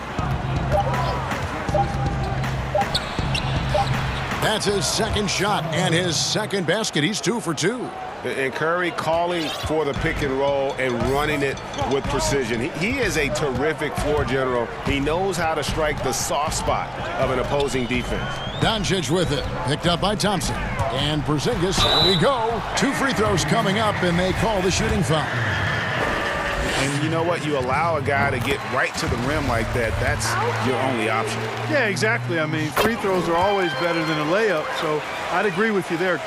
That's his second shot and his second basket. He's 2 for 2.
And Curry calling for the pick and roll and running it with precision. He is a terrific floor general. He knows how to strike the soft spot of an opposing defense.
Doncic with it. Picked up by Thompson. And Porzingis, here we go. 2 free throws coming up, and they call the shooting foul.
And you know what? You allow a guy to get right to the rim like that. That's your only option.
Yeah, exactly. I mean, free throws are always better than a layup, so I'd agree with you there.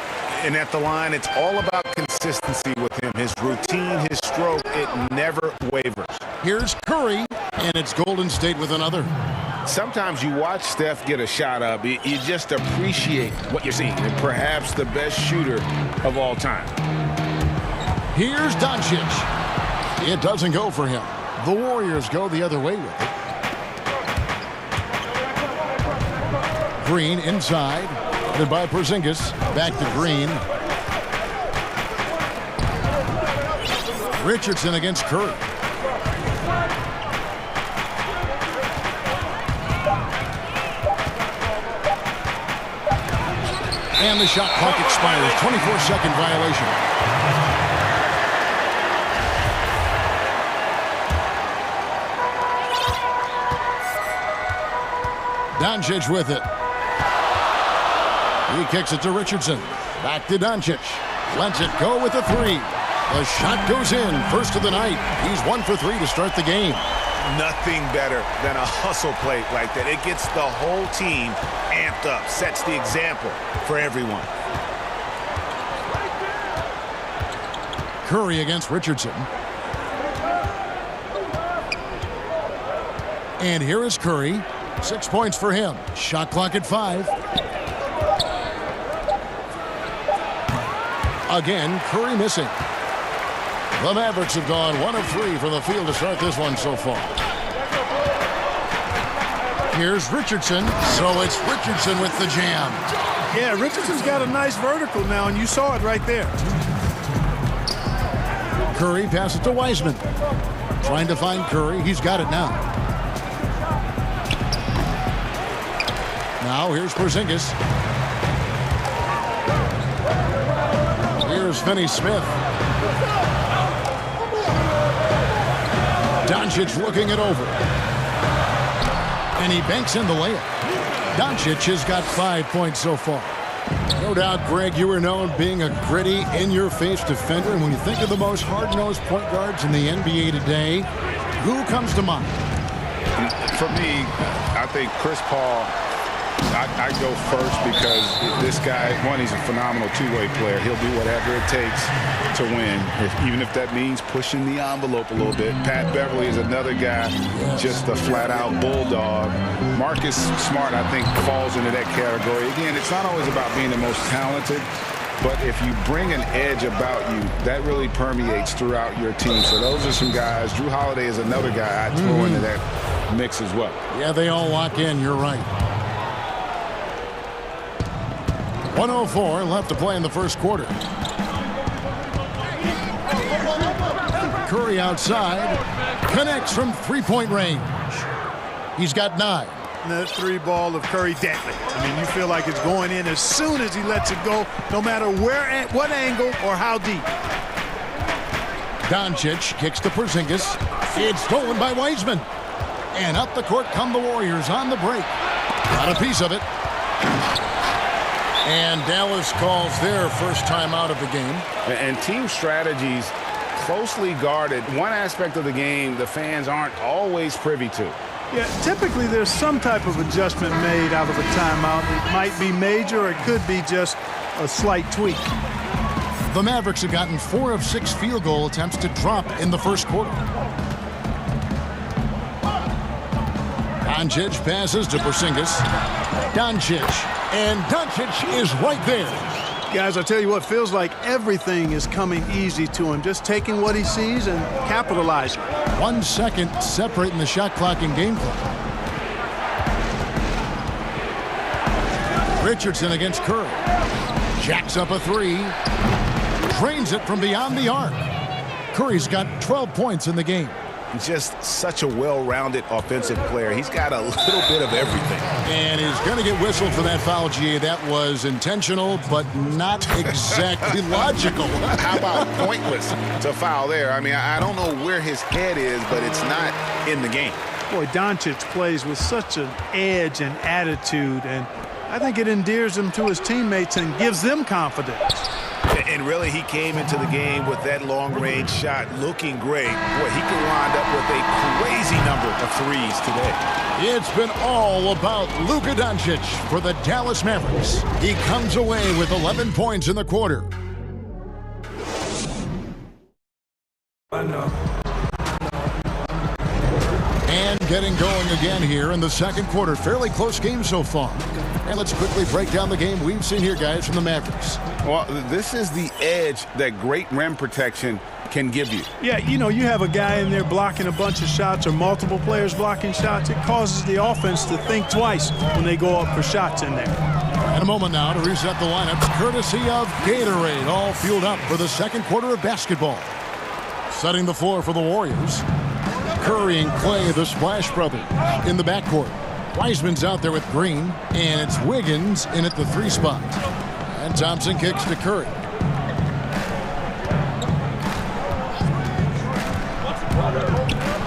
And at the line, it's all about consistency with him. His routine, his stroke, it never wavers.
Here's Curry, and it's Golden State with another.
Sometimes you watch Steph get a shot up. You just appreciate what you're seeing. And perhaps the best shooter of all time.
Here's Doncic. It doesn't go for him. The Warriors go the other way with it. Green inside. Then by Porzingis. Back to Green. Richardson against Curry. And the shot clock expires. 24-second violation. Doncic with it. He kicks it to Richardson. Back to Doncic. Lets it go with a 3. The shot goes in. First of the night. He's 1 for 3 to start the game.
Nothing better than a hustle play like that. It gets the whole team amped up. Sets the example for everyone.
Curry against Richardson. And here is Curry. 6 points for him. Shot clock at 5. Again, Curry missing. The Mavericks have gone 1 of 3 from the field to start this one so far. Here's Richardson. So it's Richardson with the jam.
Yeah, Richardson's got a nice vertical now, and you saw it right there.
Curry passes to Weissman. Trying to find Curry. He's got it now. Now here's Porzingis. Here's Finney Smith. Doncic looking it over. And he banks in the layup. Doncic has got 5 points so far. No doubt, Greg, you were known being a gritty, in-your-face defender. And when you think of the most hard-nosed point guards in the NBA today, who comes to mind?
For me, I think Chris Paul. I go first because this guy, one, he's a phenomenal two-way player. He'll do whatever it takes to win, even if that means pushing the envelope a little bit. Pat Beverly is another guy, just a flat-out bulldog. Marcus Smart, I think, falls into that category. Again, it's not always about being the most talented, but if you bring an edge about you, that really permeates throughout your team. So those are some guys. Drew Holiday is another guy I'd throw into that mix as well.
Yeah, they all lock in. You're right. 1:04 left to play in the first quarter. Curry outside. Connects from three-point range. He's got 9.
That three ball of Curry deadly. I mean, you feel like it's going in as soon as he lets it go, no matter where, at what angle, or how deep.
Doncic kicks to Porzingis. It's stolen by Wiseman. And up the court come the Warriors on the break. Got a piece of it. And Dallas calls their first timeout of the game.
And team strategies closely guarded. One aspect of the game the fans aren't always privy to.
Yeah, typically there's some type of adjustment made out of a timeout. It might be major or it could be just a slight tweak.
The Mavericks have gotten 4 of 6 field goal attempts to drop in the first quarter. Doncic passes to Porzingis. Doncic. And Doncic is right there.
Guys, I tell you what, feels like everything is coming easy to him. Just taking what he sees and capitalizing.
1 second separating the shot clock and game clock. Richardson against Curry. Jacks up a 3. Drains it from beyond the arc. Curry's got 12 points in the game.
Just such a well-rounded offensive player. He's got a little bit of everything.
And he's going to get whistled for that foul, G. That was intentional, but not exactly logical.
How about pointless to foul there? I mean, I don't know where his head is, but it's not in the game.
Boy, Doncic plays with such an edge and attitude, and I think it endears him to his teammates and gives them confidence.
And really, he came into the game with that long-range shot looking great. Boy, he could wind up with a crazy number of threes today.
It's been all about Luka Doncic for the Dallas Mavericks. He comes away with 11 points in the quarter. And getting going again here in the second quarter. Fairly close game so far. And let's quickly break down the game we've seen here, guys, from the Mavericks.
Well, this is the edge that great rim protection can give you.
Yeah, you know, you have a guy in there blocking a bunch of shots or multiple players blocking shots. It causes the offense to think twice when they go up for shots in there.
And a moment now to reset the lineups, courtesy of Gatorade, all fueled up for the second quarter of basketball. Setting the floor for the Warriors. Curry and Clay, the Splash Brothers, in the backcourt. Wiseman's out there with Green, and it's Wiggins in at the 3 spot. And Thompson kicks to Curry.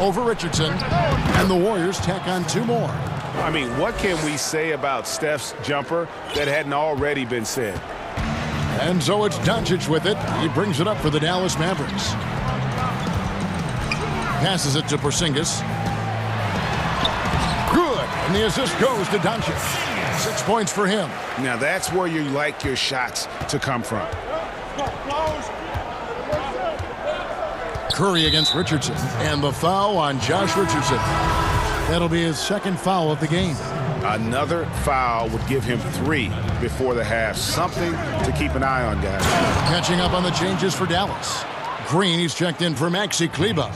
Over Richardson, and the Warriors tack on 2 more.
I mean, what can we say about Steph's jumper that hadn't already been said?
And so it's Doncic with it. He brings it up for the Dallas Mavericks. Passes it to Porzingis. Good. And the assist goes to Doncic. 6 points for him.
Now that's where you like your shots to come from.
Curry against Richardson. And the foul on Josh Richardson. That'll be his second foul of the game.
Another foul would give him 3 before the half. Something to keep an eye on, guys.
Catching up on the changes for Dallas. Green, he's checked in for Maxi Kleba.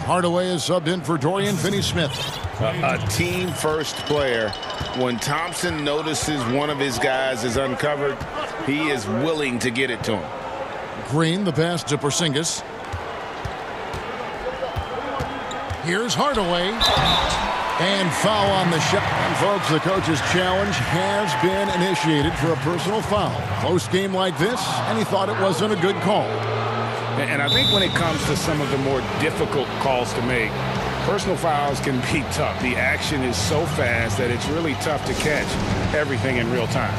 Hardaway is subbed in for Dorian Finney-Smith.
A team-first player. When Thompson notices one of his guys is uncovered, he is willing to get it to him.
Green, the pass to Porzingis. Here's Hardaway. And foul on the shot. And folks, the coach's challenge has been initiated for a personal foul. Close game like this, and he thought it wasn't a good call.
And I think when it comes to some of the more difficult calls to make, personal fouls can be tough. The action is so fast that it's really tough to catch everything in real time.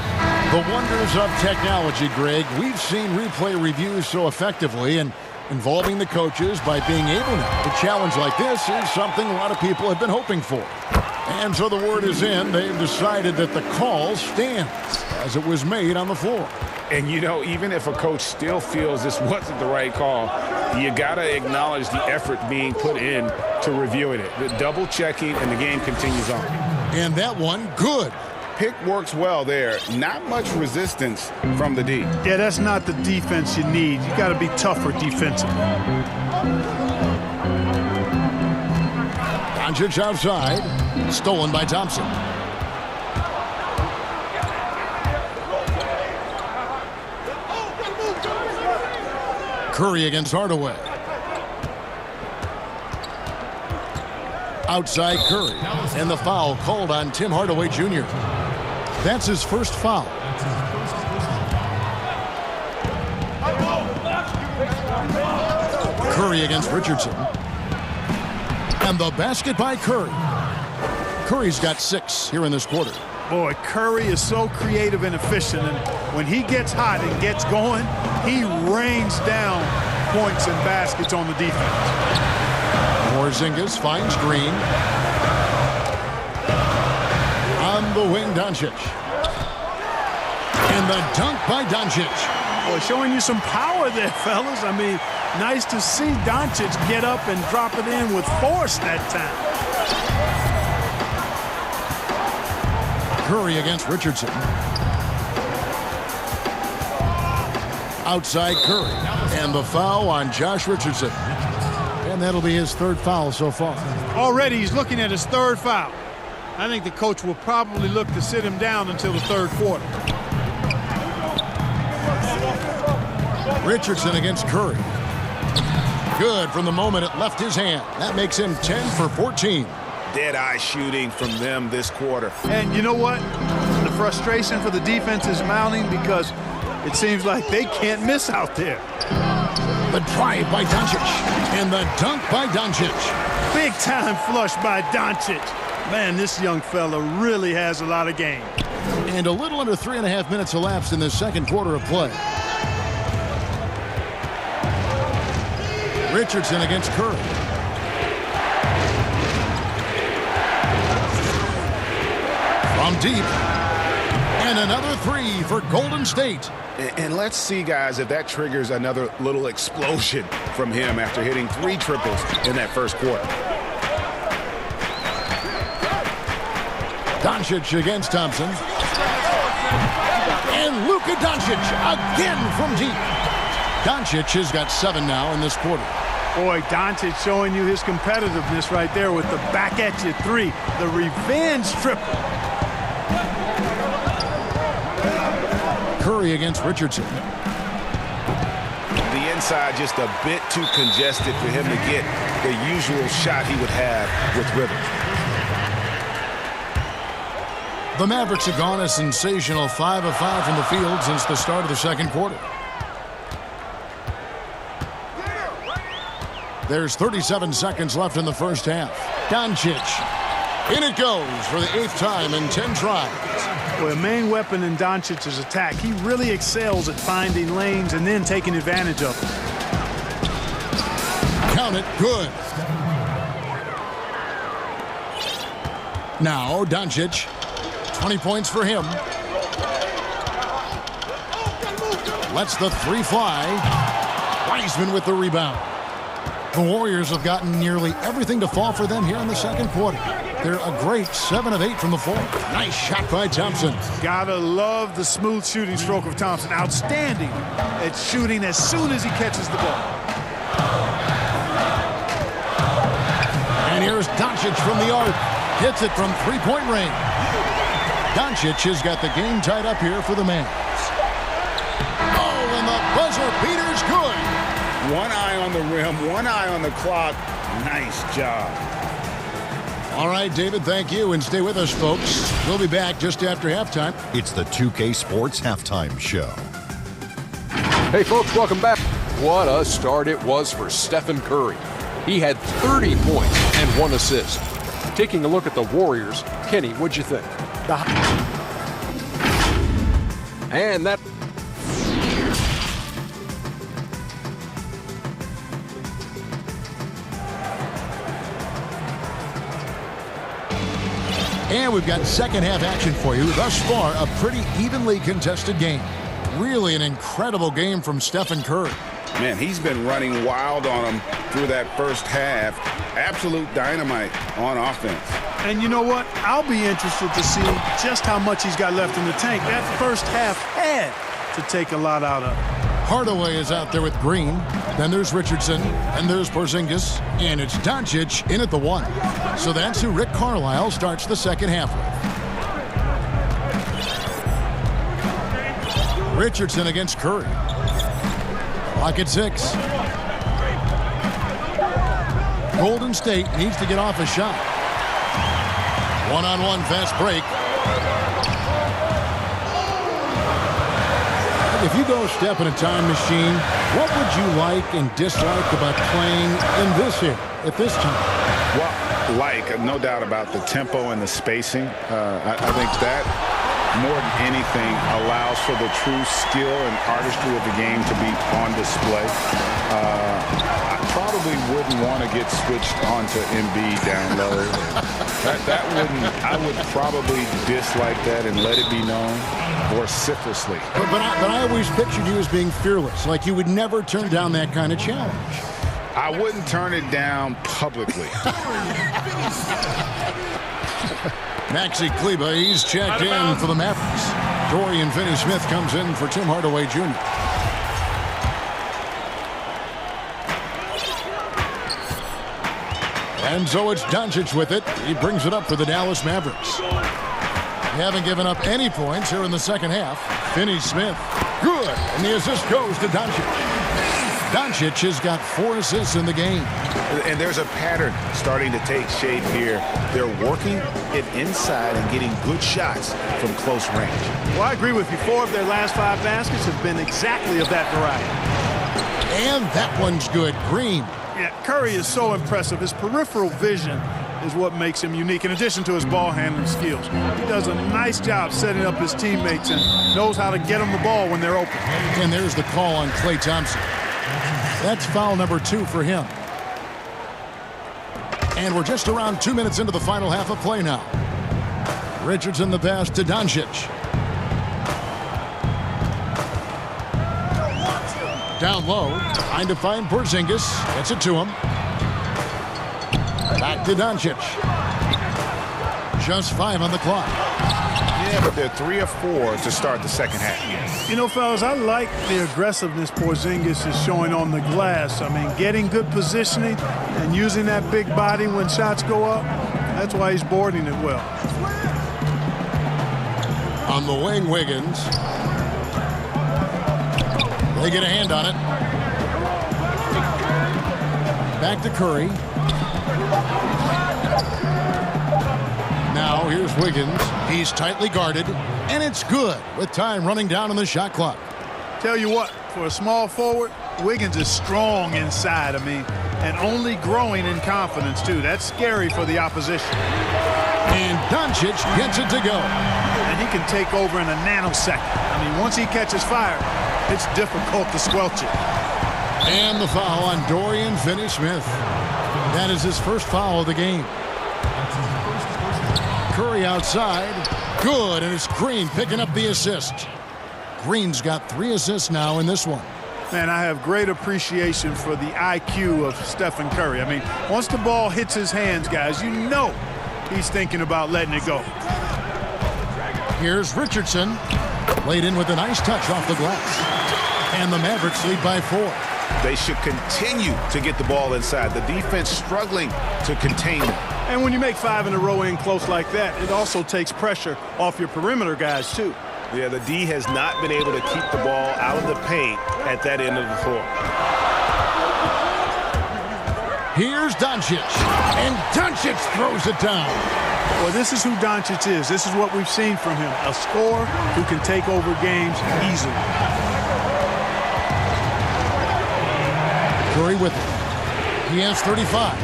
The wonders of technology, Greg. We've seen replay reviews so effectively, and involving the coaches by being able to challenge like this is something a lot of people have been hoping for. And so the word is in. They've decided that the call stands as it was made on the floor.
And, you know, even if a coach still feels this wasn't the right call, you got to acknowledge the effort being put in to reviewing it. The double checking, and the game continues on.
And that one, good.
Pick works well there. Not much resistance from the D.
Yeah, that's not the defense you need. You got to be tougher defensively.
Doncic outside. Stolen by Thompson. Curry against Hardaway. Outside Curry. And the foul called on Tim Hardaway Jr. That's his first foul. Curry against Richardson. And the basket by Curry. Curry's got 6 here in this quarter.
Boy, Curry is so creative and efficient, and when he gets hot and gets going, he rains down points and baskets on the defense.
Porzingis finds Green. On the wing, Doncic. And the dunk by Doncic.
Boy, showing you some power there, fellas. I mean, nice to see Doncic get up and drop it in with force that time.
Curry against Richardson. Outside Curry. And the foul on Josh Richardson. And that'll be his 3rd foul so far.
Already he's looking at his 3rd foul. I think the coach will probably look to sit him down until the 3rd quarter.
Richardson against Curry. Good from the moment it left his hand. That makes him 10 for 14.
Dead-eye shooting from them this quarter.
And you know what? The frustration for the defense is mounting because it seems like they can't miss out there.
The drive by Doncic. And the dunk by Doncic.
Big time flush by Doncic. Man, this young fella really has a lot of game.
And a little under 3.5 minutes elapsed in the 2nd quarter of play. Richardson against Curry. From deep. And another 3 for Golden State.
And let's see, guys, if that triggers another little explosion from him after hitting 3 triples in that first quarter.
Doncic against Thompson. And Luka Doncic again from deep. Doncic has got 7 now in this quarter.
Boy, Doncic showing you his competitiveness right there with the back-at-you 3, the revenge triple.
Curry against Richardson.
The inside just a bit too congested for him to get the usual shot he would have with rhythm.
The Mavericks have gone a sensational 5 of 5 from the field since the start of the 2nd quarter. There's 37 seconds left in the first half. Doncic. In it goes for the 8th time in 10 tries.
Well, a main weapon in Doncic's attack. He really excels at finding lanes and then taking advantage of them.
Count it. Good. Now, Doncic. 20 points for him. Lets the 3 fly. Wiseman with the rebound. The Warriors have gotten nearly everything to fall for them here in the 2nd quarter. They're a great 7 of 8 from the floor. Nice shot by Thompson.
Gotta love the smooth shooting stroke of Thompson. Outstanding at shooting as soon as he catches the ball.
And here's Doncic from the arc. Hits it from 3-point range. Doncic has got the game tied up here for the Mavs. Oh, and the buzzer beater's good.
One eye on the rim, one eye on the clock. Nice job.
All right, David, thank you. And stay with us, folks. We'll be back just after halftime.
It's the 2K Sports Halftime Show.
Hey, folks, welcome back. What a start it was for Stephen Curry. He had 30 points and 1 assist. Taking a look at the Warriors, Kenny, what'd you think? And that...
And we've got second half action for you. Thus far, a pretty evenly contested game. Really an incredible game from Stephen Curry.
Man, he's been running wild on them through that first half. Absolute dynamite on offense.
And you know what? I'll be interested to see just how much he's got left in the tank. That first half had to take a lot out of it.
Hardaway is out there with Green. Then there's Richardson. And there's Porzingis. And it's Doncic in at the 1. So that's who Rick Carlisle starts the second half with. Richardson against Curry. Clock at 6. Golden State needs to get off a shot. One-on-one fast break. If you go step in a time machine, what would you like and dislike about playing in this era at this time?
Well, no doubt about the tempo and the spacing. I think that, more than anything, allows for the true skill and artistry of the game to be on display. I probably wouldn't want to get switched onto Embiid down low. I would probably dislike that and let it be known vociferously.
But I always pictured you as being fearless, like you would never turn down that kind of challenge.
I wouldn't turn it down publicly.
Maxi Kleber, he's checked in for the Mavericks. Dorian Finney-Smith comes in for Tim Hardaway Jr. And so it's Doncic with it. He brings it up for the Dallas Mavericks. They haven't given up any points here in the second half. Finney-Smith, good. And the assist goes to Doncic. Doncic has got 4 assists in the game.
And there's a pattern starting to take shape here. They're working it inside and getting good shots from close range.
Well, I agree with you. 4 of their last 5 baskets have been exactly of that variety.
And that one's good. Green.
Yeah, Curry is so impressive. His peripheral vision is what makes him unique, in addition to his ball handling skills. He does a nice job setting up his teammates and knows how to get them the ball when they're open.
And there's the call on Klay Thompson. That's foul number 2 for him. And we're just around 2 minutes into the final half of play now. Richardson the pass to Doncic. Down low, trying to find Porzingis. Gets it to him. Back to Doncic. Just 5 on the clock.
Yeah, but they're 3 or 4 to start the second half.
You know, fellas, I like the aggressiveness Porzingis is showing on the glass. I mean, getting good positioning and using that big body when shots go up. That's why he's boarding it well.
On the wing, Wiggins. They get a hand on it. Back to Curry. Now here's Wiggins. He's tightly guarded, and it's good with time running down on the shot clock.
Tell you what, for a small forward, Wiggins is strong inside, and only growing in confidence, too. That's scary for the opposition.
And Doncic gets it to go.
And he can take over in a nanosecond. Once he catches fire, it's difficult to squelch it.
And the foul on Dorian Finney-Smith. That is his first foul of the game. Curry outside. Good, and it's Green picking up the assist. Green's got 3 assists now in this one.
Man, I have great appreciation for the IQ of Stephen Curry. Once the ball hits his hands, guys, you know he's thinking about letting it go.
Here's Richardson. Laid in with a nice touch off the glass. And the Mavericks lead by 4.
They should continue to get the ball inside. The defense struggling to contain them.
And when you make 5 in a row in close like that, it also takes pressure off your perimeter guys, too.
Yeah, the D has not been able to keep the ball out of the paint at that end of the floor.
Here's Doncic. And Doncic throws it down.
Well, this is who Doncic is. This is what we've seen from him. A scorer who can take over games easily.
Curry with it. He has 35.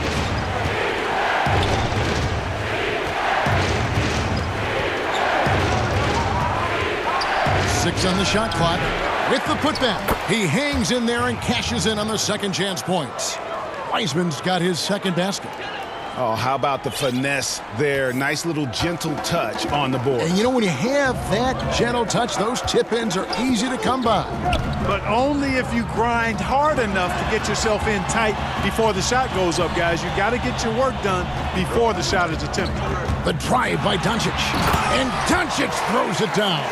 Six on the shot clock. With the putback, he hangs in there and cashes in on the second chance points. Wiseman's got his second basket.
Oh, how about the finesse there? Nice little gentle touch on the board.
And you know, when you have that gentle touch, those tip-ins are easy to come by.
But only if you grind hard enough to get yourself in tight before the shot goes up, guys. You got to get your work done before the shot is attempted.
The drive by Doncic. And Doncic throws it down.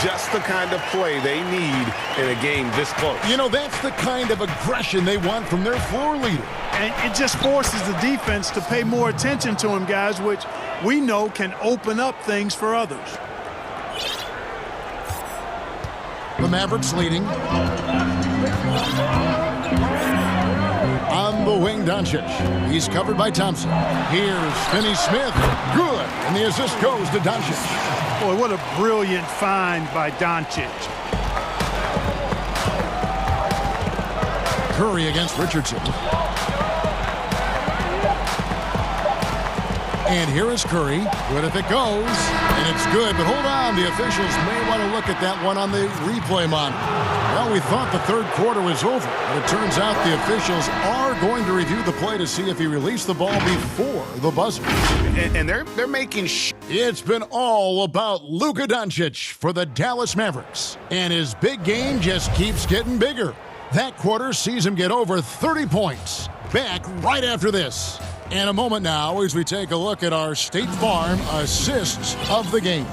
Just the kind of play they need in a game this close.
You know, that's the kind of aggression they want from their floor leader.
And it just forces the defense to pay more attention to him, guys, which we know can open up things for others.
The Mavericks leading. On the wing, Doncic. He's covered by Thompson. Here's Finney-Smith. Good. And the assist goes to Doncic.
Boy, what a brilliant find by Doncic.
Curry against Richardson. And here is Curry. Good if it goes. And it's good, but hold on. The officials may want to look at that one on the replay monitor. Well, we thought the third quarter was over, but it turns out the officials are going to review the play to see if he released the ball before the buzzer.
And they're making
It's been all about Luka Doncic for the Dallas Mavericks. And his big game just keeps getting bigger. That quarter sees him get over 30 points. Back right after this. And a moment now as we take a look at our State Farm assists of the game.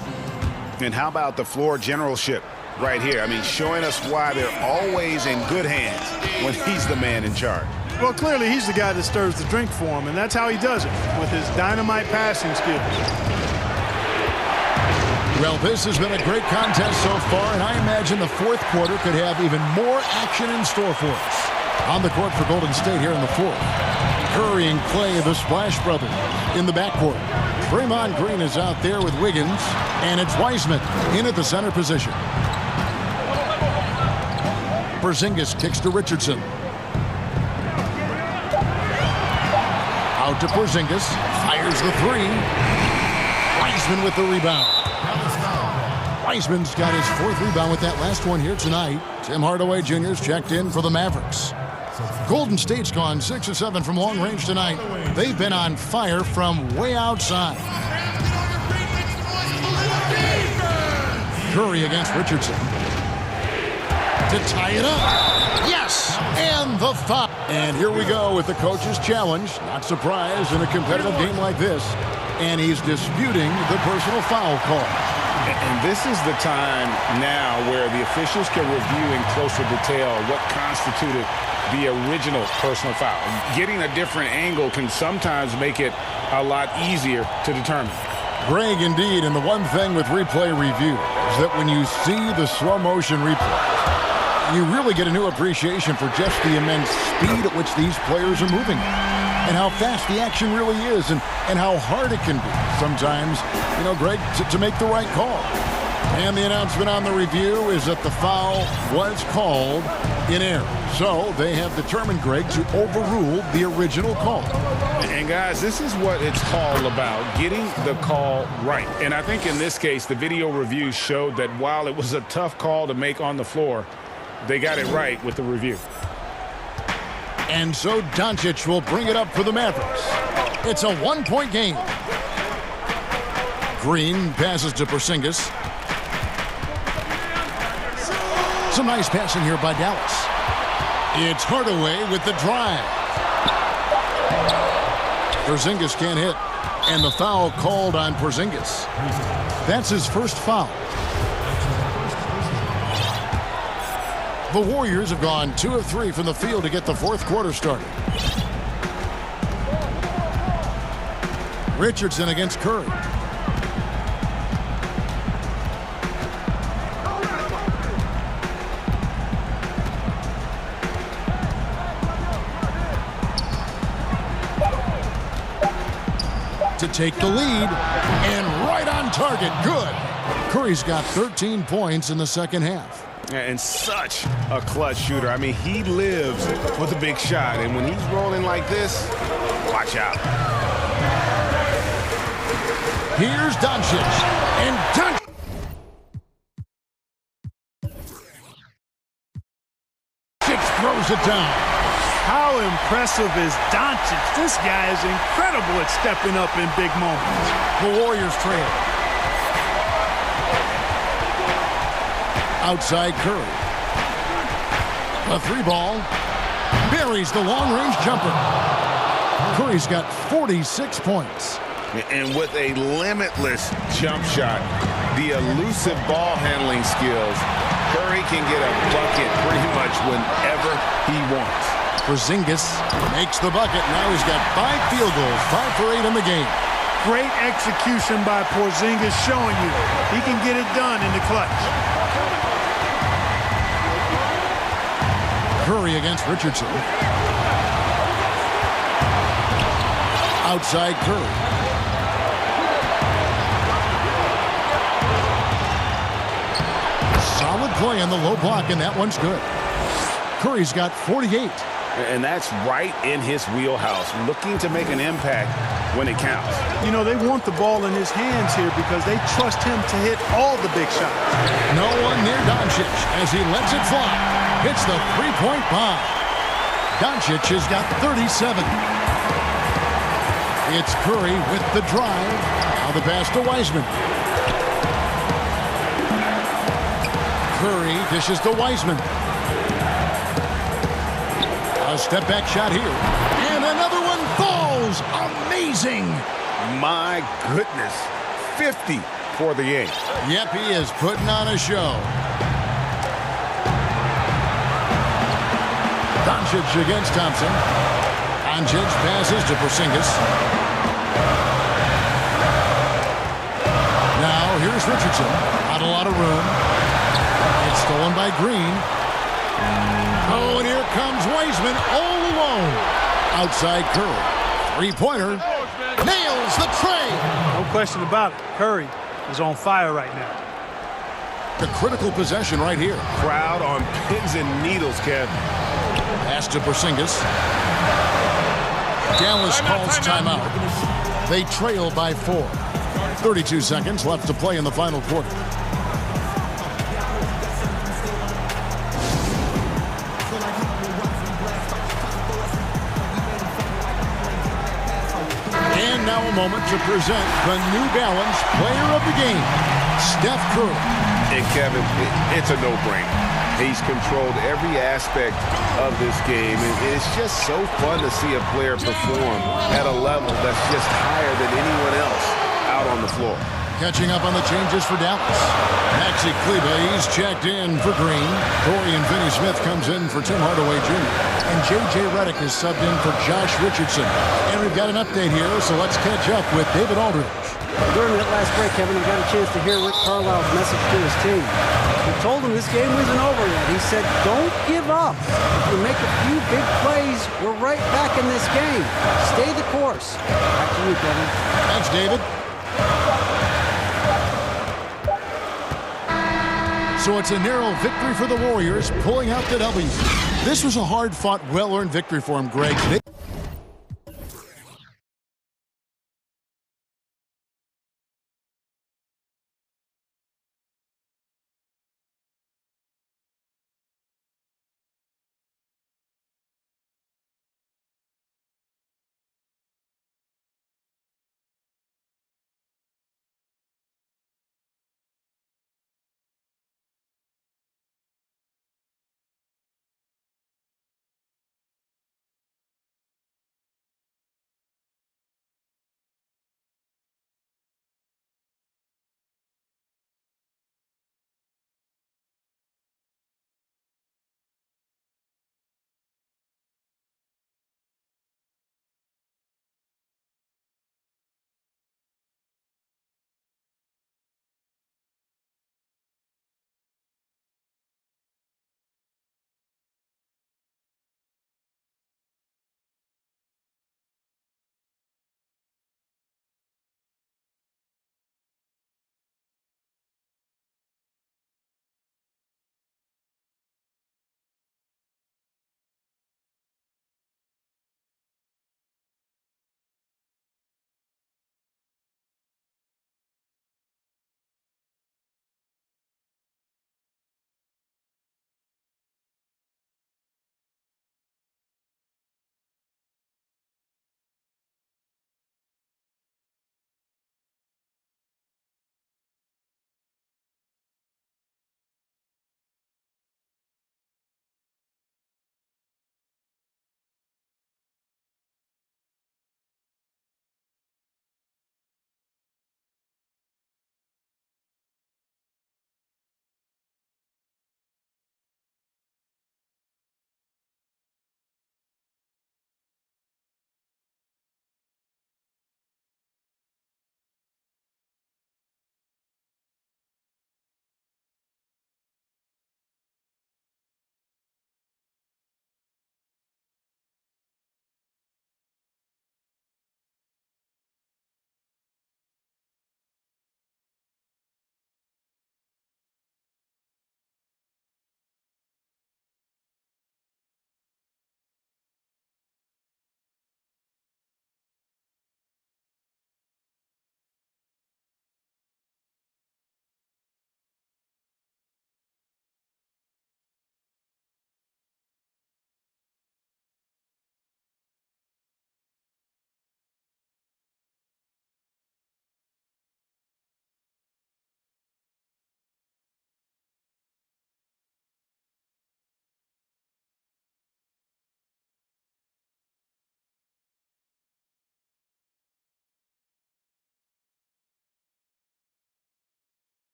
And how about the floor generalship right here? I mean, showing us why they're always in good hands when he's the man in charge.
Well, clearly he's the guy that stirs the drink for him, and that's how he does it, with his dynamite passing skills.
Well, this has been a great contest so far, and I imagine the fourth quarter could have even more action in store for us. On the court for Golden State here in the fourth. Curry and Clay, the Splash Brothers, in the backcourt. Draymond Green is out there with Wiggins, and it's Wiseman in at the center position. Porzingis kicks to Richardson. Out to Porzingis, fires the three. Wiseman with the rebound. Wiseman's got his fourth rebound with that last one here tonight. Tim Hardaway Jr.'s checked in for the Mavericks. Golden State's gone 6 of 7 from long range tonight. They've been on fire from way outside. Curry against Richardson. To tie it up. Yes! And the foul. And here we go with the coach's challenge. Not surprised in a competitive game like this. And he's disputing the personal foul call.
And this is the time now where the officials can review in closer detail what constituted the original personal foul. Getting a different angle can sometimes make it a lot easier to determine.
Greg, indeed, and the one thing with replay review is that when you see the slow motion replay, you really get a new appreciation for just the immense speed at which these players are moving and how fast the action really is and how hard it can be sometimes, you know, Greg, to make the right call. And the announcement on the review is that the foul was called in error. So they have determined, Greg, to overrule the original call.
And guys, this is what it's all about, getting the call right. And I think in this case, the video review showed that while it was a tough call to make on the floor, they got it right with the review.
And so Doncic will bring it up for the Mavericks. It's a one-point game. Green passes to Porzingis. Some nice passing here by Dallas. It's Hardaway with the drive. Porzingis can't hit. And the foul called on Porzingis. That's his first foul. The Warriors have gone 2 of 3 from the field to get the fourth quarter started. Richardson against Curry. To take the lead, and right on target, good. Curry's got 13 points in the second half.
And such a clutch shooter. I mean, he lives with a big shot, and when he's rolling like this, watch out.
Here's Doncic, and Doncic throws it down.
How impressive is Doncic? This guy is incredible at stepping up in big moments.
The Warriors trail. Outside Curry. A three ball. Buries the long-range jumper. Curry's got 46 points.
And with a limitless jump shot, the elusive ball handling skills, Curry can get a bucket pretty much whenever he wants.
Porzingis makes the bucket. Now he's got 5 field goals, 5 for 8 in the game.
Great execution by Porzingis, showing you he can get it done in the clutch.
Curry against Richardson. Outside Curry. Solid play on the low block, and that one's good. Curry's got 48.
And that's right in his wheelhouse, looking to make an impact when it counts.
You know, they want the ball in his hands here because they trust him to hit all the big shots.
No one near Doncic as he lets it fly. Hits the three-point bomb. Doncic has got 37. It's Curry with the drive. Now the pass to Wiseman. Curry dishes to Wiseman. A step-back shot here. And another one falls. Amazing.
My goodness. 50 for the game.
Yep, he is putting on a show. Doncic against Thompson. Doncic passes to Porzingis. Now here's Richardson. Not a lot of room. It's stolen by Green. Oh, and here comes Wiseman all alone. Outside Curry. Three-pointer. Nails the tray.
No question about it. Curry is on fire right now.
The critical possession right here.
Crowd on pins and needles, Kev.
Pass to Porzingis. Dallas calls timeout. They trail by 4. 32 seconds left to play in the final quarter. And now a moment to present the New Balance Player of the Game, Steph Curry.
And Kevin, it's a no-brainer. He's controlled every aspect of this game. And it's just so fun to see a player perform at a level that's just higher than anyone else out on the floor.
Catching up on the changes for Dallas. Maxi Kleba, he's checked in for Green. Dorian Finney-Smith comes in for Tim Hardaway Jr. And J.J. Redick is subbed in for Josh Richardson. And we've got an update here, so let's catch up with David Aldridge.
During that last break, Kevin, I got a chance to hear Rick Carlisle's message to his team. He told them this game isn't over yet. He said, don't give up. If you make a few big plays, we're right back in this game. Stay the course. Back to you, Kevin.
Thanks, David. So it's a narrow victory for the Warriors, pulling out the W. This was a hard-fought, well-earned victory for him, Greg.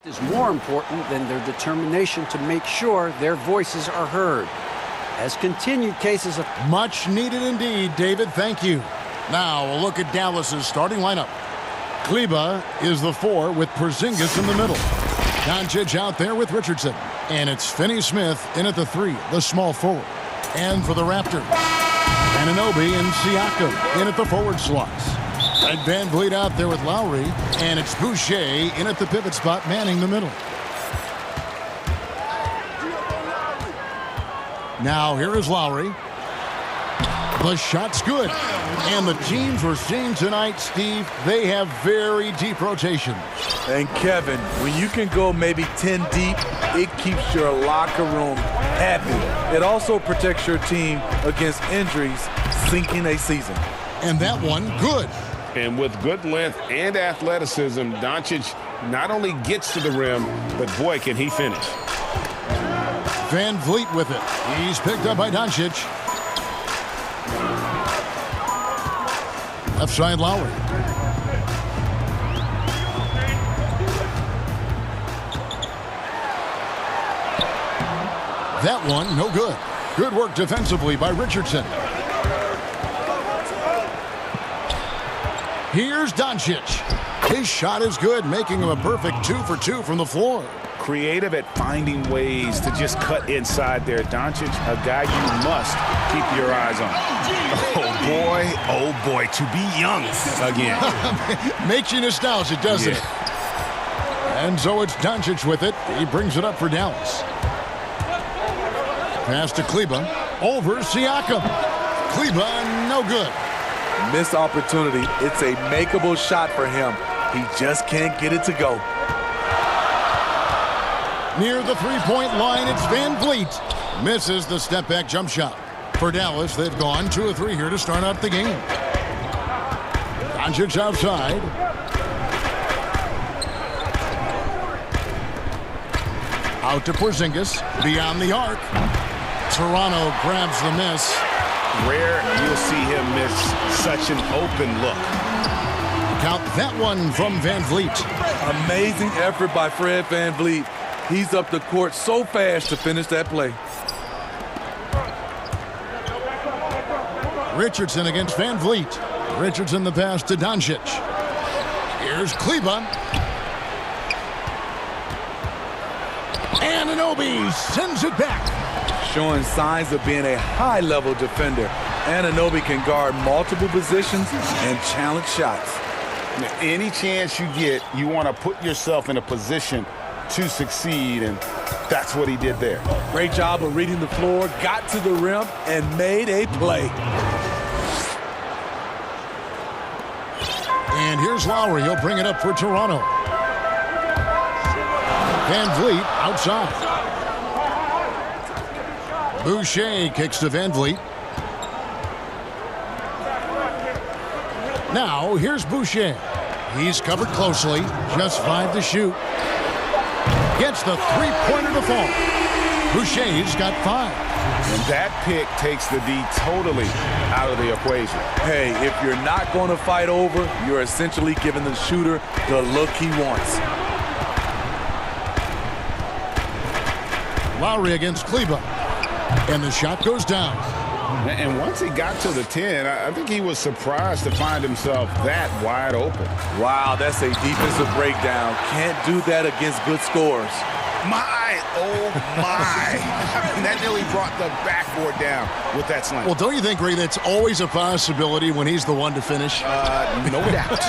is more important than their determination to make sure their voices are heard. As continued cases of
much needed indeed, David. Thank you. Now a look at Dallas's starting lineup. Kleba is the 4 with Porzingis in the middle. Doncic out there with Richardson. And it's Finney-Smith in at the 3, the small forward. And for the Raptors, Anunoby and Siakam in at the forward slots. And Van Vliet out there with Lowry. And it's Boucher in at the pivot spot, manning the middle. Now here is Lowry. The shot's good. And the teams we're seeing tonight, Steve, they have very deep rotations.
And Kevin, when you can go maybe 10 deep, it keeps your locker room happy. It also protects your team against injuries sinking a season.
And that one, good.
And with good length and athleticism, Doncic not only gets to the rim, but boy, can he finish.
Van Vliet with it. He's picked up by Doncic. Left side, Lowry. That one, no good. Good work defensively by Richardson. Here's Doncic. His shot is good, making him a perfect 2 for 2 from the floor.
Creative at finding ways to just cut inside there. Doncic, a guy you must keep your eyes on. Oh boy, to be young again.
Makes you nostalgic, doesn't it? And so it's Doncic with it. He brings it up for Dallas. Pass to Kleba. Over Siakam. Kleba, no good.
Missed opportunity. It's a makeable shot for him. He just can't get it to go.
Near the three-point line, it's Van Vliet. Misses the step-back jump shot. For Dallas, they've gone 2 of 3 here to start out the game. Doncic outside. Out to Porzingis. Beyond the arc. Toronto grabs the miss.
Rare you'll see him miss such an open look.
Count that one from Van Vliet.
Amazing effort by Fred Van Vliet. He's up the court so fast to finish that play.
Richardson against Van Vliet. Richardson the pass to Doncic. Here's Kleba. Anunoby sends it back.
Showing signs of being a high-level defender. Anunoby can guard multiple positions and challenge shots.
Now, any chance you get, you want to put yourself in a position to succeed, and that's what he did there.
Great job of reading the floor, got to the rim, and made a play.
And here's Lowry. He'll bring it up for Toronto. Van Vliet outside. Boucher kicks to Van Vliet. Now, here's Boucher. He's covered closely. Just 5 to shoot. Gets the three-pointer to fall. Boucher's got 5.
And that pick takes the D totally out of the equation.
Hey, if you're not going to fight over, you're essentially giving the shooter the look he wants.
Lowry against Kleba. And the shot goes down.
And once he got to the 10, I think he was surprised to find himself that wide open.
Wow, that's a defensive breakdown. Can't do that against good scores.
Oh my. I mean, that nearly brought the backboard down with that slam.
Well, don't you think, Ray, that's always a possibility when he's the one to finish?
No doubt.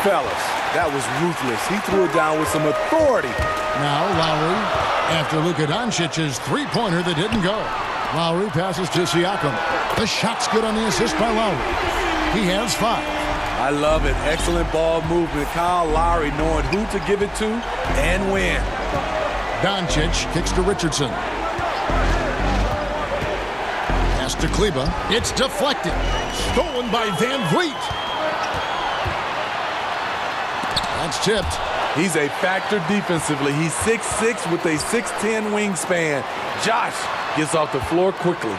Fellas, that was ruthless. He threw it down with some authority.
Now Lowry, after Luka Doncic's three-pointer that didn't go. Lowry passes to Siakam. The shot's good on the assist by Lowry. He has 5.
I love it. Excellent ball movement. Kyle Lowry knowing who to give it to and when.
Doncic kicks to Richardson. Pass to Kleba. It's deflected. Stolen by Van Vliet. That's tipped.
He's a factor defensively. He's 6'6" with a 6'10" wingspan. Josh gets off the floor quickly.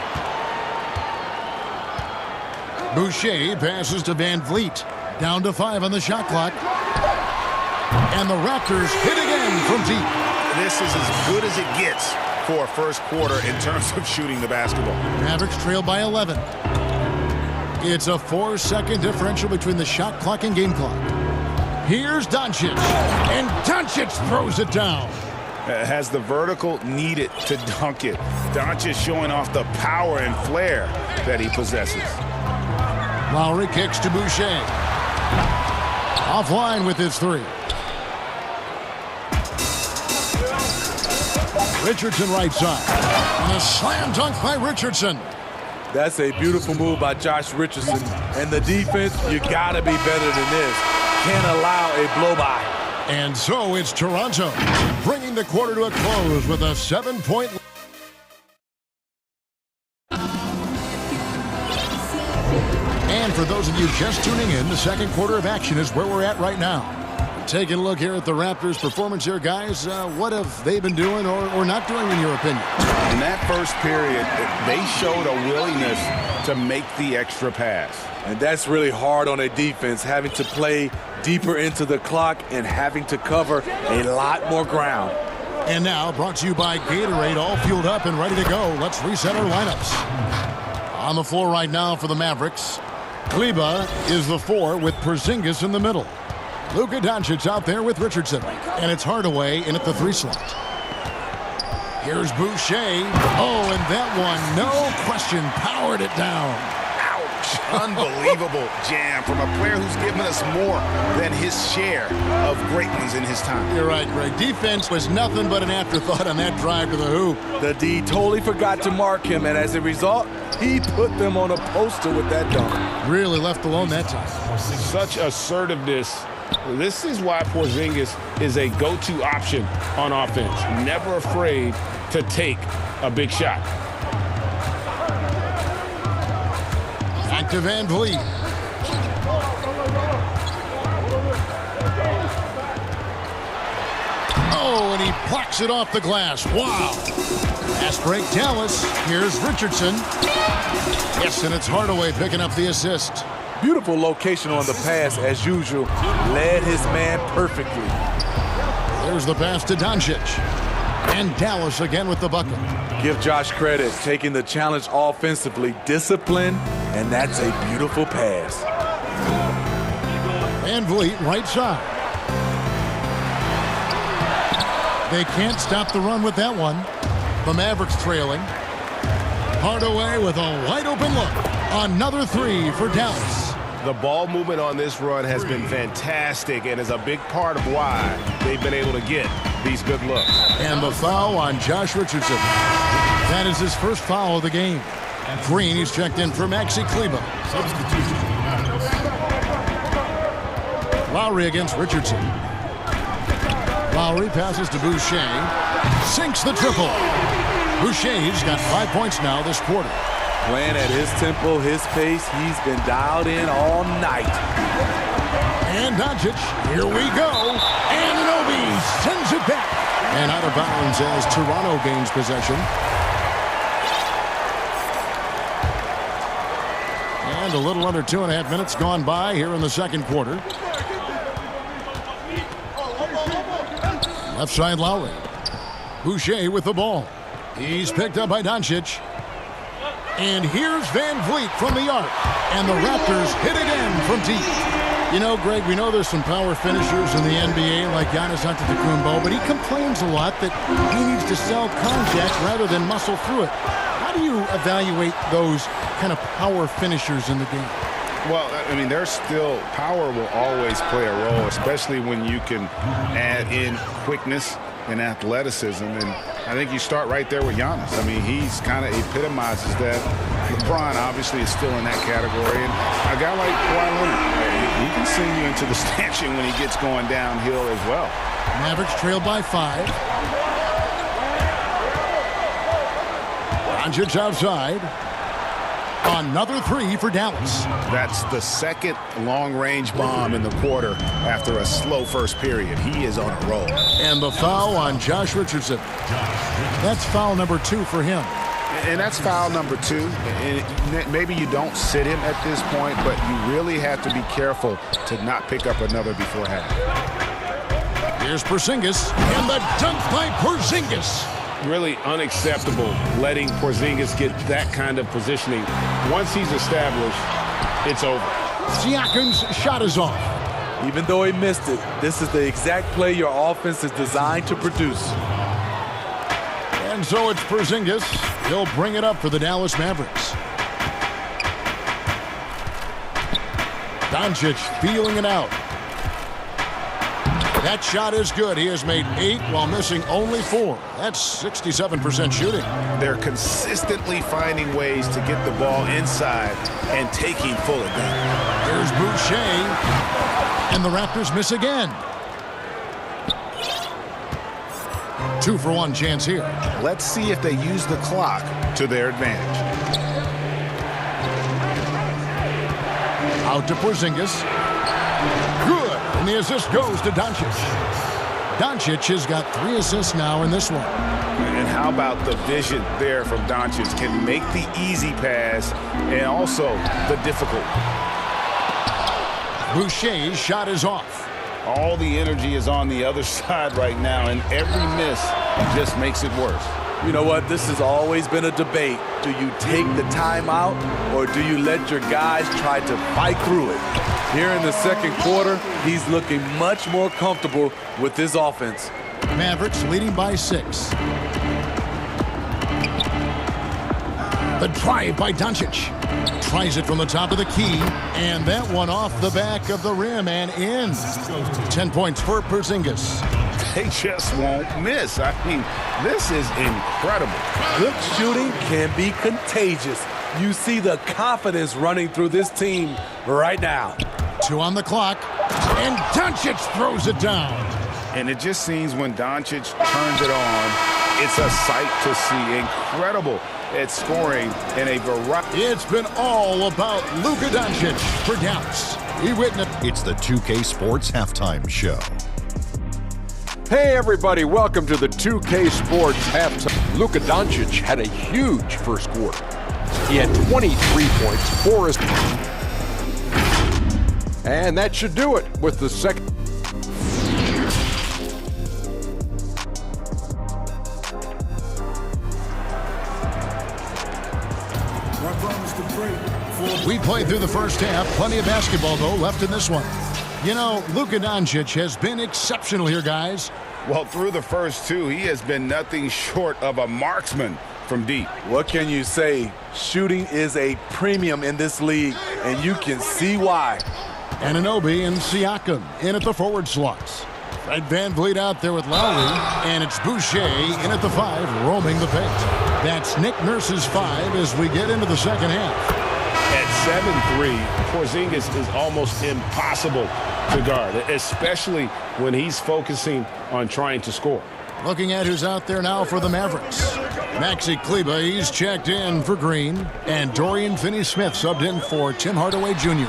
Boucher passes to Van Vliet. Down to 5 on the shot clock. And the Raptors hit again. again from deep.
This is as good as it gets for a first quarter in terms of shooting the basketball.
Mavericks trail by 11. It's a 4-second differential between the shot clock and game clock. Here's Doncic, and Doncic throws it down.
Has the vertical needed to dunk it. Doncic showing off the power and flair that he possesses.
Lowry kicks to Boucher. Offline with his three. Richardson right side. And a slam dunk by Richardson.
That's a beautiful move by Josh Richardson. And the defense, you got to be better than this. Can't allow a blow-by.
And so it's Toronto, bringing the quarter to a close with a 7-point lead. And for those of you just tuning in, the second quarter of action is where we're at right now. Taking a look here at the Raptors' performance here, guys. What have they been doing or not doing, in your opinion?
In that first period, they showed a willingness to make the extra pass.
And that's really hard on a defense, having to play deeper into the clock and having to cover a lot more ground.
And now, brought to you by Gatorade, all fueled up and ready to go. Let's reset our lineups. On the floor right now for the Mavericks, Kleba is the 4 with Porzingis in the middle. Luka Doncic out there with Richardson. And it's Hardaway in at the 3 slot. Here's Boucher. Oh, and that one, no question, powered it down.
Unbelievable jam from a player who's given us more than his share of great ones in his time.
You're right, Greg. Defense was nothing but an afterthought on that drive to the hoop.
The D totally forgot to mark him, and as a result, he put them on a poster with that dunk.
Really left alone that time.
Such assertiveness. This is why Porzingis is a go-to option on offense. Never afraid to take a big shot.
Back to Van Vliet. Oh, and he plucks it off the glass. Wow. Fast break, Dallas. Here's Richardson. Yes, and it's Hardaway picking up the assist.
Beautiful location on the pass, as usual. Led his man perfectly.
There's the pass to Doncic. And Dallas again with the bucket.
Give Josh credit, taking the challenge offensively, discipline, and that's a beautiful pass.
Van Vliet right side. They can't stop the run with that one. The Mavericks trailing. Hardaway with a wide open look. Another 3 for Dallas.
The ball movement on this run has been fantastic and is a big part of why they've been able to get these good looks.
And the foul on Josh Richardson. That is his first foul of the game. Green, he's checked in for Maxi Kleba. Lowry against Richardson. Lowry passes to Boucher. Sinks the triple. Boucher's got 5 points now this quarter.
Playing at his tempo, his pace, he's been dialed in all night.
And Doncic, here we go. And Anunoby sends it back. And out of bounds as Toronto gains possession. And a little under 2.5 minutes gone by here in the second quarter. Left side Lowry. Boucher with the ball. He's picked up by Doncic. And here's Van Vliet from the arc. And the Raptors hit again from deep. You know, Greg, we know there's some power finishers in the NBA like Giannis Antetokounmpo, but he complains a lot that he needs to sell contact rather than muscle through it. How do you evaluate those kind of power finishers in the game?
Well, I mean, there's still power will always play a role, especially when you can add in quickness and athleticism. And I think you start right there with Giannis. I mean, he's kind of epitomizes that. LeBron obviously is still in that category. And a guy like Kawhi Leonard, he can send you into the stanchion when he gets going downhill as well.
Mavericks trailed by 5. Doncic outside. Another 3 for Dallas.
That's the second long-range bomb in the quarter after a slow first period. He is on a roll.
And the foul on Josh Richardson. That's foul number 2 for him.
And that's foul number 2. And maybe you don't sit him at this point, but you really have to be careful to not pick up another before half.
Here's Porzingis, and the dunk by Porzingis.
Really unacceptable letting Porzingis get that kind of positioning. Once he's established, it's over.
Siakam's shot is off.
Even though he missed it, this is the exact play your offense is designed to produce.
And so it's Porzingis. He'll bring it up for the Dallas Mavericks. Doncic feeling it out. That shot is good. He has made 8 while missing only 4. That's 67% shooting.
They're consistently finding ways to get the ball inside and taking full advantage.
There's Boucher, and the Raptors miss again. 2-for-1 chance here.
Let's see if they use the clock to their advantage.
Out to Porzingis. Good. And the assist goes to Doncic. Doncic has got 3 assists now in this one.
And how about the vision there from Doncic? Can make the easy pass and also the difficult.
Boucher's shot is off.
All the energy is on the other side right now, and every miss just makes it worse.
You know what? This has always been a debate. Do you take the timeout, or do you let your guys try to fight through it? Here in the second quarter, he's looking much more comfortable with his offense.
Mavericks leading by 6. The drive by Doncic. Tries it from the top of the key, and that one off the back of the rim and in. 10 points for Porzingis.
They just won't miss. I mean, this is incredible.
Good shooting can be contagious. You see the confidence running through this team right now.
2 on the clock, and Doncic throws it down.
And it just seems when Doncic turns it on, it's a sight to see. Incredible at scoring in a variety.
It's been all about Luka Doncic for Dallas. He witnessed.
It's the 2K Sports Halftime Show.
Hey everybody, welcome to the 2K Sports Halftime. Luka Doncic had a huge first quarter. He had 23 points, 4 assists. And that should do it with the second.
We played through the first half. Plenty of basketball, though, left in this one. You know, Luka Doncic has been exceptional here, guys.
Well, through the first 2, he has been nothing short of a marksman from deep.
What can you say? Shooting is a premium in this league, and you can see why.
Anunoby and Siakam in at the forward slots. Fred VanVleet out there with Lowry, and it's Boucher in at the 5, roaming the paint. That's Nick Nurse's 5 as we get into the second half.
At 7'3", Porzingis is almost impossible to guard, especially when he's focusing on trying to score.
Looking at who's out there now for the Mavericks. Maxi Kleber, he's checked in for Green, and Dorian Finney-Smith subbed in for Tim Hardaway Jr.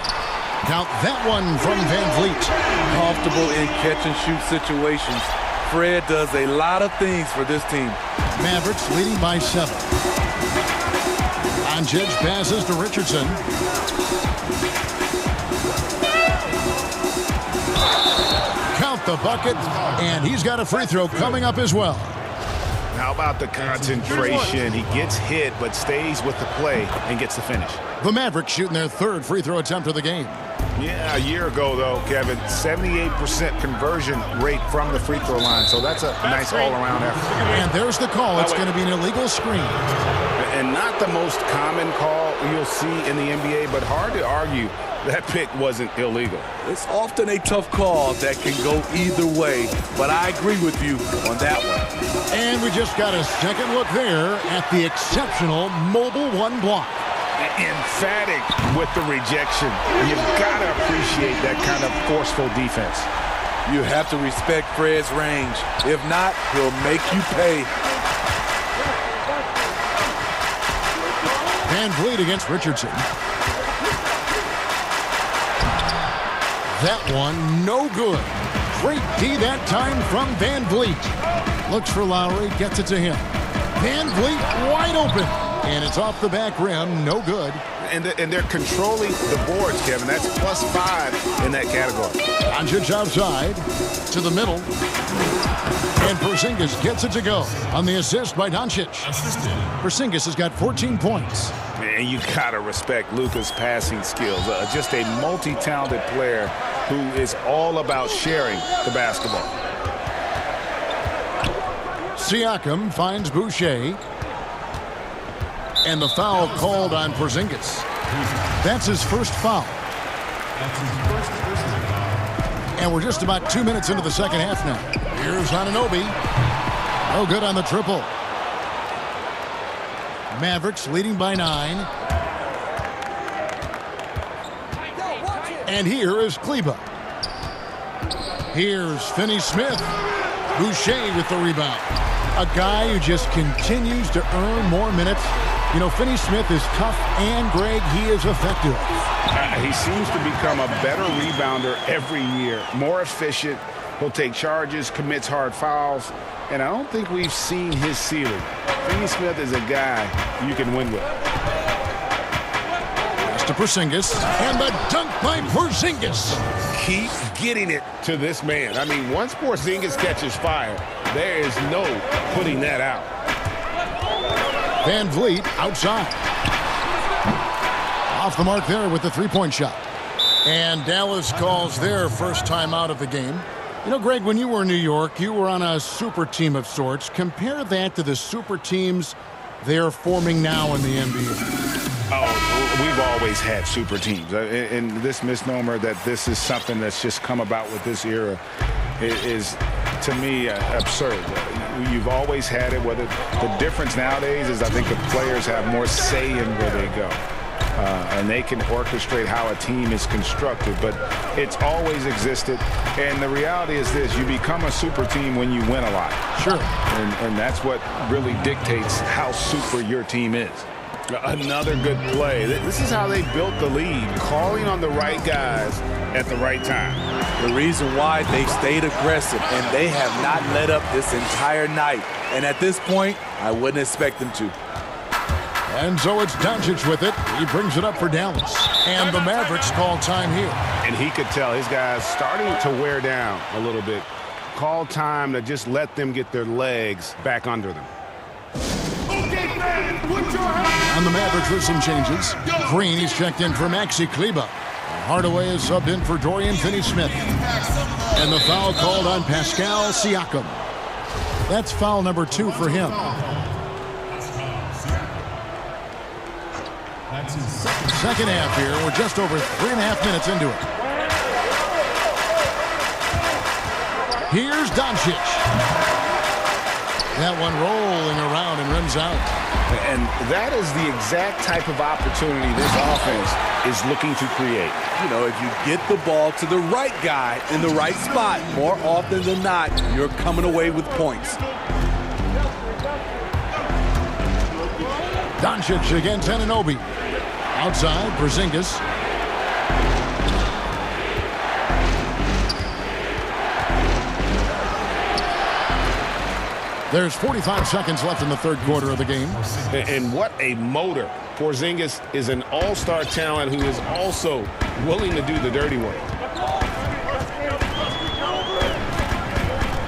Count that one from VanVleet.
Comfortable in catch-and-shoot situations. Fred does a lot of things for this team.
Mavericks leading by 7. Doncic passes to Richardson. Count the bucket, and he's got a free throw coming up as well.
How about the concentration? He gets hit, but stays with the play and gets the finish.
The Mavericks shooting their 3rd free throw attempt of the game.
Yeah, a year ago, though, Kevin, 78% conversion rate from the free throw line, so that's a nice all-around effort.
And there's the call. It's going to be an illegal screen.
And not the most common call you'll see in the NBA, but hard to argue that pick wasn't illegal.
It's often a tough call that can go either way, but I agree with you on that one.
And we just got a second look there at the exceptional mobile 1 block.
Emphatic with the rejection. You've got to appreciate that kind of forceful defense.
You have to respect Fred's range. If not, he'll make you pay.
VanVleet against Richardson. That one, no good. Great D that time from VanVleet. Looks for Lowry, gets it to him. VanVleet wide open. And it's off the back rim, no good.
and they're controlling the boards, Kevin. That's +5 in that category.
Doncic outside to the middle. And Porzingis gets it to go on the assist by Doncic. Porzingis has got 14 points.
Man, you got to respect Luka's passing skills. Just a multi-talented player who is all about sharing the basketball.
Siakam finds Boucher. And the foul called on Porzingis. That's his first foul. And we're just about 2 minutes into the second half now. Here's Anunoby. No good on the triple. Mavericks leading by 9. And here is Kleba. Here's Finney-Smith. Boucher with the rebound. A guy who just continues to earn more minutes. You know, Finney-Smith is tough, and, Greg, he is effective.
He seems to become a better rebounder every year, more efficient. He'll take charges, commits hard fouls, and I don't think we've seen his ceiling. Finney-Smith is a guy you can win with.
Pass to Porzingis, and the dunk by Porzingis.
Keep getting it to this man. I mean, once Porzingis catches fire, there is no putting that out.
Van Vliet outside. Off the mark there with the three-point shot. And Dallas calls their first time out of the game. You know, Greg, when you were in New York, you were on a super team of sorts. Compare that to the super teams they're forming now in the NBA.
Oh, we've always had super teams. And this misnomer that this is something that's just come about with this era is, to me, absurd. You've always had it. Whether the difference nowadays is I think the players have more say in where they go. And they can orchestrate how a team is constructed. But it's always existed. And the reality is this. You become a super team when you win a lot.
Sure.
And that's what really dictates how super your team is.
Another good play. This is how they built the lead, calling on the right guys at the right time.
The reason why they stayed aggressive, and they have not let up this entire night. And at this point, I wouldn't expect them to.
And so it's Doncic with it. He brings it up for Dallas. And the Mavericks call time here.
And he could tell his guys starting to wear down a little bit. Call time to just let them get their legs back under them.
On the Mavericks with some changes. Green is checked in for Maxi Kleba. Hardaway is subbed in for Dorian Finney-Smith. And the foul called on Pascal Siakam. That's foul number 2 for him. Second half here. We're just over 3.5 minutes into it. Here's Doncic. That one rolling around and rims out.
And that is the exact type of opportunity this offense is looking to create.
You know, if you get the ball to the right guy in the right spot, more often than not, you're coming away with points.
Doncic against Anunoby. Outside, Porzingis. There's 45 seconds left in the third quarter of the game.
And what a motor. Porzingis is an all-star talent who is also willing to do the dirty work.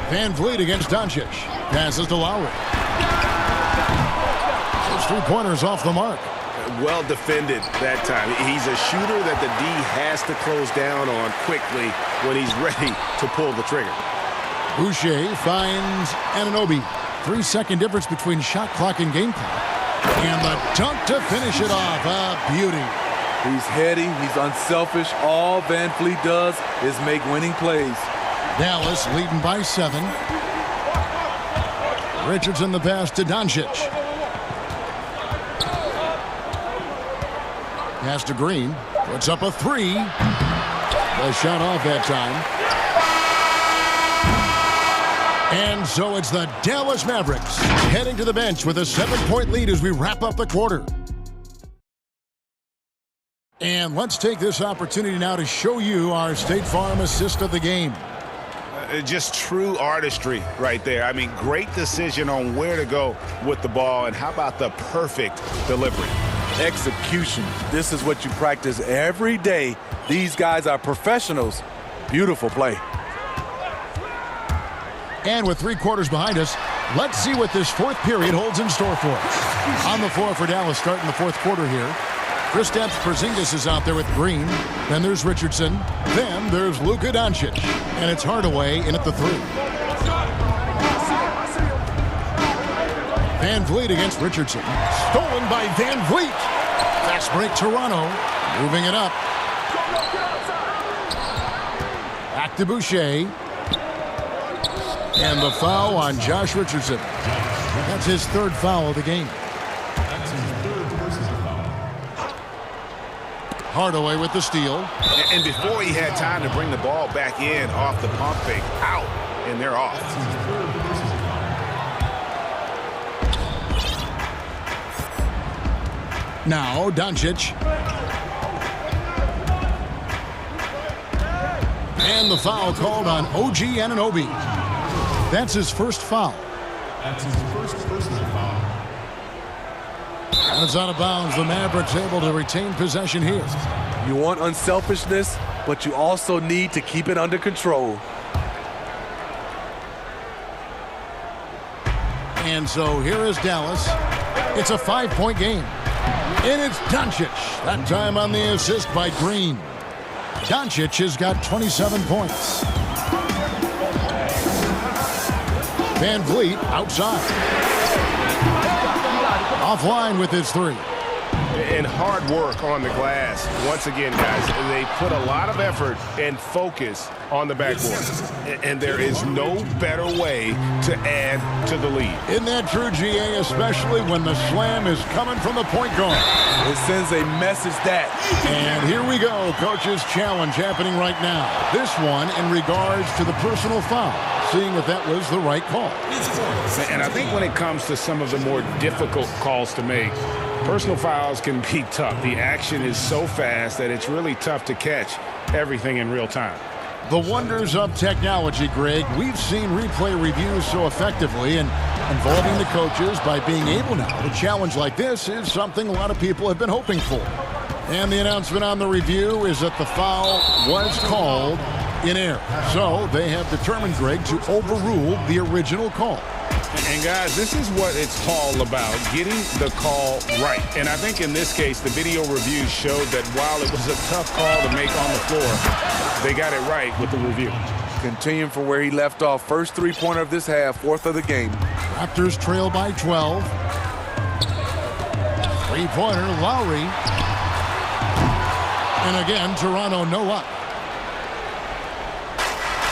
Van Vliet against Doncic. Passes to Lowry. Those three-pointers off the mark.
Well defended that time. He's a shooter that the D has to close down on quickly when he's ready to pull the trigger.
Boucher finds Anunoby. 3-second difference between shot clock and game clock. And the dunk to finish it off. A beauty.
He's heady. He's unselfish. All Van Vliet does is make winning plays.
Dallas leading by 7. Richardson the pass to Doncic. Pass to Green. Puts up a 3. The shot off that time. And so it's the Dallas Mavericks heading to the bench with a 7-point lead as we wrap up the quarter. And let's take this opportunity now to show you our State Farm assist of the game.
Just true artistry right there. I mean, great decision on where to go with the ball, and how about the perfect delivery.
Execution. This is what you practice every day. These guys are professionals. Beautiful play.
And with 3 quarters behind us, let's see what this 4th period holds in store for us. On the floor for Dallas starting the 4th quarter here. Kristaps Porzingis is out there with Green. Then there's Richardson. Then there's Luka Doncic. And it's Hardaway in at the 3. Van Vliet against Richardson. Stolen by Van Vliet. Fast break Toronto. Moving it up. Back to Boucher. And the foul on Josh Richardson. That's his 3rd foul of the game.
That's his 3rd personal foul.
Hardaway with the steal.
And before he had time to bring the ball back in off the pump fake, out, and they're off.
That's his 3rd personal foul.
Now Doncic. And the foul called on OG Anunoby. That's his 1st foul.
That's his 1st personal foul.
And it's out of bounds. The Mavericks able to retain possession here.
You want unselfishness, but you also need to keep it under control.
And so here is Dallas. It's a 5-point game. And it's Doncic. That time on the assist by Green. Doncic has got 27 points. Van Vliet outside. Offline with his 3.
And hard work on the glass. Once again, guys, they put a lot of effort and focus on the backboard. And there is no better way to add to the lead.
Isn't that true, GA, especially when the slam is coming from the point guard?
It sends a message that.
And here we go, coach's challenge happening right now. This one in regards to the personal foul, seeing if that was the right call.
And I think when it comes to some of the more difficult calls to make, personal fouls can be tough. The action is so fast that it's really tough to catch everything in real time.
The wonders of technology, Greg. We've seen replay reviews so effectively, and involving the coaches by being able now to challenge like this is something a lot of people have been hoping for. And the announcement on the review is that the foul was called in error. So they have determined, Greg, to overrule the original call.
And guys, this is what it's all about, getting the call right. And I think in this case, the video review showed that while it was a tough call to make on the floor, they got it right with the review.
Continuing from where he left off. First 3-pointer of this half, 4th of the game.
Raptors trail by 12. 3-pointer, Lowry. And again, Toronto no up.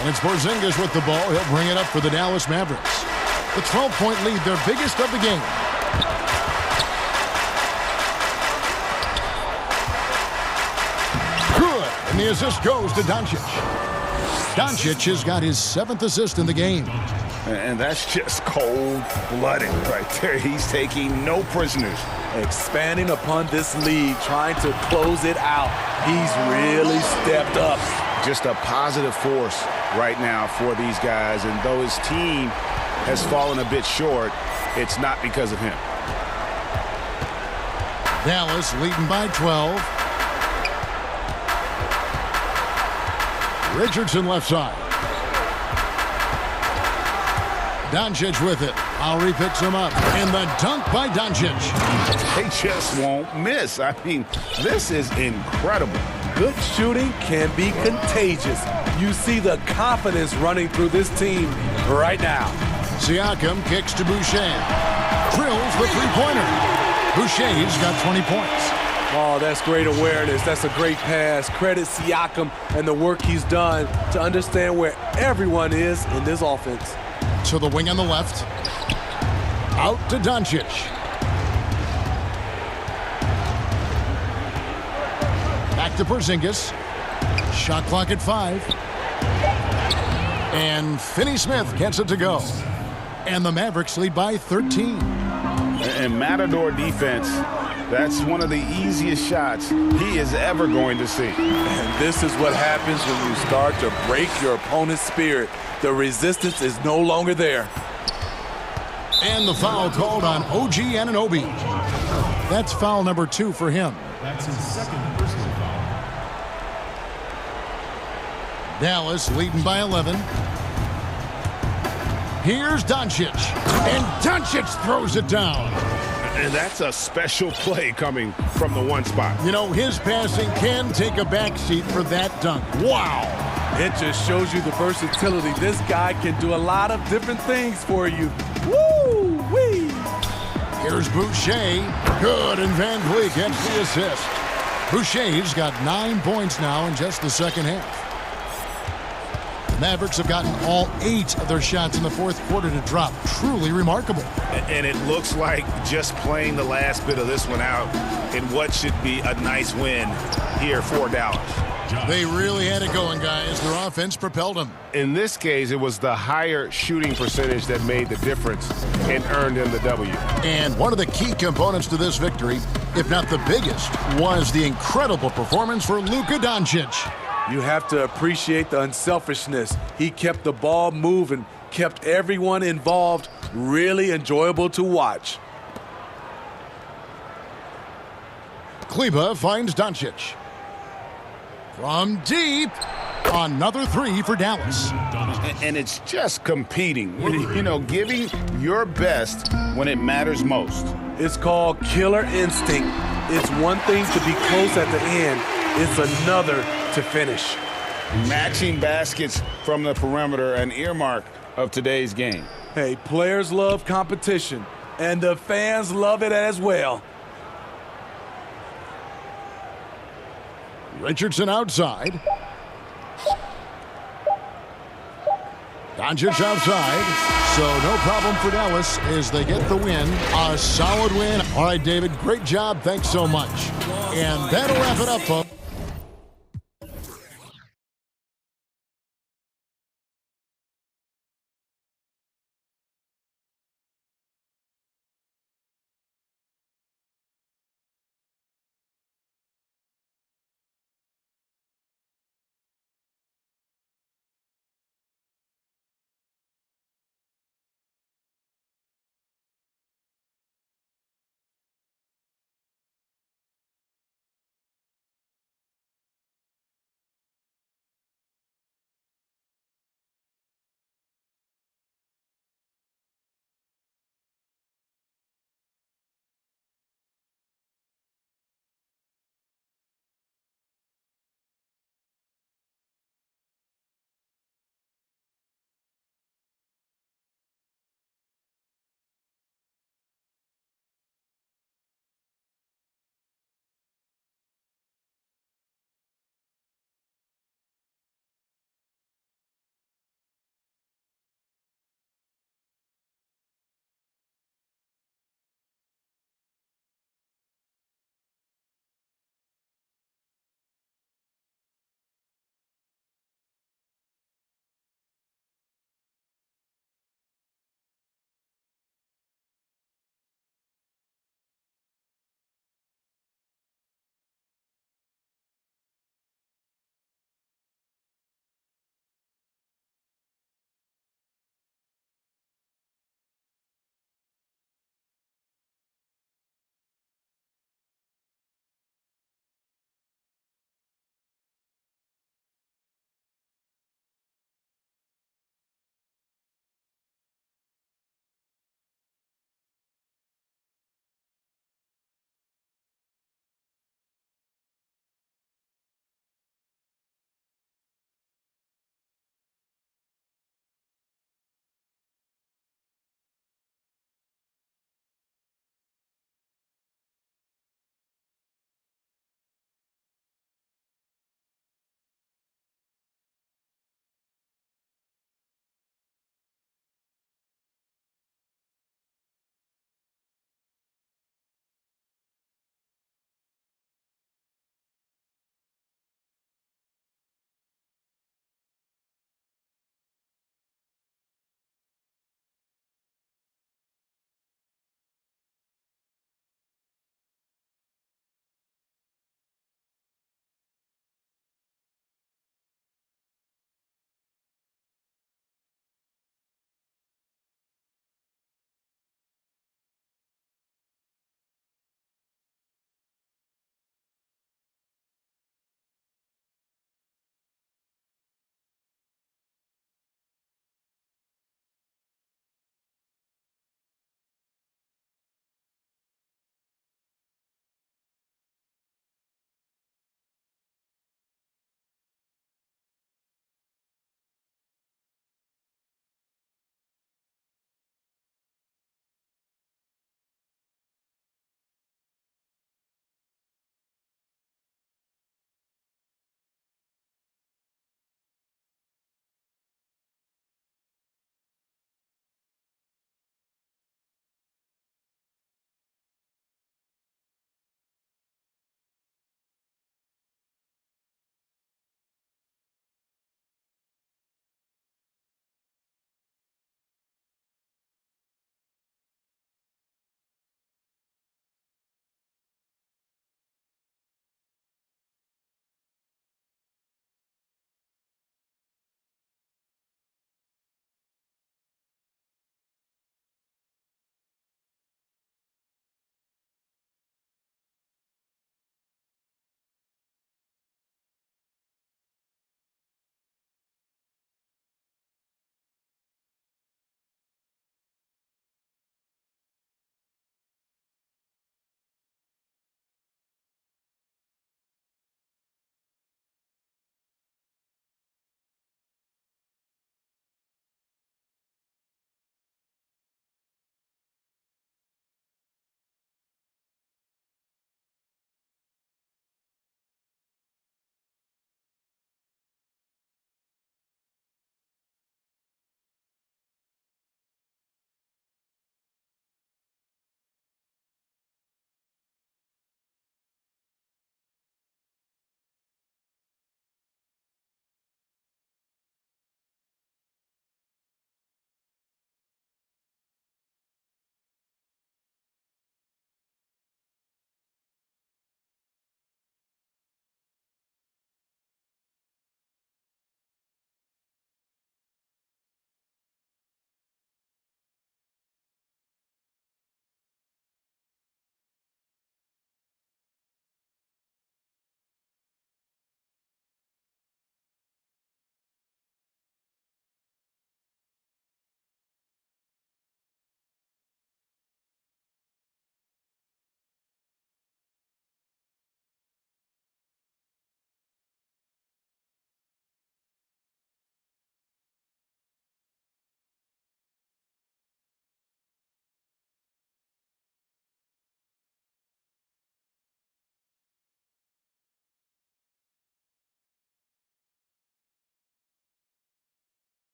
And it's Porzingis with the ball. He'll bring it up for the Dallas Mavericks. The 12-point lead, their biggest of the game. Good. And the assist goes to Doncic. Doncic has got his 7th assist in the game.
And that's just cold-blooded right there. He's taking no prisoners.
Expanding upon this lead, trying to close it out. He's really stepped up.
Just a positive force right now for these guys. And though his team has fallen a bit short, it's not because of him.
Dallas leading by 12. Richardson left side. Doncic with it. Lowry picks him up. And the dunk by Doncic.
They just won't miss. I mean, this is incredible.
Good shooting can be contagious. You see the confidence running through this team right now.
Siakam kicks to Boucher. Drills the 3-pointer. Boucher's got 20 points.
Oh, that's great awareness. That's a great pass. Credit Siakam and the work he's done to understand where everyone is in this offense.
To the wing on the left. Out to Doncic. Back to Porzingis. Shot clock at 5. And Finney-Smith gets it to go. And the Mavericks lead by 13.
And Matador defense, that's one of the easiest shots he is ever going to see.
And this is what happens when you start to break your opponent's spirit. The resistance is no longer there.
And the foul called on OG Anunoby. That's foul number 2 for him.
That's his second personal foul.
Dallas leading by 11. Here's Doncic. And Doncic throws it down.
And that's a special play coming from the one spot.
You know, his passing can take a backseat for that dunk. Wow.
It just shows you the versatility. This guy can do a lot of different things for you. Woo-wee.
Here's Boucher. Good, and Van Vliet gets the assist. Boucher's got 9 points now in just the second half. The Mavericks have gotten all 8 of their shots in the fourth quarter to drop. Truly remarkable.
And it looks like just playing the last bit of this one out in what should be a nice win here for Dallas.
They really had it going, guys. Their offense propelled them.
In this case, it was the higher shooting percentage that made the difference and earned them the W.
And one of the key components to this victory, if not the biggest, was the incredible performance for Luka Doncic.
You have to appreciate the unselfishness. He kept the ball moving, kept everyone involved, really enjoyable to watch.
Kleba finds Doncic. From deep, another 3 for Dallas.
And it's just competing, you know, giving your best when it matters most.
It's called killer instinct. It's one thing to be close at the end. It's another to finish.
Matching baskets from the perimeter, an earmark of today's game.
Hey, players love competition, and the fans love it as well.
Richardson outside. Doncic outside. So no problem for Dallas as they get the win. A solid win. All right, David, great job. Thanks so much. And that'll wrap it up, folks.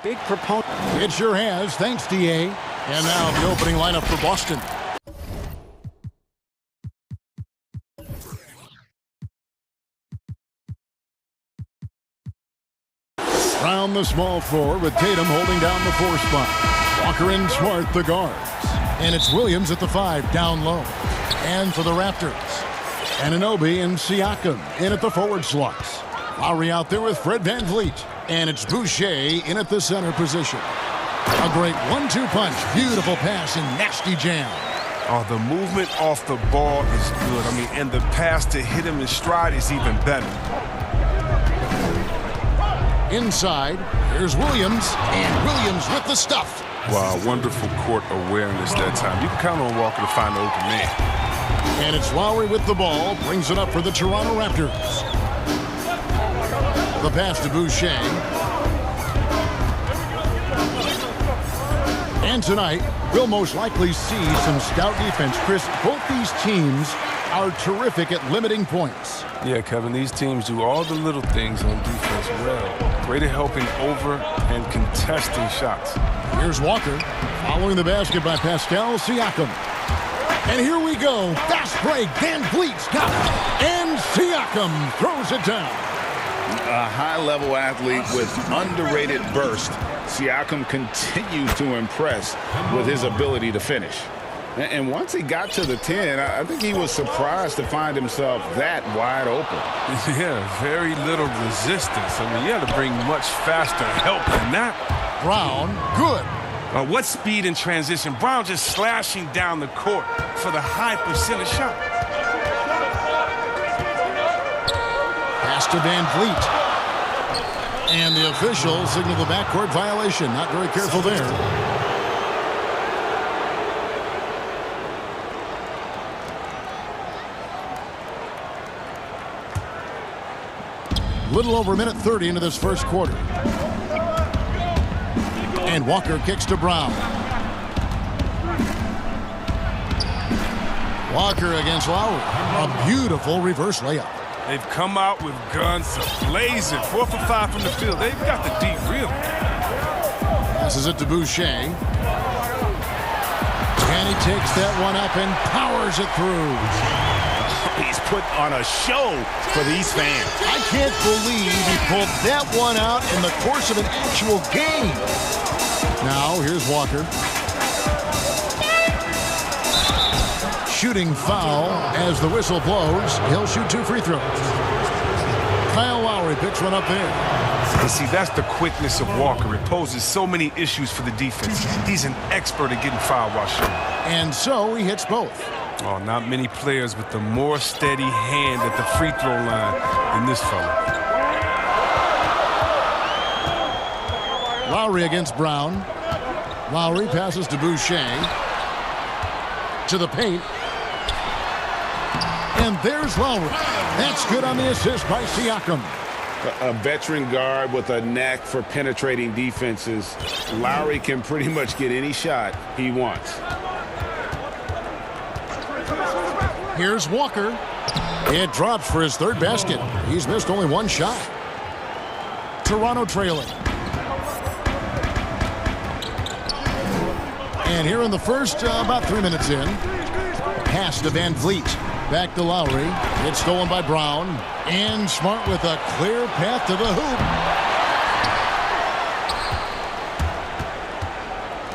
Big proponent.
It sure has. Thanks, DA. And now the opening lineup for Boston. Round the small floor with Tatum holding down the 4 spot. Walker and Smart the guards. And it's Williams at the 5 down low. And for the Raptors, Anunoby and Siakam in at the forward slots. Lowry out there with Fred VanVleet. And it's Boucher in at the center position. A great 1-2 punch. Beautiful pass and nasty jam.
Oh, the movement off the ball is good. I mean, and the pass to hit him in stride is even better.
Inside, here's Williams. And Williams with the stuff.
Wow, wonderful court awareness that time. You can count on Walker to find the open man.
And it's Lowry with the ball. Brings it up for the Toronto Raptors. The pass to Boucher. And tonight, we'll most likely see some stout defense. Chris, both these teams are terrific at limiting points.
Yeah, Kevin, these teams do all the little things on defense well. Great at helping over and contesting shots.
Here's Walker following the basket by Pascal Siakam. And here we go. Fast break. VanVleet's got it. And Siakam throws it down.
A high-level athlete with underrated burst. Siakam continues to impress with his ability to finish. And once he got to the 10, I think he was surprised to find himself that wide open.
Yeah, very little resistance. I mean, you had to bring much faster help than that.
Brown, good.
What speed in transition. Brown just slashing down the court for the high percentage shot.
Pass to VanVleet. And the officials signal the backcourt violation. Not very careful there. Little over a minute 30 into this first quarter. And Walker kicks to Brown. Walker against Lowry. A beautiful reverse layup.
They've come out with guns blazing. 4 for 5 from the field. They've got the deep rim.
Passes it to Boucher. And he takes that one up and powers it through.
He's put on a show for these fans.
I can't believe he pulled that one out in the course of an actual game. Now, here's Walker. Shooting foul as the whistle blows. He'll shoot 2 free throws. Kyle Lowry picks one up there.
You see, that's the quickness of Walker. It poses so many issues for the defense. He's an expert at getting fouled while shooting.
And so he hits both.
Oh, not many players with the more steady hand at the free throw line than this fella.
Lowry against Brown. Lowry passes to Boucher. To the paint. And there's Lowry. That's good on the assist by Siakam.
A veteran guard with a knack for penetrating defenses. Lowry can pretty much get any shot he wants.
Here's Walker. It drops for his 3rd basket. He's missed only 1 shot. Toronto trailing. And here in the first, about 3 minutes in, pass to VanVleet. Back to Lowry. It's stolen by Brown. And Smart with a clear path to the hoop.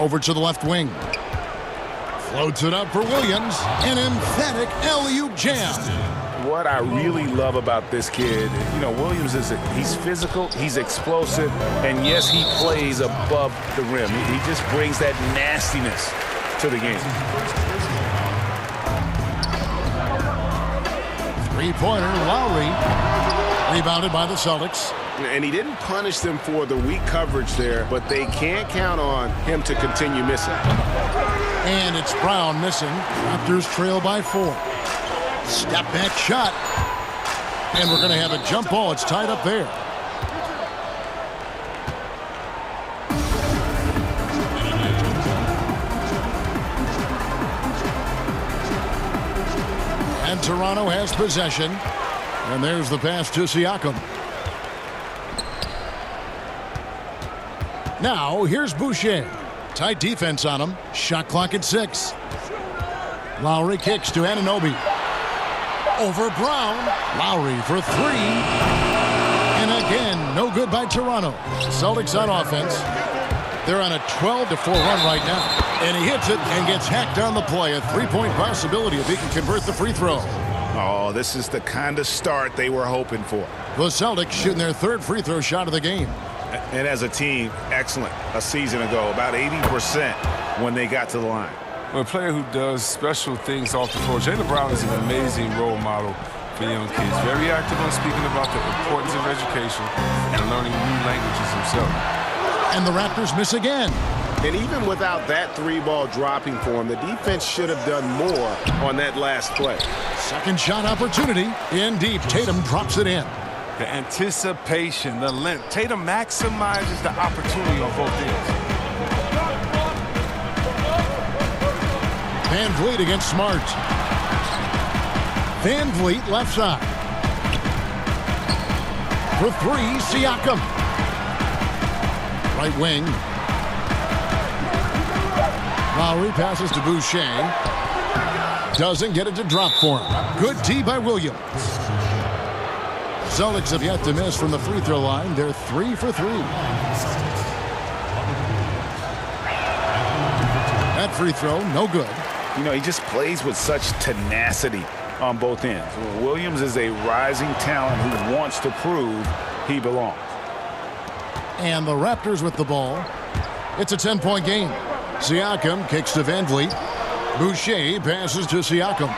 Over to the left wing. Floats it up for Williams. An emphatic alley-oop jam.
What I really love about this kid, Williams he's physical, he's explosive, and yes, he plays above the rim. He just brings that nastiness to the game.
3-pointer, Lowry. Rebounded by the Celtics.
And he didn't punish them for the weak coverage there, but they can't count on him to continue missing.
And it's Brown missing. Raptors trail by 4. Step back shot. And we're going to have a jump ball. It's tied up there. And Toronto has possession. And there's the pass to Siakam. Now, here's Boucher. Tight defense on him. Shot clock at 6. Lowry kicks to Anunoby. Over Brown. Lowry for 3. And again, no good by Toronto. Celtics on offense. They're on a 12-4 run right now. And he hits it and gets hacked on the play. A 3-point possibility if he can convert the free throw.
Oh, this is the kind of start they were hoping for.
The Celtics shooting their 3rd free throw shot of the game.
And as a team, excellent. A season ago, about 80% when they got to the line.
A player who does special things off the floor. Jaylen Brown is an amazing role model for young kids. Very active on speaking about the importance of education and learning new languages himself.
And the Raptors miss again.
And even without that 3-ball dropping for him, the defense should have done more on that last play.
Second shot opportunity. In deep, Tatum drops it in.
The anticipation, the length. Tatum maximizes the opportunity on both ends.
Van Vliet against Smart. Van Vliet left side. For 3, Siakam. Right wing. Lowry passes to Boucher. Doesn't get it to drop for him. Good D by Williams. Celtics have yet to miss from the free throw line. They're 3 for 3. That free throw, no good.
You know, he just plays with such tenacity on both ends. Williams is a rising talent who wants to prove he belongs.
And the Raptors with the ball. It's a 10-point game. Siakam kicks to Van Vliet. Boucher passes to Siakam.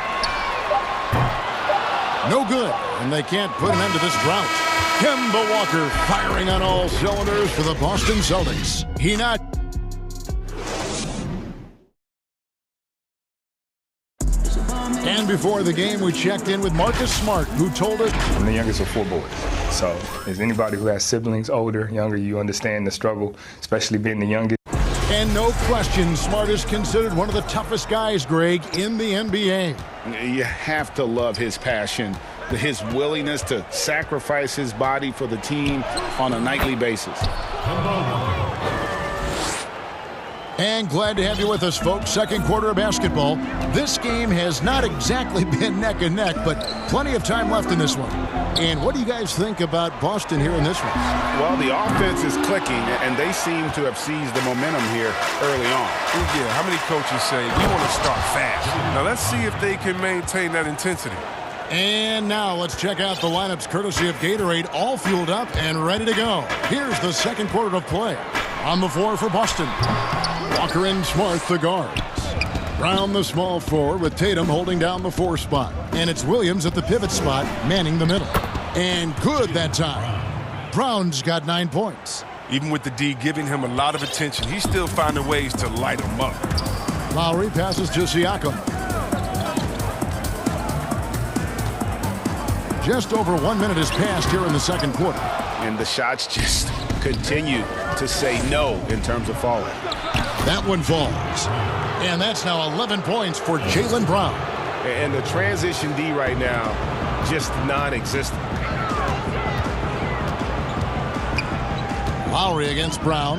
No good, and they can't put an end to this drought. Kemba Walker firing on all cylinders for the Boston Celtics. He not. And before the game, we checked in with Marcus Smart, who told us...
I'm the youngest of 4 boys. So as anybody who has siblings, older, younger, you understand the struggle, especially being the youngest.
And no question, Smart is considered one of the toughest guys, Greg, in the NBA.
You have to love his passion, his willingness to sacrifice his body for the team on a nightly basis.
And glad to have you with us, folks. Second quarter of basketball. This game has not exactly been neck and neck, but plenty of time left in this one. And what do you guys think about Boston here in this one?
Well, the offense is clicking, and they seem to have seized the momentum here early on.
Yeah, how many coaches say, we want to start fast? Now, let's see if they can maintain that intensity.
And now let's check out the lineups courtesy of Gatorade, all fueled up and ready to go. Here's the second quarter of play. On the floor for Boston, Walker and Smart, the guards. Brown, the small forward, with Tatum holding down the 4 spot. And it's Williams at the pivot spot, manning the middle. And good that time. Brown's got 9 points.
Even with the D giving him a lot of attention, he's still finding ways to light him up.
Lowry passes to Siakam. Just over 1 minute has passed here in the second quarter.
And the shots just continue to say no in terms of falling.
That one falls. And that's now 11 points for Jaylen Brown.
And the transition D right now, just non-existent.
Lowry against Brown.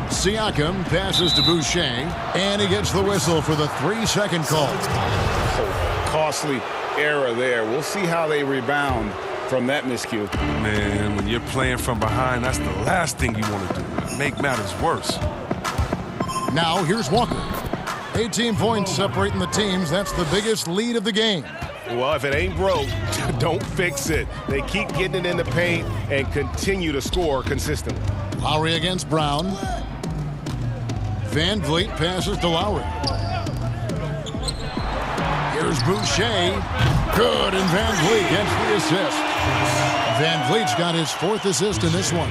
Siakam passes to Boucher. And he gets the whistle for the 3-second call.
Oh, costly error there. We'll see how they rebound from that miscue.
Man, when you're playing from behind, that's the last thing you want to do. Make matters worse.
Now here's Walker. 18 points separating the teams. That's the biggest lead of the game.
Well, if it ain't broke, don't fix it. They keep getting it in the paint and continue to score consistently.
Lowry against Brown. Van Vliet passes to Lowry. Here's Boucher. Good, and Van Vliet gets the assist. Van Vliet's got his 4th assist in this one.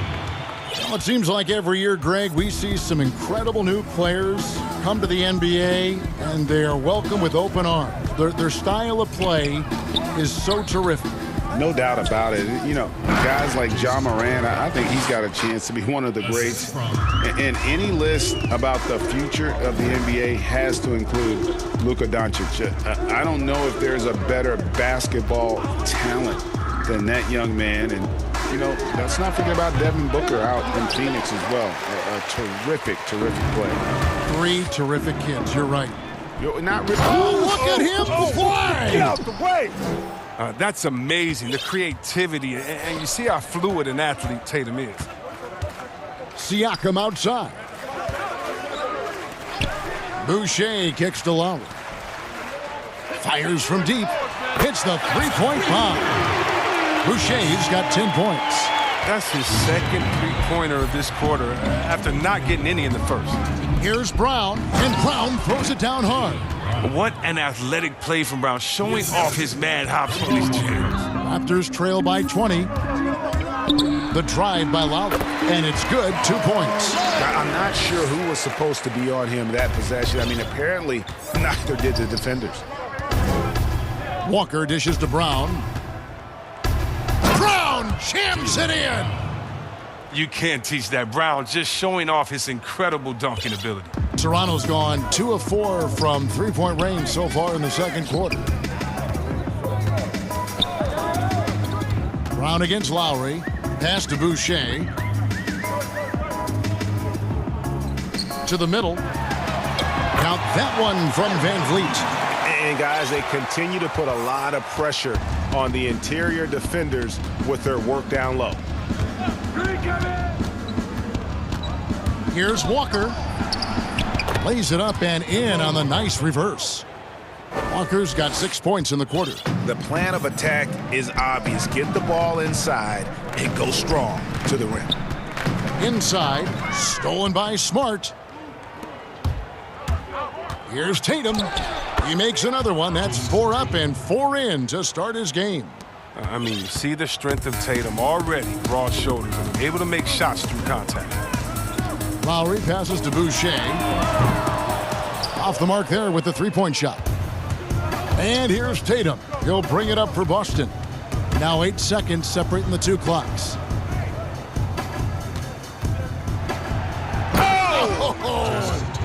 Well, it seems like every year, Greg, we see some incredible new players come to the NBA, and they are welcomed with open arms. Their style of play is so terrific.
No doubt about it. You know, guys like Ja Morant, I think he's got a chance to be one of the greats. And any list about the future of the NBA has to include Luka Doncic. I don't know if there's a better basketball talent than that young man. And you know, let's not forget about Devin Booker out in Phoenix as well. A terrific play.
3 terrific kids. You're right.
Not really.
Oh, look at him fly!
Get out the way!
That's amazing, the creativity, and you see how fluid an athlete Tatum is.
Siakam outside. Boucher kicks to Lowry. Fires from deep. Hits the three-point bomb. Boucher's got 10 points.
That's his second three-pointer of this quarter after not getting any in the first.
Here's Brown, and Brown throws it down hard.
What an athletic play from Brown, showing off his mad hops on these chairs.
Raptors trail by 20. The drive by Lowry, and it's good, 2 points.
I'm not sure who was supposed to be on him that possession. I mean, apparently neither did the defenders.
Walker dishes to Brown. Brown jams it in.
You can't teach that. Brown just showing off his incredible dunking ability.
Toronto's gone 2 of 4 from three-point range so far in the second quarter. Brown against Lowry. Pass to Boucher. To the middle. Count that one from Van Vliet.
And guys, they continue to put a lot of pressure on the interior defenders with their work down low.
Here's Walker. Lays it up and in on the nice reverse. Walker's got 6 points in the quarter.
The plan of attack is obvious. Get the ball inside and go strong to the rim.
Inside, stolen by Smart. Here's Tatum. He makes another one. That's 4 up and 4 in to start his game.
I mean, you see the strength of Tatum already, broad shoulders, and able to make shots through contact.
Lowry passes to Boucher. Off the mark there with the three-point shot. And here's Tatum. He'll bring it up for Boston. Now 8 seconds separating the two clocks.
Oh!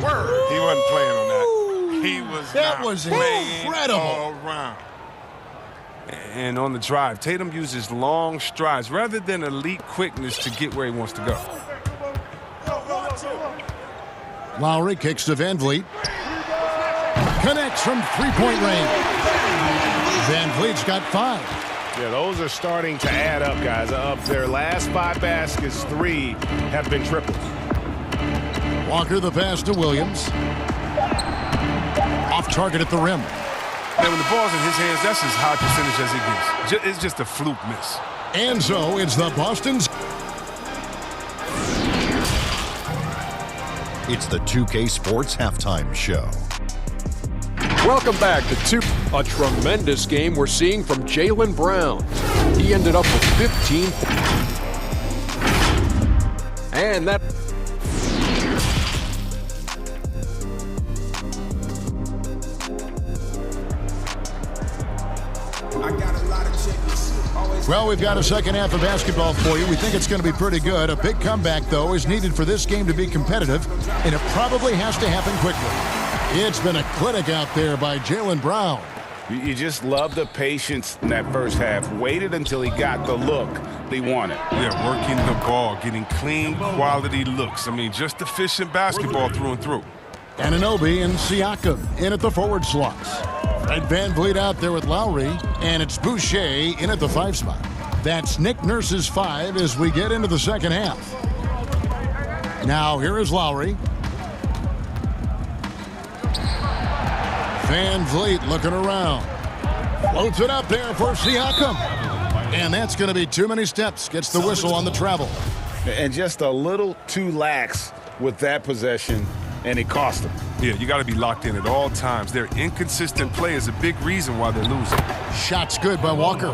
Word. He wasn't playing on that. He was
that
not
was
playing
incredible.
all around. And on the drive, Tatum uses long strides rather than elite quickness to get where he wants to go.
Lowry kicks to Van Vliet. Connects from three-point range. Van Vliet's got 5.
Yeah, those are starting to add up, guys. Of their last 5 baskets, 3 have been triples.
Walker the pass to Williams. Off target at the rim.
And when the ball's in his hands, that's as high percentage as it gets. It's just a fluke miss.
And so it's the Boston's.
It's the 2K Sports Halftime Show.
Welcome back to 2. A tremendous game we're seeing from Jaylen Brown. He ended up with 15 points. And that...
Well, we've got a second half of basketball for you. We think it's going to be pretty good. A big comeback, though, is needed for this game to be competitive, and it probably has to happen quickly. It's been a clinic out there by Jaylen Brown.
You just love the patience in that first half. Waited until he got the look he wanted.
Yeah, working the ball, getting clean, quality looks. I mean, just efficient basketball through and through.
Anunoby and Siakam in at the forward slots. Fred Van Vliet out there with Lowry, and it's Boucher in at the 5 spot. That's Nick Nurse's 5 as we get into the second half. Now here is Lowry. Van Vliet looking around. Floats it up there for Siakam. And that's going to be too many steps. Gets the whistle on the travel.
And just a little too lax with that possession, and it cost them.
Yeah, you got to be locked in at all times. Their inconsistent play is a big reason why they're losing.
Shot's good by Walker.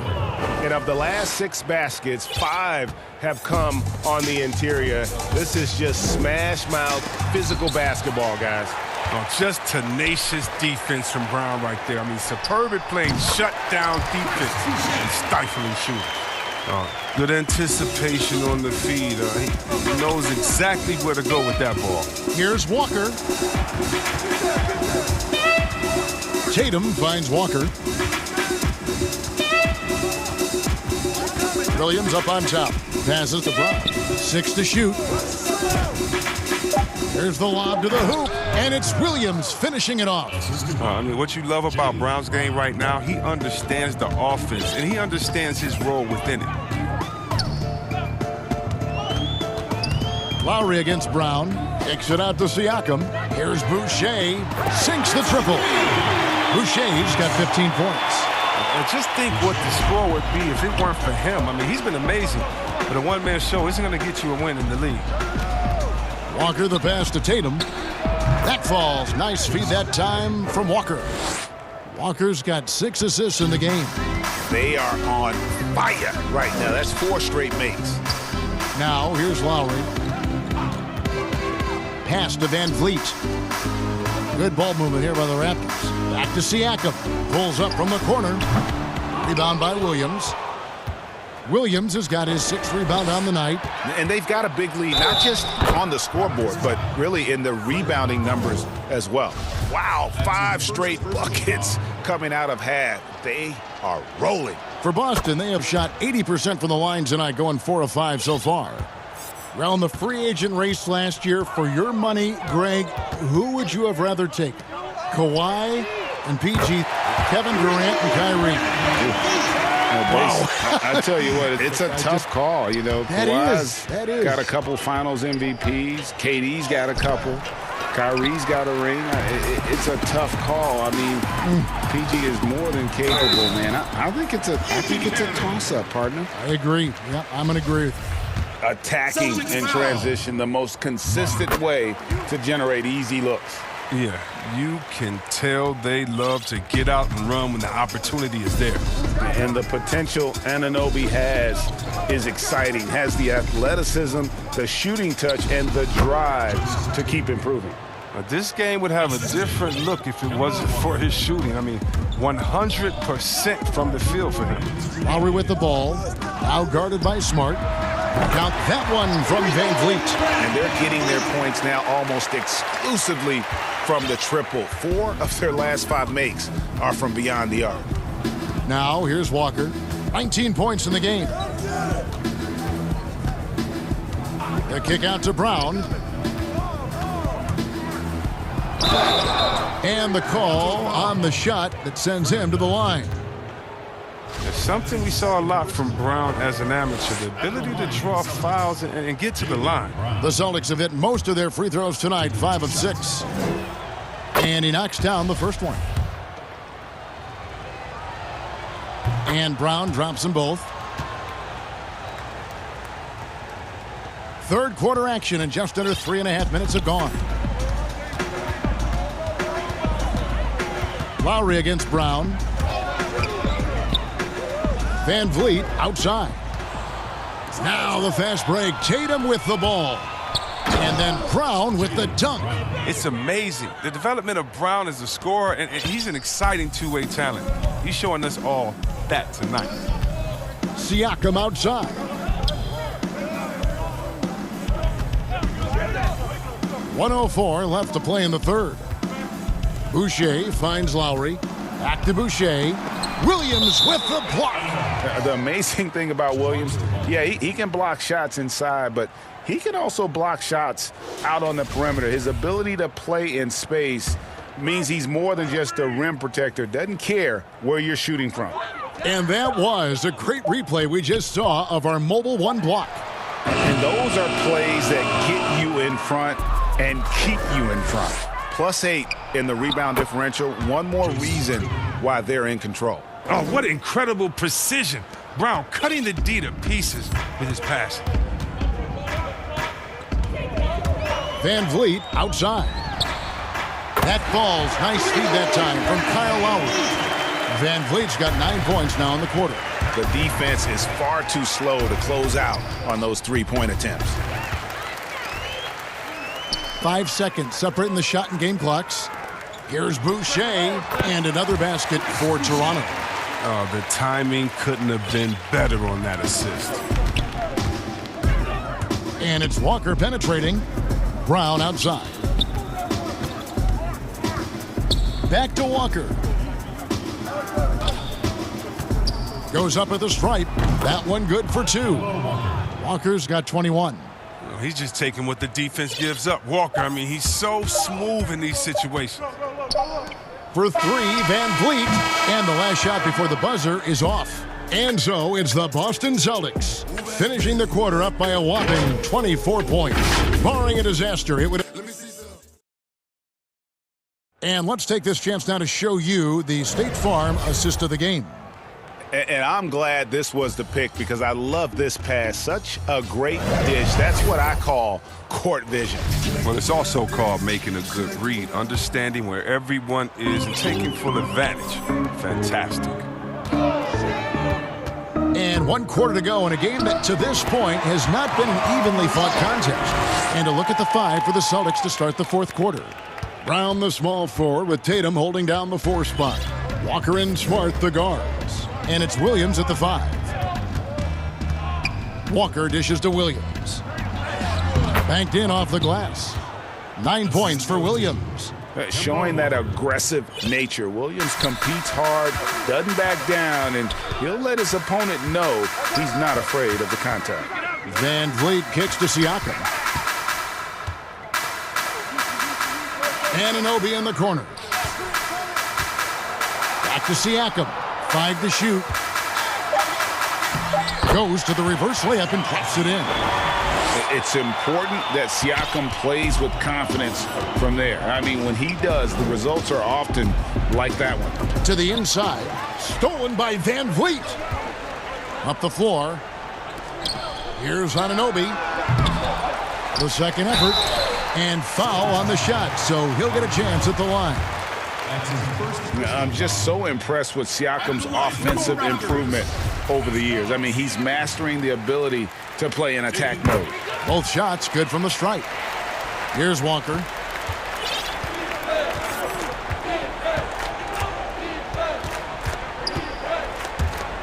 And of the last 6 baskets, 5 have come on the interior. This is just smash-mouth physical basketball, guys.
Oh, just tenacious defense from Brown right there. I mean, superb at playing shut-down defense and stifling shooting. Good anticipation on the feed. He knows exactly where to go with that ball.
Here's Walker. Tatum finds Walker. Williams up on top. Passes to Brown. 6 to shoot. Here's the lob to the hoop, and it's Williams finishing it off.
I mean, what you love about Brown's game right now, he understands the offense, and he understands his role within it.
Lowry against Brown. Kicks it out to Siakam. Here's Boucher. Sinks the triple. Boucher's got 15 points.
And just think what the score would be if it weren't for him. I mean, he's been amazing, but a one-man show isn't going to get you a win in the league.
Walker the pass to Tatum. That falls. Nice feed that time from Walker. Walker's got 6 assists in the game.
They are on fire right now. That's 4 straight makes.
Now, here's Lowry. Pass to Van Vliet. Good ball movement here by the Raptors. Back to Siakam. Pulls up from the corner. Rebound by Williams. Williams has got his 6th rebound on the night.
And they've got a big lead, not just on the scoreboard, but really in the rebounding numbers as well. Wow, 5 straight buckets coming out of half. They are rolling.
For Boston, they have shot 80% from the line tonight, going 4 of 5 so far. Well, in the free agent race last year, for your money, Greg, who would you have rather taken? Kawhi and PG, Kevin Durant and Kyrie.
Wow. I tell you what, it's a tough call. You know, Kawhi's got a couple finals MVPs. KD's got a couple. Kyrie's got a ring. It's a tough call. I mean, PG is more than capable, man. I think it's a toss-up, partner.
I agree. Yeah, I'm going to agree with you.
Attacking in transition, the most consistent way to generate easy looks.
Yeah, you can tell they love to get out and run when the opportunity is there.
And the potential Anunoby has is exciting. Has the athleticism, the shooting touch, and the drive to keep improving.
But this game would have a different look if it wasn't for his shooting. I mean, 100% from the field for him.
Lowry with the ball, now guarded by Smart. Count that one from Van Vliet.
And they're getting their points now almost exclusively from the triple. 4 of their last 5 makes are from beyond the arc.
Now, here's Walker. 19 points in the game. The kick out to Brown. And the call on the shot that sends him to the line.
It's something we saw a lot from Brown as an amateur, the ability to draw fouls and get to the line.
The Celtics have hit most of their free throws tonight, 5 of 6. And he knocks down the first one. And Brown drops them both. Third quarter action, and just under 3.5 minutes have gone. Lowry against Brown. Van Vliet outside. Now the fast break. Tatum with the ball. And then Brown with the dunk.
It's amazing. The development of Brown as a scorer, and he's an exciting two-way talent. He's showing us all that tonight.
Siakam outside. .104 left to play in the third. Boucher finds Lowry. Back to Boucher. Williams with the block.
The amazing thing about Williams, yeah, he can block shots inside, but he can also block shots out on the perimeter. His ability to play in space means he's more than just a rim protector. Doesn't care where you're shooting from.
And that was a great replay we just saw of our mobile one block.
And those are plays that get you in front and keep you in front.
+8 in the rebound differential. One more reason why they're in control.
Oh, what incredible precision. Brown cutting the D to pieces with his pass.
Van Vliet outside. That falls. Nice feed that time from Kyle Lowry. Van Vliet's got 9 points now in the quarter.
The defense is far too slow to close out on those three-point attempts.
5 seconds separating the shot and game clocks. Here's Boucher, and another basket for Toronto.
Oh, the timing couldn't have been better on that assist.
And it's Walker penetrating. Brown outside. Back to Walker. Goes up at the stripe. That one good for 2. Walker's got 21.
He's just taking what the defense gives up. Walker, I mean, he's so smooth in these situations.
For 3, Van Vliet. And the last shot before the buzzer is off. And so it's the Boston Celtics finishing the quarter up by a whopping 24 points. Barring a disaster, it would... And let's take this chance now to show you the State Farm assist of the game.
And I'm glad this was the pick because I love this pass. Such a great dish. That's what I call court vision.
Well, it's also called making a good read, understanding where everyone is and taking full advantage. Fantastic.
And 1 quarter to go in a game that to this point has not been an evenly fought contest. And a look at the 5 for the Celtics to start the 4th quarter. Brown, the small forward, with Tatum holding down the 4 spot. Walker and Smart, the guards. And it's Williams at the 5. Walker dishes to Williams. Banked in off the glass. 9 points for Williams.
Showing that aggressive nature. Williams competes hard, doesn't back down, and he'll let his opponent know he's not afraid of the contact.
Van Vliet kicks to Siakam. Anunoby in the corner. Back to Siakam. 5 to shoot. Goes to the reverse layup and drops it in.
It's important that Siakam plays with confidence from there. I mean, when he does, the results are often like that one.
To the inside. Stolen by Van Vliet. Up the floor. Here's Anunoby. The second effort. And foul on the shot, so he'll get a chance at the line.
I'm just so impressed with Siakam's offensive improvement over the years. I mean, he's mastering the ability to play in attack mode.
Both shots good from the stripe. Here's Walker.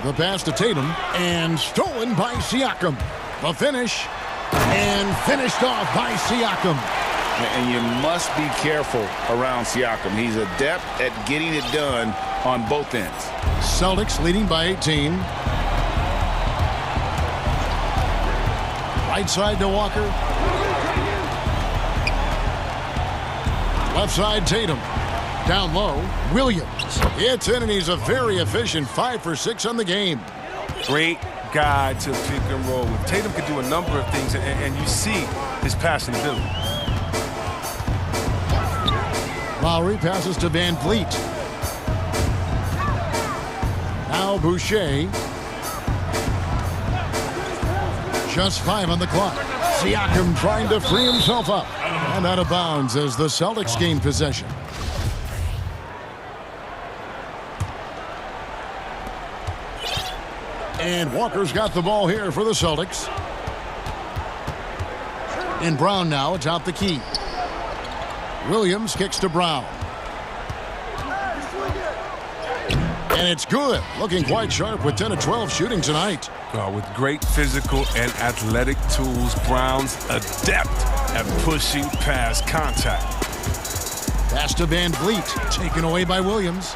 The pass to Tatum, and stolen by Siakam. The finish, and finished off by Siakam.
And you must be careful around Siakam. He's adept at getting it done on both ends.
Celtics leading by 18. Right side to Walker. Left side, Tatum. Down low, Williams. It's in, and he's a very efficient 5 for 6 on the game.
Great guy to pick and roll with. Tatum can do a number of things, and you see his passing ability.
Lowry passes to Van Vliet. Now Boucher. Just 5 on the clock. Siakam trying to free himself up. And out of bounds as the Celtics gain possession. And Walker's got the ball here for the Celtics. And Brown now atop the key. Williams kicks to Brown. And it's good. Looking quite sharp with 10 of 12 shooting tonight.
With great physical and athletic tools, Brown's adept at pushing past contact.
Pass to Van Vliet, taken away by Williams.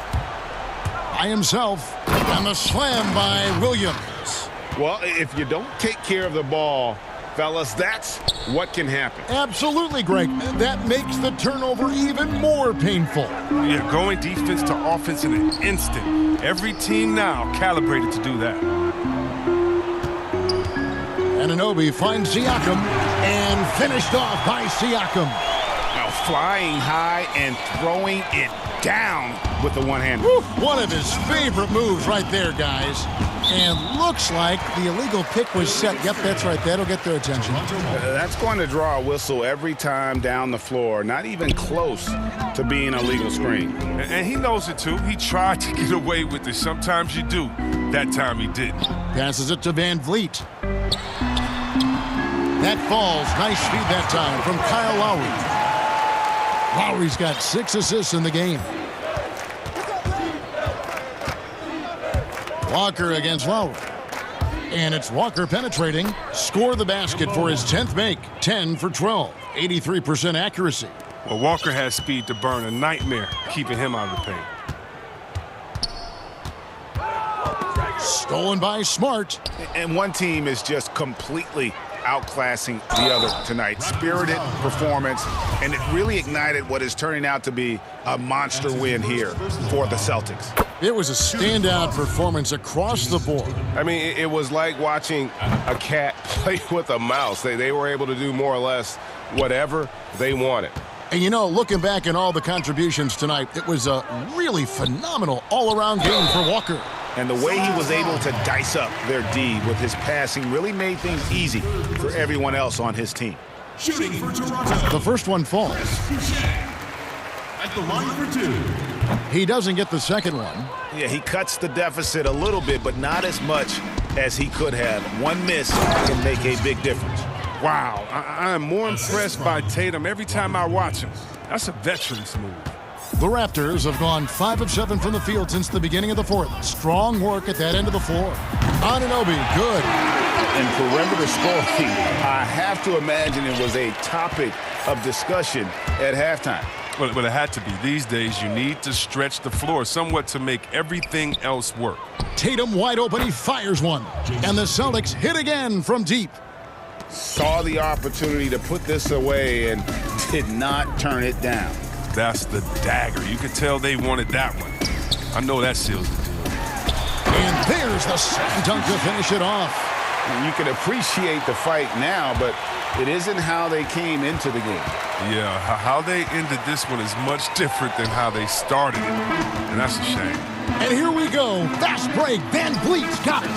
By himself, and the slam by Williams.
Well, if you don't take care of the ball, fellas, that's what can happen.
Absolutely, Greg. That makes the turnover even more painful.
Yeah, going defense to offense in an instant. Every team now calibrated to do that.
Anunoby finds Siakam, and finished off by Siakam.
Now flying high and throwing it down with the one hand.
One of his favorite moves right there, guys. And looks like the illegal pick was set. Yep, that's right. That'll get their attention.
That's going to draw a whistle every time down the floor. Not even close to being a legal screen.
And he knows it, too. He tried to get away with it. Sometimes you do. That time he didn't.
Passes it to Van Vliet. That falls. Nice speed that time from Kyle Lowry. Lowry's got 6 assists in the game. Walker against Lowry. And it's Walker penetrating. Score the basket for his 10th make. 10 for 12. 83% accuracy.
Well, Walker has speed to burn. A nightmare keeping him out of the paint.
Stolen by Smart.
And one team is just completely outclassing the other tonight. Spirited performance, and it really ignited what is turning out to be a monster win here for the Celtics.
It was a standout performance across the board.
I mean, it was like watching a cat play with a mouse. They were able to do more or less whatever they wanted.
And you know, looking back at all the contributions tonight, it was a really phenomenal all-around game for Walker.
And the way he was able to dice up their D with his passing really made things easy for everyone else on his team.
Shooting for Toronto.
The first one falls.
At the line for 2.
He doesn't get the second one.
Yeah, he cuts the deficit a little bit, but not as much as he could have. One miss can make a big difference.
Wow, I am more impressed by Tatum every time I watch him. That's a veteran's move.
The Raptors have gone 5 of 7 from the field since the beginning of the fourth. Strong work at that end of the floor. Anunoby, good.
And perimeter scoring, I have to imagine it was a topic of discussion at halftime.
But it had to be. These days, you need to stretch the floor somewhat to make everything else work.
Tatum wide open, he fires one. And the Celtics hit again from deep.
Saw the opportunity to put this away and did not turn it down.
That's the dagger. You could tell they wanted that one. I know that seals the deal.
And there's the slam dunk to finish it off.
And you can appreciate the fight now, but it isn't how they came into the game.
Yeah, how they ended this one is much different than how they started it, and that's a shame.
And here we go. Fast break. Van Vliet got it.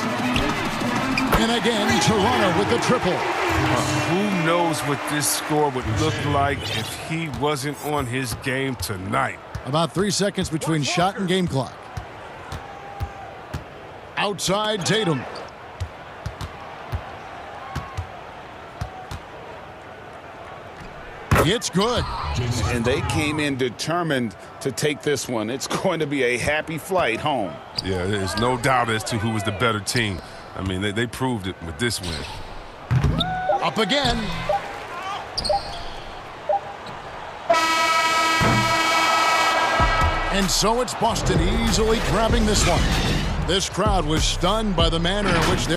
And again, Toronto with the triple.
Who knows what this score would look like if he wasn't on his game tonight.
About 3 seconds between shot and game clock. Outside Tatum. It's good.
And they came in determined to take this one. It's going to be a happy flight home.
Yeah, there's no doubt as to who was the better team. I mean, they proved it with this win.
Up again. And so it's Boston easily grabbing this one. This crowd was stunned by the manner in which they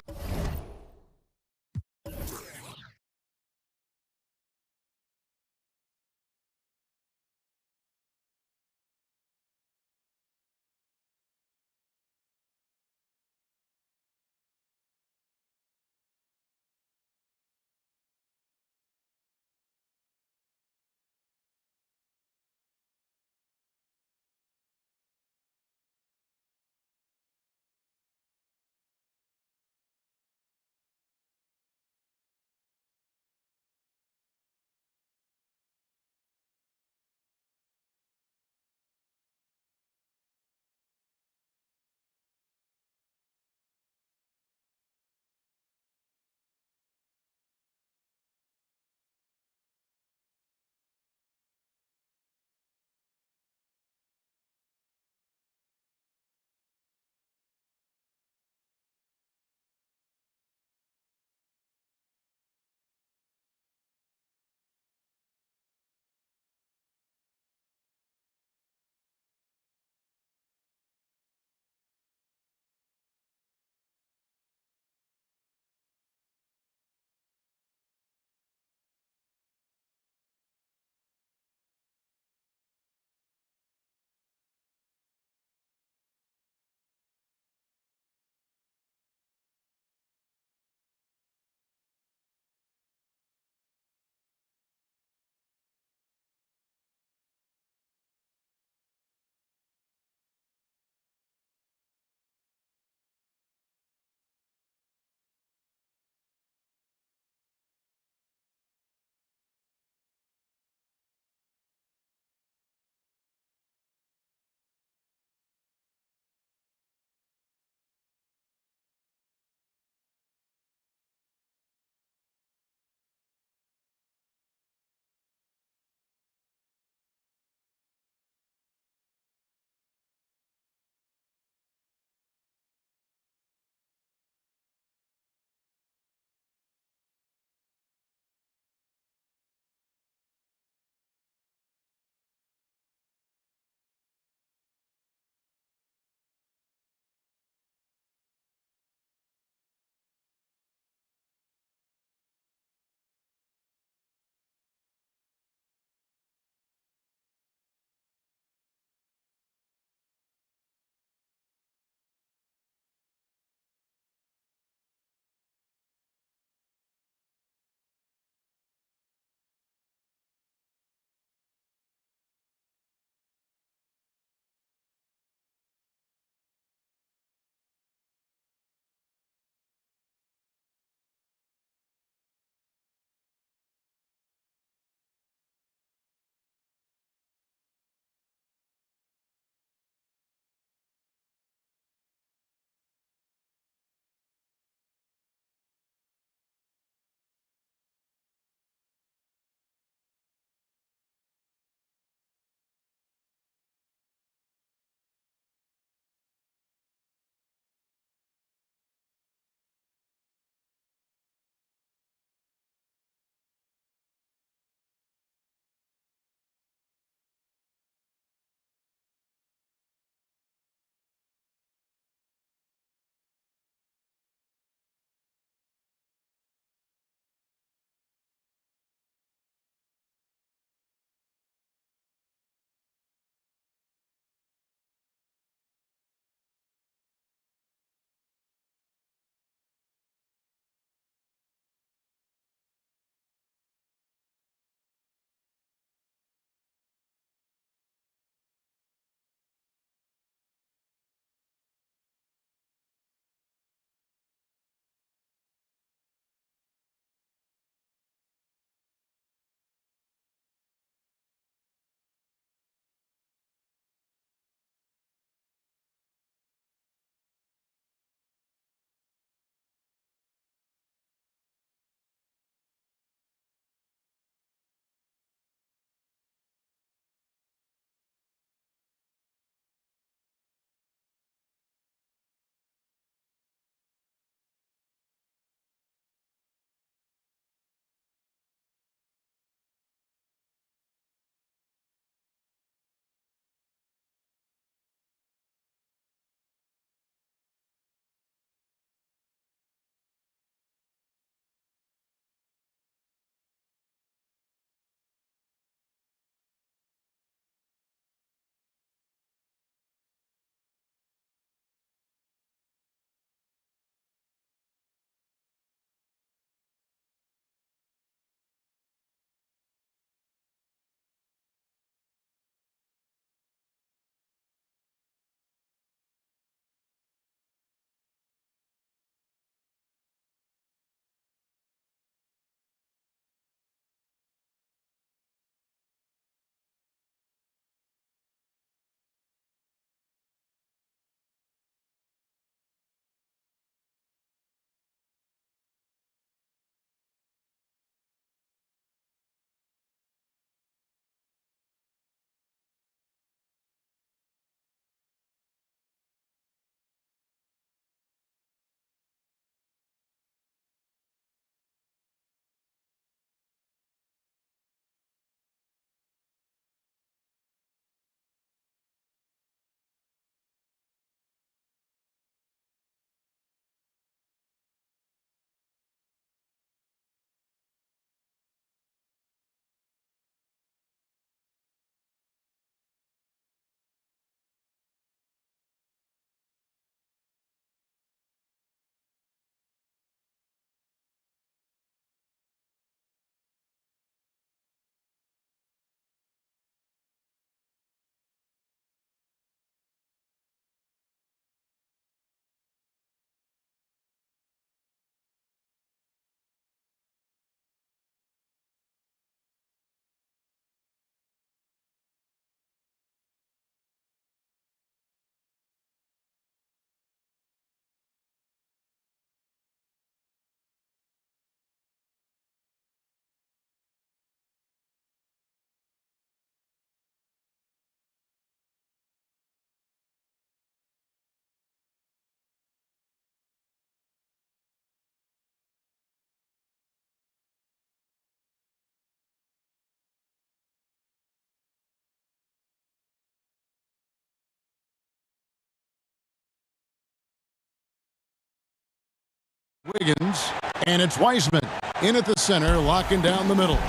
Wiggins, and it's Wiseman in at the center, locking down the middle.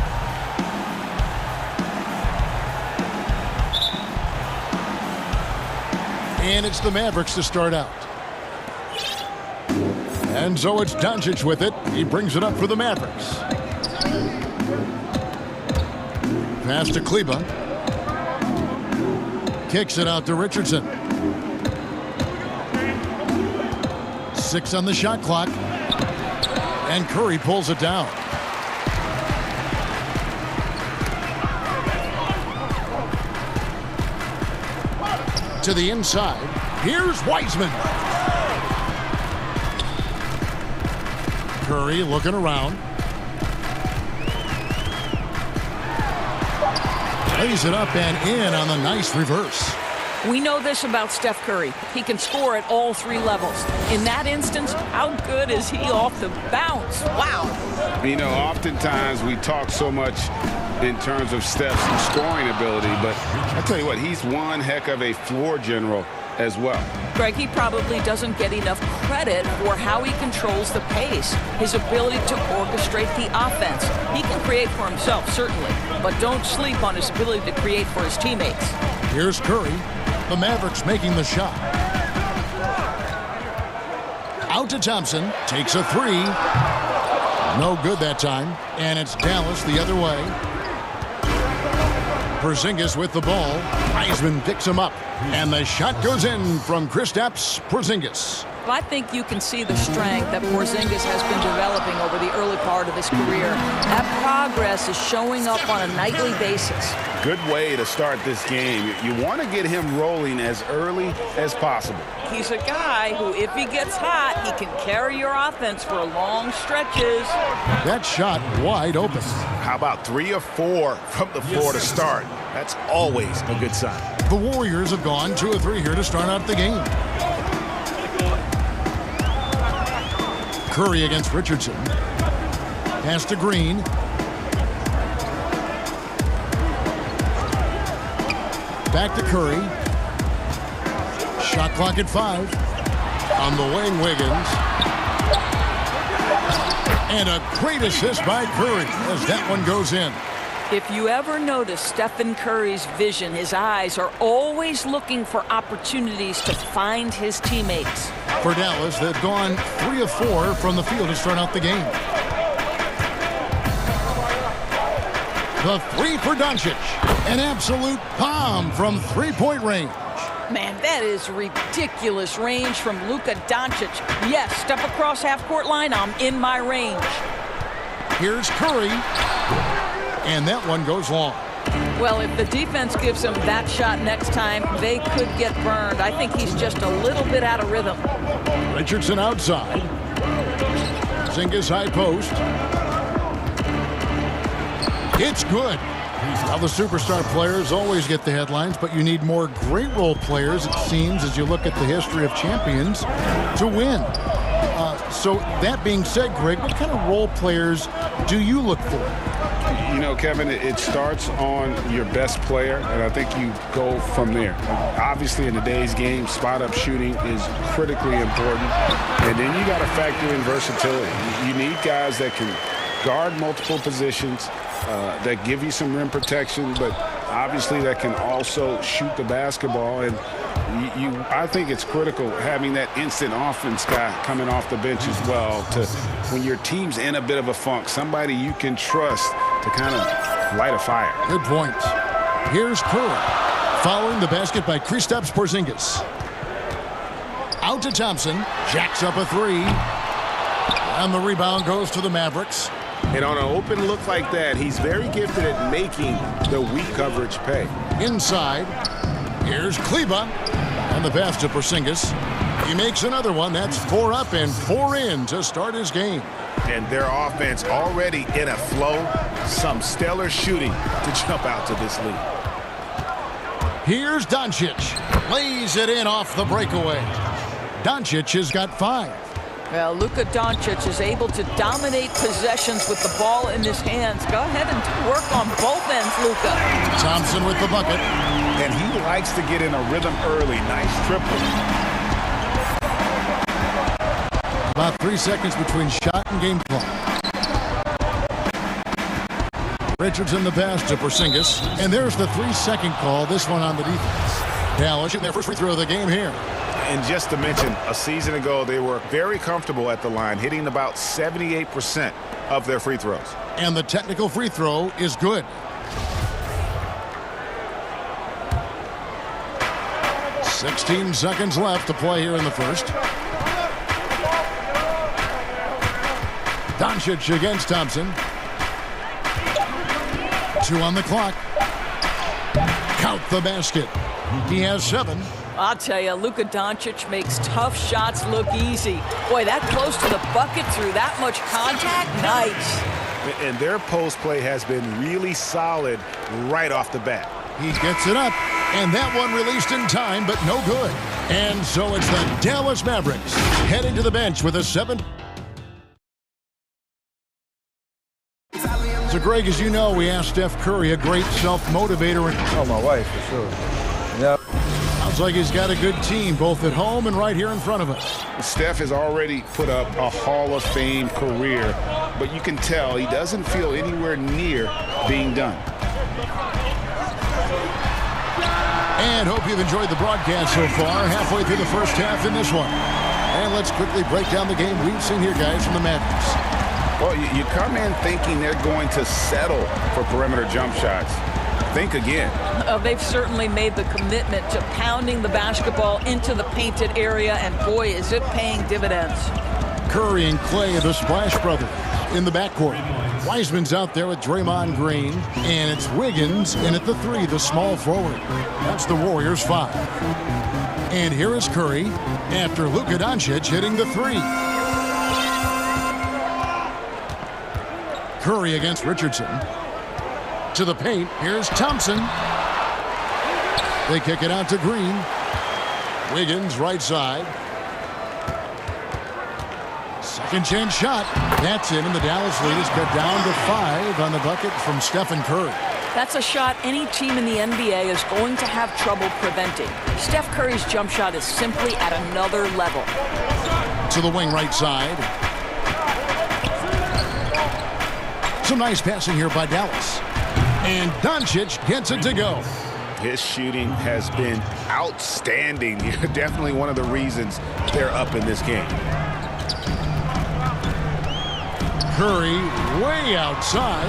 And it's the Mavericks to start out. And so it's Doncic with it. He brings it up for the Mavericks. Pass to Kleba. Kicks it out to Richardson. 6 on the shot clock. And Curry pulls it down. To the inside. Here's Wiseman. Curry looking around. Lays it up and in on the nice reverse.
We know this about Steph Curry. He can score at all 3 levels. In that instance, how good is he off the bounce? Wow.
You know, oftentimes we talk so much in terms of Steph's scoring ability, but I tell you what, he's one heck of a floor general as well.
Greg, he probably doesn't get enough credit for how he controls the pace, his ability to orchestrate the offense. He can create for himself, certainly, but don't sleep on his ability to create for his teammates.
Here's Curry. The Mavericks making the shot. Out to Thompson. Takes a 3. No good that time. And it's Dallas the other way. Porzingis with the ball. Wiseman picks him up. And the shot goes in from Kristaps Porzingis.
Well, I think you can see the strength that Porzingis has been developing over the early part of his career. That progress is showing up on a nightly basis.
Good way to start this game. You want to get him rolling as early as possible.
He's a guy who, if he gets hot, he can carry your offense for long stretches.
That shot wide open.
How about 3 or 4 from the floor to start? That's always a good sign.
The Warriors have gone 2 or 3 here to start out the game. Curry against Richardson. Pass to Green. Back to Curry. Shot clock at 5. On the wing, Wiggins. And a great assist by Curry as that one goes in.
If you ever notice Stephen Curry's vision, his eyes are always looking for opportunities to find his teammates.
For Dallas, they've gone 3 of 4 from the field to start out the game. The 3 for Doncic. An absolute bomb from 3-point range.
Man, that is ridiculous range from Luka Doncic. Yes, step across half-court line, I'm in my range.
Here's Curry. And that one goes long.
Well, if the defense gives him that shot next time, they could get burned. I think he's just a little bit out of rhythm.
Richardson outside. Porzingis high post. It's good. Now the superstar players always get the headlines, but you need more great role players, it seems, as you look at the history of champions, to win. So that being said, Greg, what kind of role players do you look for?
You know, Kevin, it starts on your best player, and I think you go from there. Obviously, in today's game, spot-up shooting is critically important, and then you got to factor in versatility. You need guys that can guard multiple positions, that give you some rim protection, but obviously that can also shoot the basketball. And I think it's critical having that instant offense guy coming off the bench as well, to when your team's in a bit of a funk, somebody you can trust to kind of light a fire.
Good points. Here's Curry. Following the basket by Kristaps Porzingis. Out to Thompson. Jacks up a 3. And the rebound goes to the Mavericks.
And on an open look like that, he's very gifted at making the weak coverage pay.
Inside. Here's Kleba. And the pass to Porzingis. He makes another one. That's 4 up and 4 in to start his game.
And their offense already in a flow. Some stellar shooting to jump out to this lead.
Here's Doncic. Lays it in off the breakaway. Doncic has got 5.
Well, Luka Doncic is able to dominate possessions with the ball in his hands. Go ahead and work on both ends, Luka.
Thompson with the bucket.
And he likes to get in a rhythm early. Nice triple.
About 3 seconds between shot and game clock. Richardson the pass to Porzingis. And there's the 3-second call, this one on the defense. Dallas shooting their first free throw of the game here.
And just to mention, a season ago, they were very comfortable at the line, hitting about 78% of their free throws.
And the technical free throw is good. 16 seconds left to play here in the first. Doncic against Thompson. 2 on the clock. Count the basket. He has 7.
I'll tell you, Luka Doncic makes tough shots look easy. Boy, that close to the bucket through that much contact, nice.
And their post play has been really solid right off the bat.
He gets it up, and that one released in time, but no good. And so it's the Dallas Mavericks heading to the bench with a 7. So, Greg, as you know, we asked Steph Curry, a great self-motivator.
Oh, my wife, for sure. Yeah.
Sounds like he's got a good team, both at home and right here in front of us.
Steph has already put up a Hall of Fame career, but you can tell he doesn't feel anywhere near being done.
And hope you've enjoyed the broadcast so far, halfway through the first half in this one. And let's quickly break down the game we've seen here, guys, from the Mavericks.
Well, you come in thinking they're going to settle for perimeter jump shots. Think again.
They've certainly made the commitment to pounding the basketball into the painted area, and boy, is it paying dividends.
Curry and Clay, the Splash Brothers, in the backcourt. Wiseman's out there with Draymond Green, and it's Wiggins in at the 3, the small forward. That's the Warriors' 5. And here is Curry after Luka Doncic hitting the 3. Curry against Richardson. To the paint, here's Thompson. They kick it out to Green. Wiggins right side. Second chance shot. That's in, and the Dallas lead is cut down to 5 on the bucket from Stephen Curry.
That's a shot any team in the NBA is going to have trouble preventing. Steph Curry's jump shot is simply at another level.
To the wing right side. Some nice passing here by Dallas. And Doncic gets it to go.
His shooting has been outstanding. Definitely one of the reasons they're up in this game.
Curry way outside.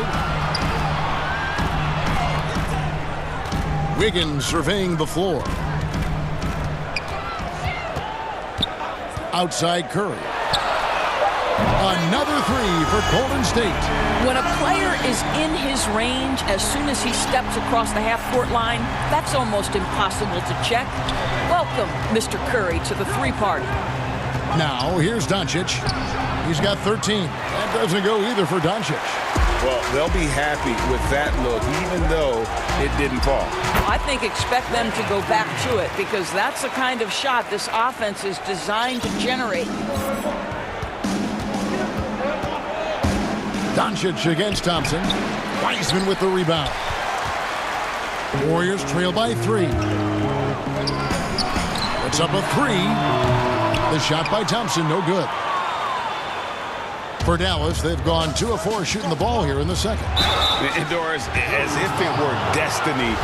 Wiggins surveying the floor. Outside Curry. Another 3 for Golden State.
When a player is in his range, as soon as he steps across the half-court line, that's almost impossible to check. Welcome, Mr. Curry, to the 3 party.
Now, here's Doncic. He's got 13. That doesn't go either for Doncic.
Well, they'll be happy with that look, even though it didn't fall.
I think expect them to go back to it, because that's the kind of shot this offense is designed to generate.
Doncic against Thompson. Wiseman with the rebound. Warriors trail by 3. It's up a 3. The shot by Thompson, no good. For Dallas, they've gone 2 of 4 shooting the ball here in the second.
Doris, as if it were destiny,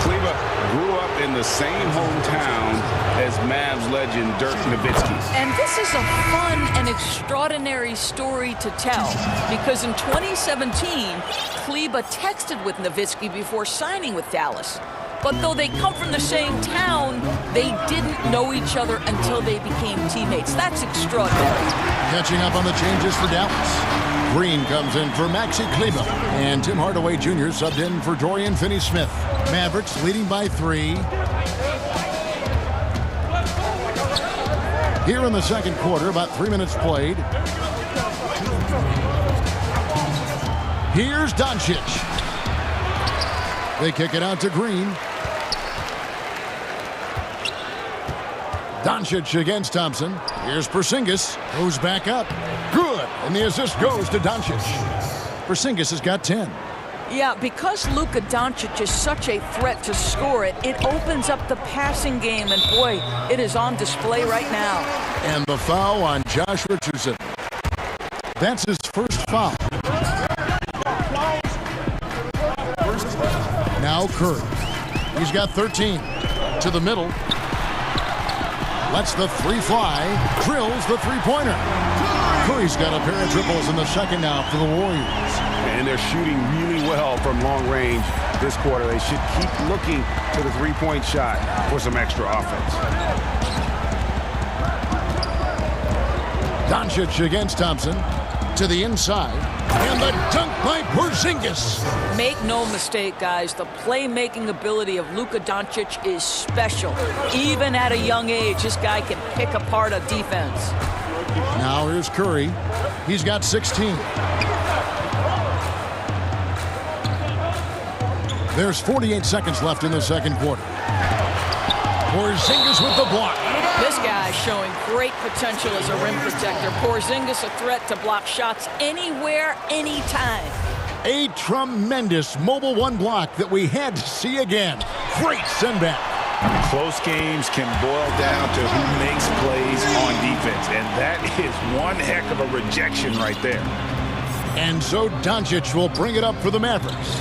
Kleba grew up in the same hometown as Mavs legend Dirk Nowitzki.
And this is a fun and extraordinary story to tell, because in 2017, Kleba texted with Nowitzki before signing with Dallas. But though they come from the same town, they didn't know each other until they became teammates. That's extraordinary.
Catching up on the changes for Dallas. Green comes in for Maxi Kleba. And Tim Hardaway Jr. subbed in for Dorian Finney-Smith. Mavericks leading by 3. Here in the second quarter, about 3 minutes played. Here's Doncic. They kick it out to Green. Doncic against Thompson. Here's Porzingis, who's back up. Good, and the assist goes to Doncic. Porzingis has got 10.
Yeah, because Luka Doncic is such a threat to score it, it opens up the passing game, and boy, it is on display right now.
And the foul on Josh Richardson. That's his first foul. Now Curry. He's got 13. To the middle. Lets the three fly. Drills the three-pointer. Curry's got a pair of triples in the second now for the Warriors.
And they're shooting really well from long range this quarter. They should keep looking to the three-point shot for some extra offense.
Doncic against Thompson. To the inside. And the dunk by Porzingis.
Make no mistake, guys. The playmaking ability of Luka Doncic is special. Even at a young age, this guy can pick apart a defense.
Now here's Curry. He's got 16. There's 48 seconds left in the second quarter. Porzingis with the block.
This guy showing great potential as a rim protector. Porzingis a threat to block shots anywhere, anytime.
A tremendous mobile one block that we had to see again. Great send back.
Close games can boil down to who makes plays on defense, and that is one heck of a rejection right there.
And so Doncic will bring it up for the Mavericks.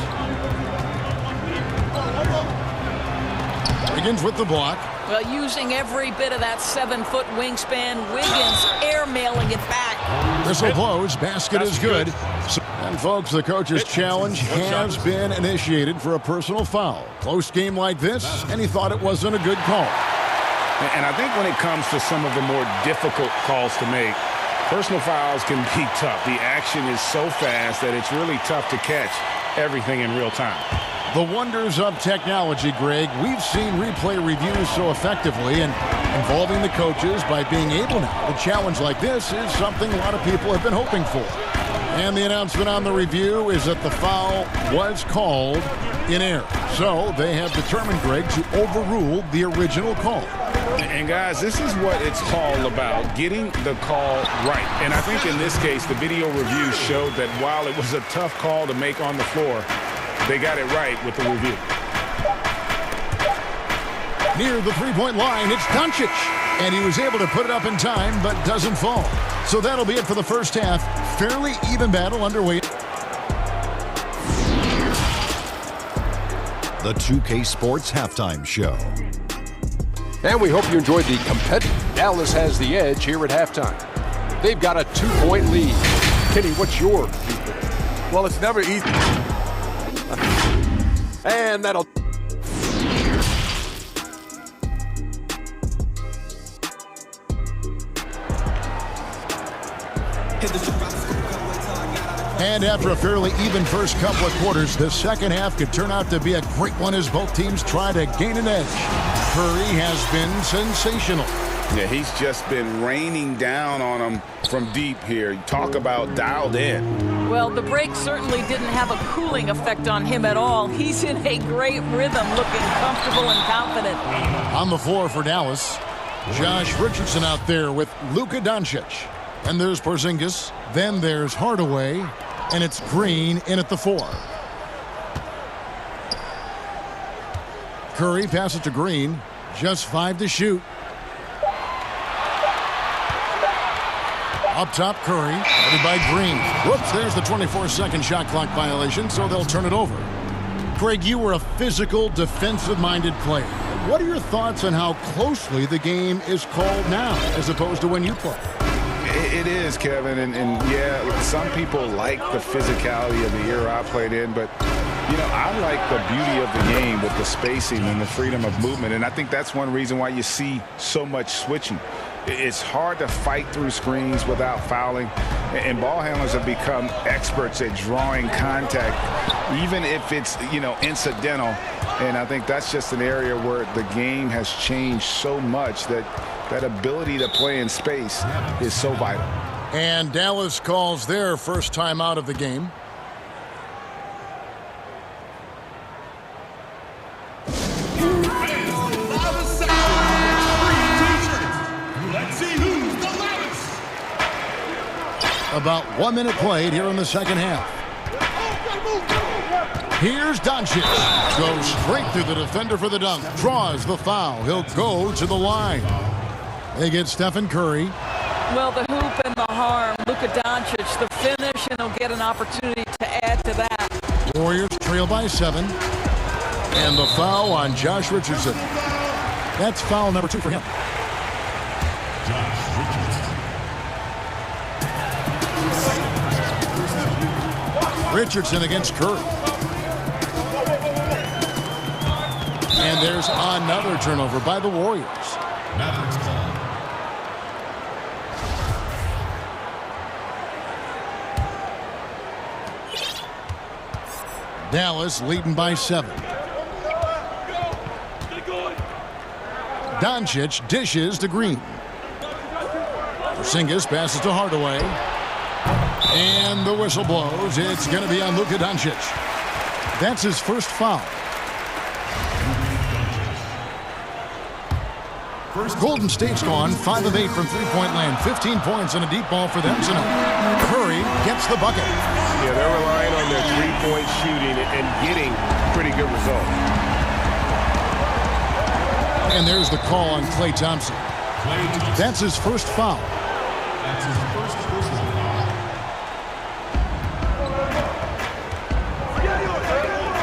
Wiggins with the block.
Well, using every bit of that 7-foot wingspan, Wiggins air-mailing it back.
This will close. Basket is good. And, folks, the coach's challenge has been initiated for a personal foul. Close game like this, and he thought it wasn't a good call.
And I think when it comes to some of the more difficult calls to make, personal fouls can be tough. The action is so fast that it's really tough to catch everything in real time.
The wonders of technology, Greg. We've seen replay reviews so effectively, and involving the coaches by being able now to challenge like this is something a lot of people have been hoping for. And the announcement on the review is that the foul was called in error. So they have determined, Greg, to overrule the original call.
And, guys, this is what it's all about, getting the call right. And I think in this case, the video review showed that while it was a tough call to make on the floor, they got it right with the review.
Near the three-point line, it's Doncic. And he was able to put it up in time, but doesn't fall. So that'll be it for the first half. Fairly even battle underway.
The 2K Sports Halftime Show.
And we hope you enjoyed the competitive. Dallas has the edge here at halftime. They've got a 2-point lead. Kenny, what's your view?
Well, it's never easy. And that'll...
And after a fairly even first couple of quarters, the second half could turn out to be a great one as both teams try to gain an edge. Curry has been sensational.
Yeah, he's just been raining down on them from deep here. Talk about dialed in.
Well, the break certainly didn't have a cooling effect on him at all. He's in a great rhythm, looking comfortable and confident.
On the floor for Dallas, Josh Richardson out there with Luka Doncic. And there's Porzingis. Then there's Hardaway. And it's Green in at the 4. Curry passes to Green. Just 5 to shoot. Up top, Curry. Headed by Green. Whoops, there's the 24-second shot clock violation, so they'll turn it over. Craig, you were a physical, defensive-minded player. What are your thoughts on how closely the game is called now as opposed to when you play?
It is, Kevin, and yeah, some people like the physicality of the era I played in, but, you know, I like the beauty of the game with the spacing and the freedom of movement, and I think that's one reason why you see so much switching. It's hard to fight through screens without fouling, and ball handlers have become experts at drawing contact, even if it's, you know, incidental, and I think that's just an area where the game has changed so much that that ability to play in space is so vital.
And Dallas calls their first time out of the game.
Let's see who's the loudest.
About 1 minute played here in the second half. Here's Doncic. Goes straight through the defender for the dunk. Draws the foul. He'll go to the line. They get Stephen Curry.
Well, the hoop and the harm. Luka Doncic, the finish, and he'll get an opportunity to add to that.
Warriors trail by 7. And the foul on Josh Richardson. That's foul number 2 for him. Richardson against Curry. And there's another turnover by the Warriors. Dallas leading by 7. Doncic dishes to Green. Porzingis passes to Hardaway. And the whistle blows. It's going to be on Luka Doncic. That's his first foul. Golden State's gone 5 of 8 from three-point land. 15 points and a deep ball for them tonight. Curry gets the bucket.
Yeah, they're relying on their three-point shooting and getting pretty good results.
And there's the call on Klay Thompson. That's his first foul.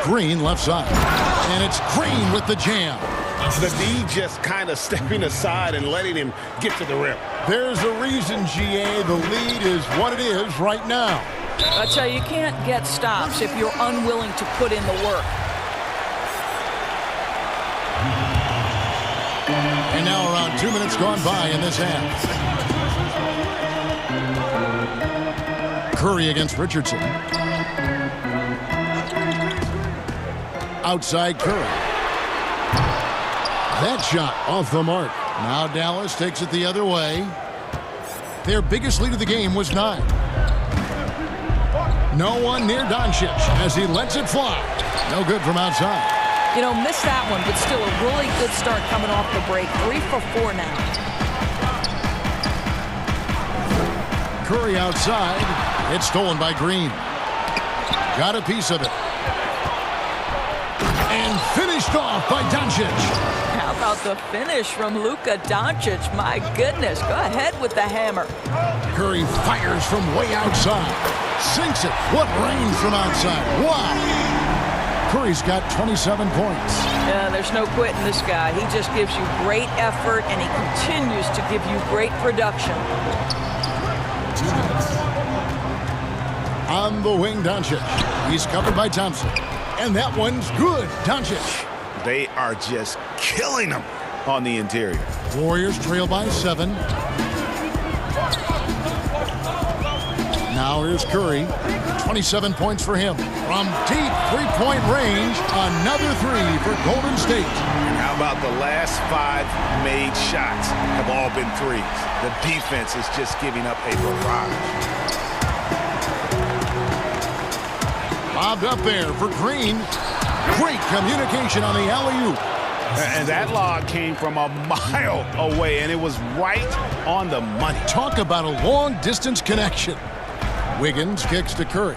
Green left side. And it's Green with the jam.
The D just kind of stepping aside and letting him get to the rim.
There's a reason, GA. The lead is what it is right now.
I tell you, you can't get stops if you're unwilling to put in the work.
And now around 2 minutes gone by in this half. Curry against Richardson. Outside Curry. That shot off the mark. Now Dallas takes it the other way. Their biggest lead of the game was 9. No one near Doncic as he lets it fly. No good from outside.
You know, missed that one, but still a really good start coming off the break. 3 for 4 now.
Curry outside. It's stolen by Green. Got a piece of it. And finished off by Doncic.
How about the finish from Luka Doncic? My goodness, go ahead with the hammer.
Curry fires from way outside. Sinks it. What range from outside. Wow. Curry's got 27 points.
Yeah, there's no quitting this guy. He just gives you great effort, and he continues to give you great production.
On the wing, Doncic. He's covered by Thompson. And that one's good. Doncic.
They are just killing him on the interior.
Warriors trail by 7. Now here's Curry. 27 points for him. From deep three-point range, another 3 for Golden State.
And how about the last 5 made shots have all been threes? The defense is just giving up a barrage.
Lobbed up there for Green. Great communication on the alley-oop.
And that log came from a mile away, and it was right on the money.
Talk about a long-distance connection. Wiggins kicks to Curry.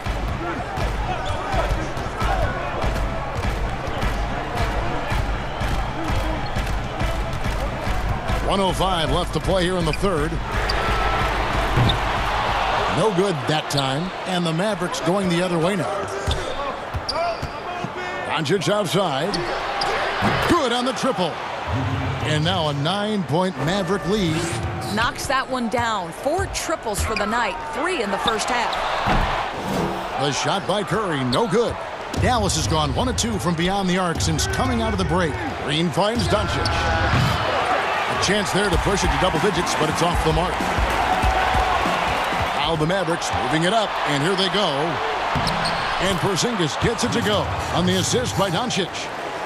.105 left to play here in the third. No good that time, and the Mavericks going the other way now. Doncic outside. Good on the triple. And now a 9-point Maverick lead.
Knocks that one down. 4 triples for the night. 3 in the first half.
The shot by Curry, no good. Dallas has gone 1 of 2 from beyond the arc since coming out of the break. Green finds Doncic. A chance there to push it to double digits, but it's off the mark. Now the Mavericks moving it up, and here they go. And Porzingis gets it to go on the assist by Doncic.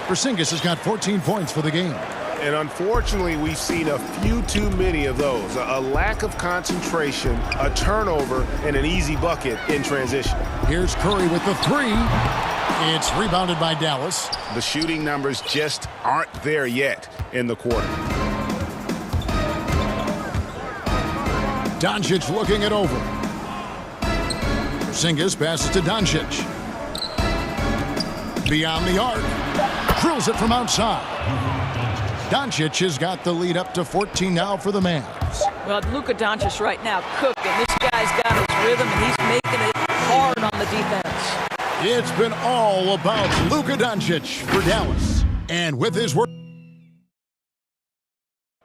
Porzingis has got 14 points for the game.
And unfortunately, we've seen a few too many of those. A lack of concentration, a turnover, and an easy bucket in transition.
Here's Curry with the 3. It's rebounded by Dallas.
The shooting numbers just aren't there yet in the quarter.
Doncic looking it over. Porzingis passes to Doncic. beyond the arc. Drills it from outside. Doncic has got the lead up to 14 now for the Mavs.
Well, Luka Doncic right now cooking. This guy's got his rhythm, and he's making it hard on the defense.
It's been all about Luka Doncic for Dallas. And with his work.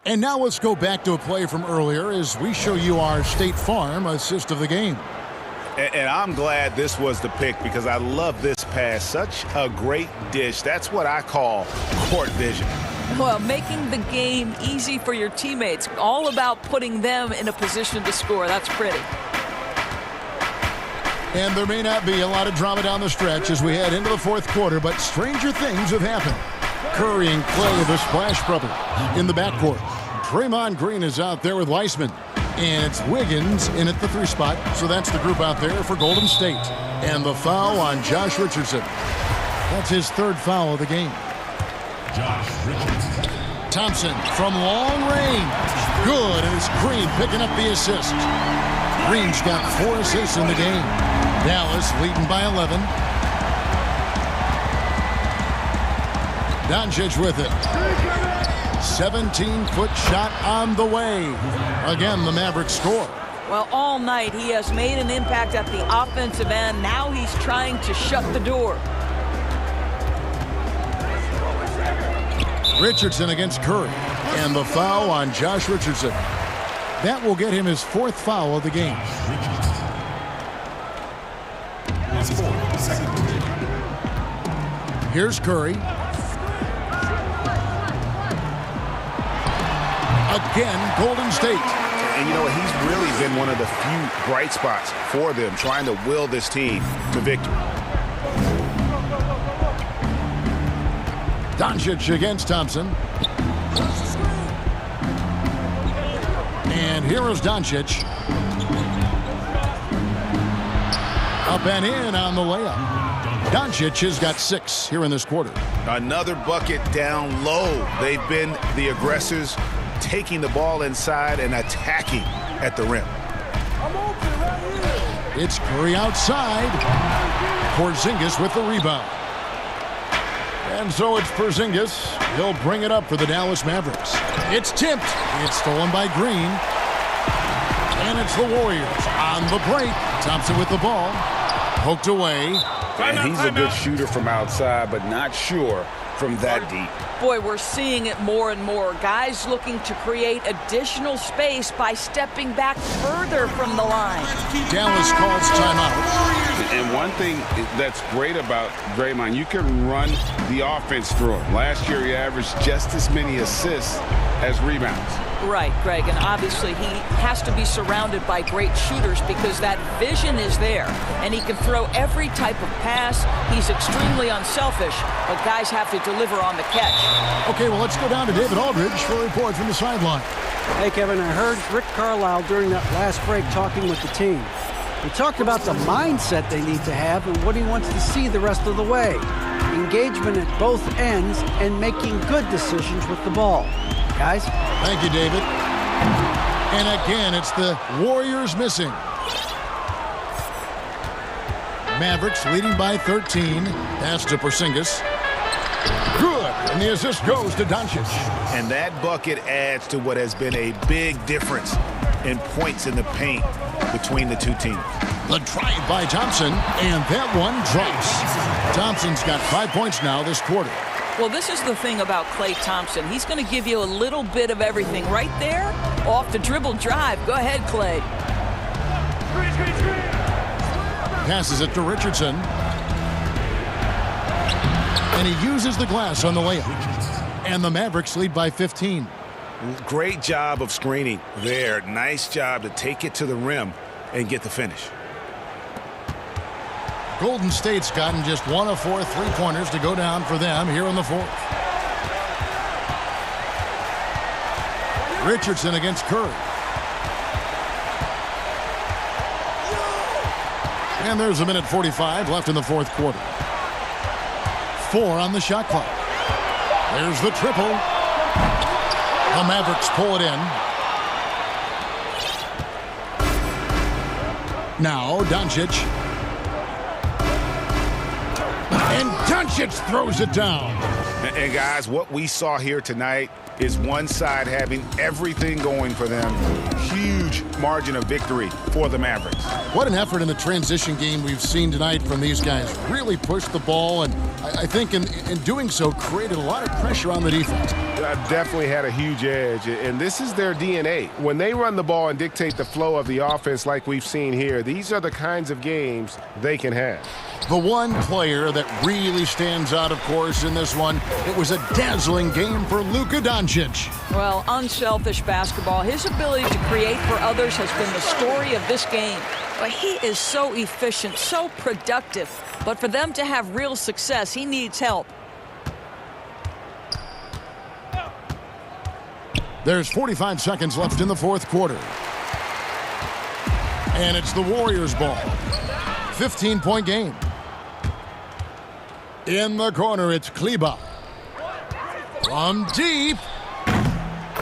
And now let's go back to a play from earlier as we show you our State Farm assist of the game.
And I'm glad this was the pick because I love this pass. Such a great dish. That's what I call court vision.
Well, making the game easy for your teammates. All about putting them in a position to score. That's pretty.
And there may not be a lot of drama down the stretch as we head into the fourth quarter, but stranger things have happened. Curry and Clay, the Splash Brothers, in the backcourt. Draymond Green is out there with Weissman. And it's Wiggins in at the 3 spot. So that's the group out there for Golden State. And the foul on Josh Richardson. That's his 3rd foul of the game.
Josh Richardson.
Thompson from long range. Good as Green picking up the assist. Green's got 4 assists in the game. Dallas leading by 11. Doncic with it. 17-foot shot on the way. Again, the Mavericks score.
Well, all night he has made an impact at the offensive end. Now he's trying to shut the door.
Richardson against Curry. And the foul on Josh Richardson. That will get him his 4th foul of the game. Here's Curry. Again, Golden State.
And you know what? He's really been one of the few bright spots for them, trying to will this team to victory.
Doncic against Thompson. And here is Doncic. Up and in on the layup. Doncic has got 6 here in this quarter.
Another bucket down low. They've been the aggressors, taking the ball inside and attacking at the rim.
It's Curry outside. Porzingis with the rebound. And so it's Porzingis. He'll bring it up for the Dallas Mavericks. It's tipped. It's stolen by Green. And it's the Warriors on the break. Thompson with the ball. Poked away.
And he's a good shooter from outside, but not sure from that deep.
Boy, we're seeing it more and more. Guys looking to create additional space by stepping back further from the line.
Dallas calls timeout.
And one thing that's great about Draymond, you can run the offense through him. Last year, he averaged just as many assists as rebounds.
Right, Greg, and obviously he has to be surrounded by great shooters because that vision is there, and he can throw every type of pass. He's extremely unselfish, but guys have to deliver on the catch.
Okay, well, let's go down to David Aldridge for a report from the sideline.
Hey, Kevin, I heard Rick Carlisle during that last break talking with the team. He talked about the mindset they need to have and what he wants to see the rest of the way. Engagement at both ends and making good decisions with the ball. Guys?
Thank you, David. And again, it's the Warriors missing. Mavericks leading by 13. Pass to Porzingis. Good. And the assist goes to Doncic.
And that bucket adds to what has been a big difference in points in the paint between the two teams.
The drive by Thompson, and that one drops. Thompson's got 5 points now this quarter.
Well, this is the thing about Klay Thompson. He's going to give you a little bit of everything right there off the dribble drive. Go ahead, Klay.
Passes it to Richardson. And he uses the glass on the layup. And the Mavericks lead by 15.
Great job of screening there. Nice job to take it to the rim and get the finish.
Golden State's gotten just 1 of 4 3-pointers to go down for them here in the fourth. Richardson against Curry. And there's a minute 45 left in the fourth quarter. 4 on the shot clock. There's the triple. The Mavericks pull it in. Now Doncic. And Doncic throws it down.
And guys, what we saw here tonight is one side having everything going for them. Huge margin of victory for the Mavericks.
What an effort in the transition game we've seen tonight from these guys. Really pushed the ball, and I think in doing so created a lot of pressure on the defense.
Definitely had a huge edge, and this is their DNA. When they run the ball and dictate the flow of the offense like we've seen here, these are the kinds of games they can have.
The one player that really stands out, of course, in this one, it was a dazzling game for Luka Doncic.
Well, unselfish basketball. His ability to create for others has been the story of this game. But he is so efficient, so productive. But for them to have real success, he needs help.
There's 45 seconds left in the fourth quarter. And it's the Warriors' ball. 15-point game. In the corner, it's Kleba. From deep.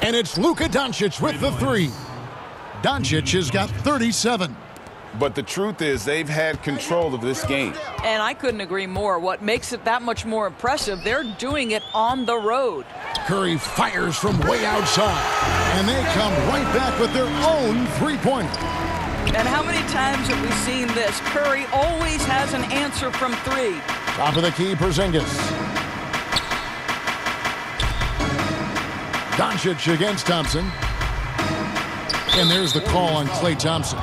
And it's Luka Doncic with the three. Doncic has got 37.
But the truth is they've had control of this game.
And I couldn't agree more. What makes it that much more impressive, they're doing it on the road.
Curry fires from way outside. And they come right back with their own three-pointer.
And how many times have we seen this? Curry always has an answer from three.
Top of the key, Porzingis. Doncic against Thompson. And there's the call on Klay Thompson.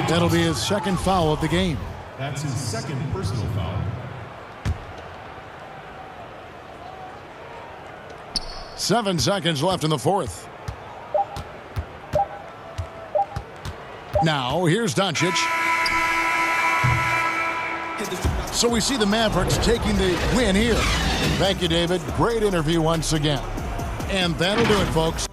That'll be his second foul of the game.
That's his second personal foul.
Seven seconds left in the fourth. Now, here's Doncic. So we see the Mavericks taking the win here. Thank you, David. Great interview once again. And that'll do it, folks.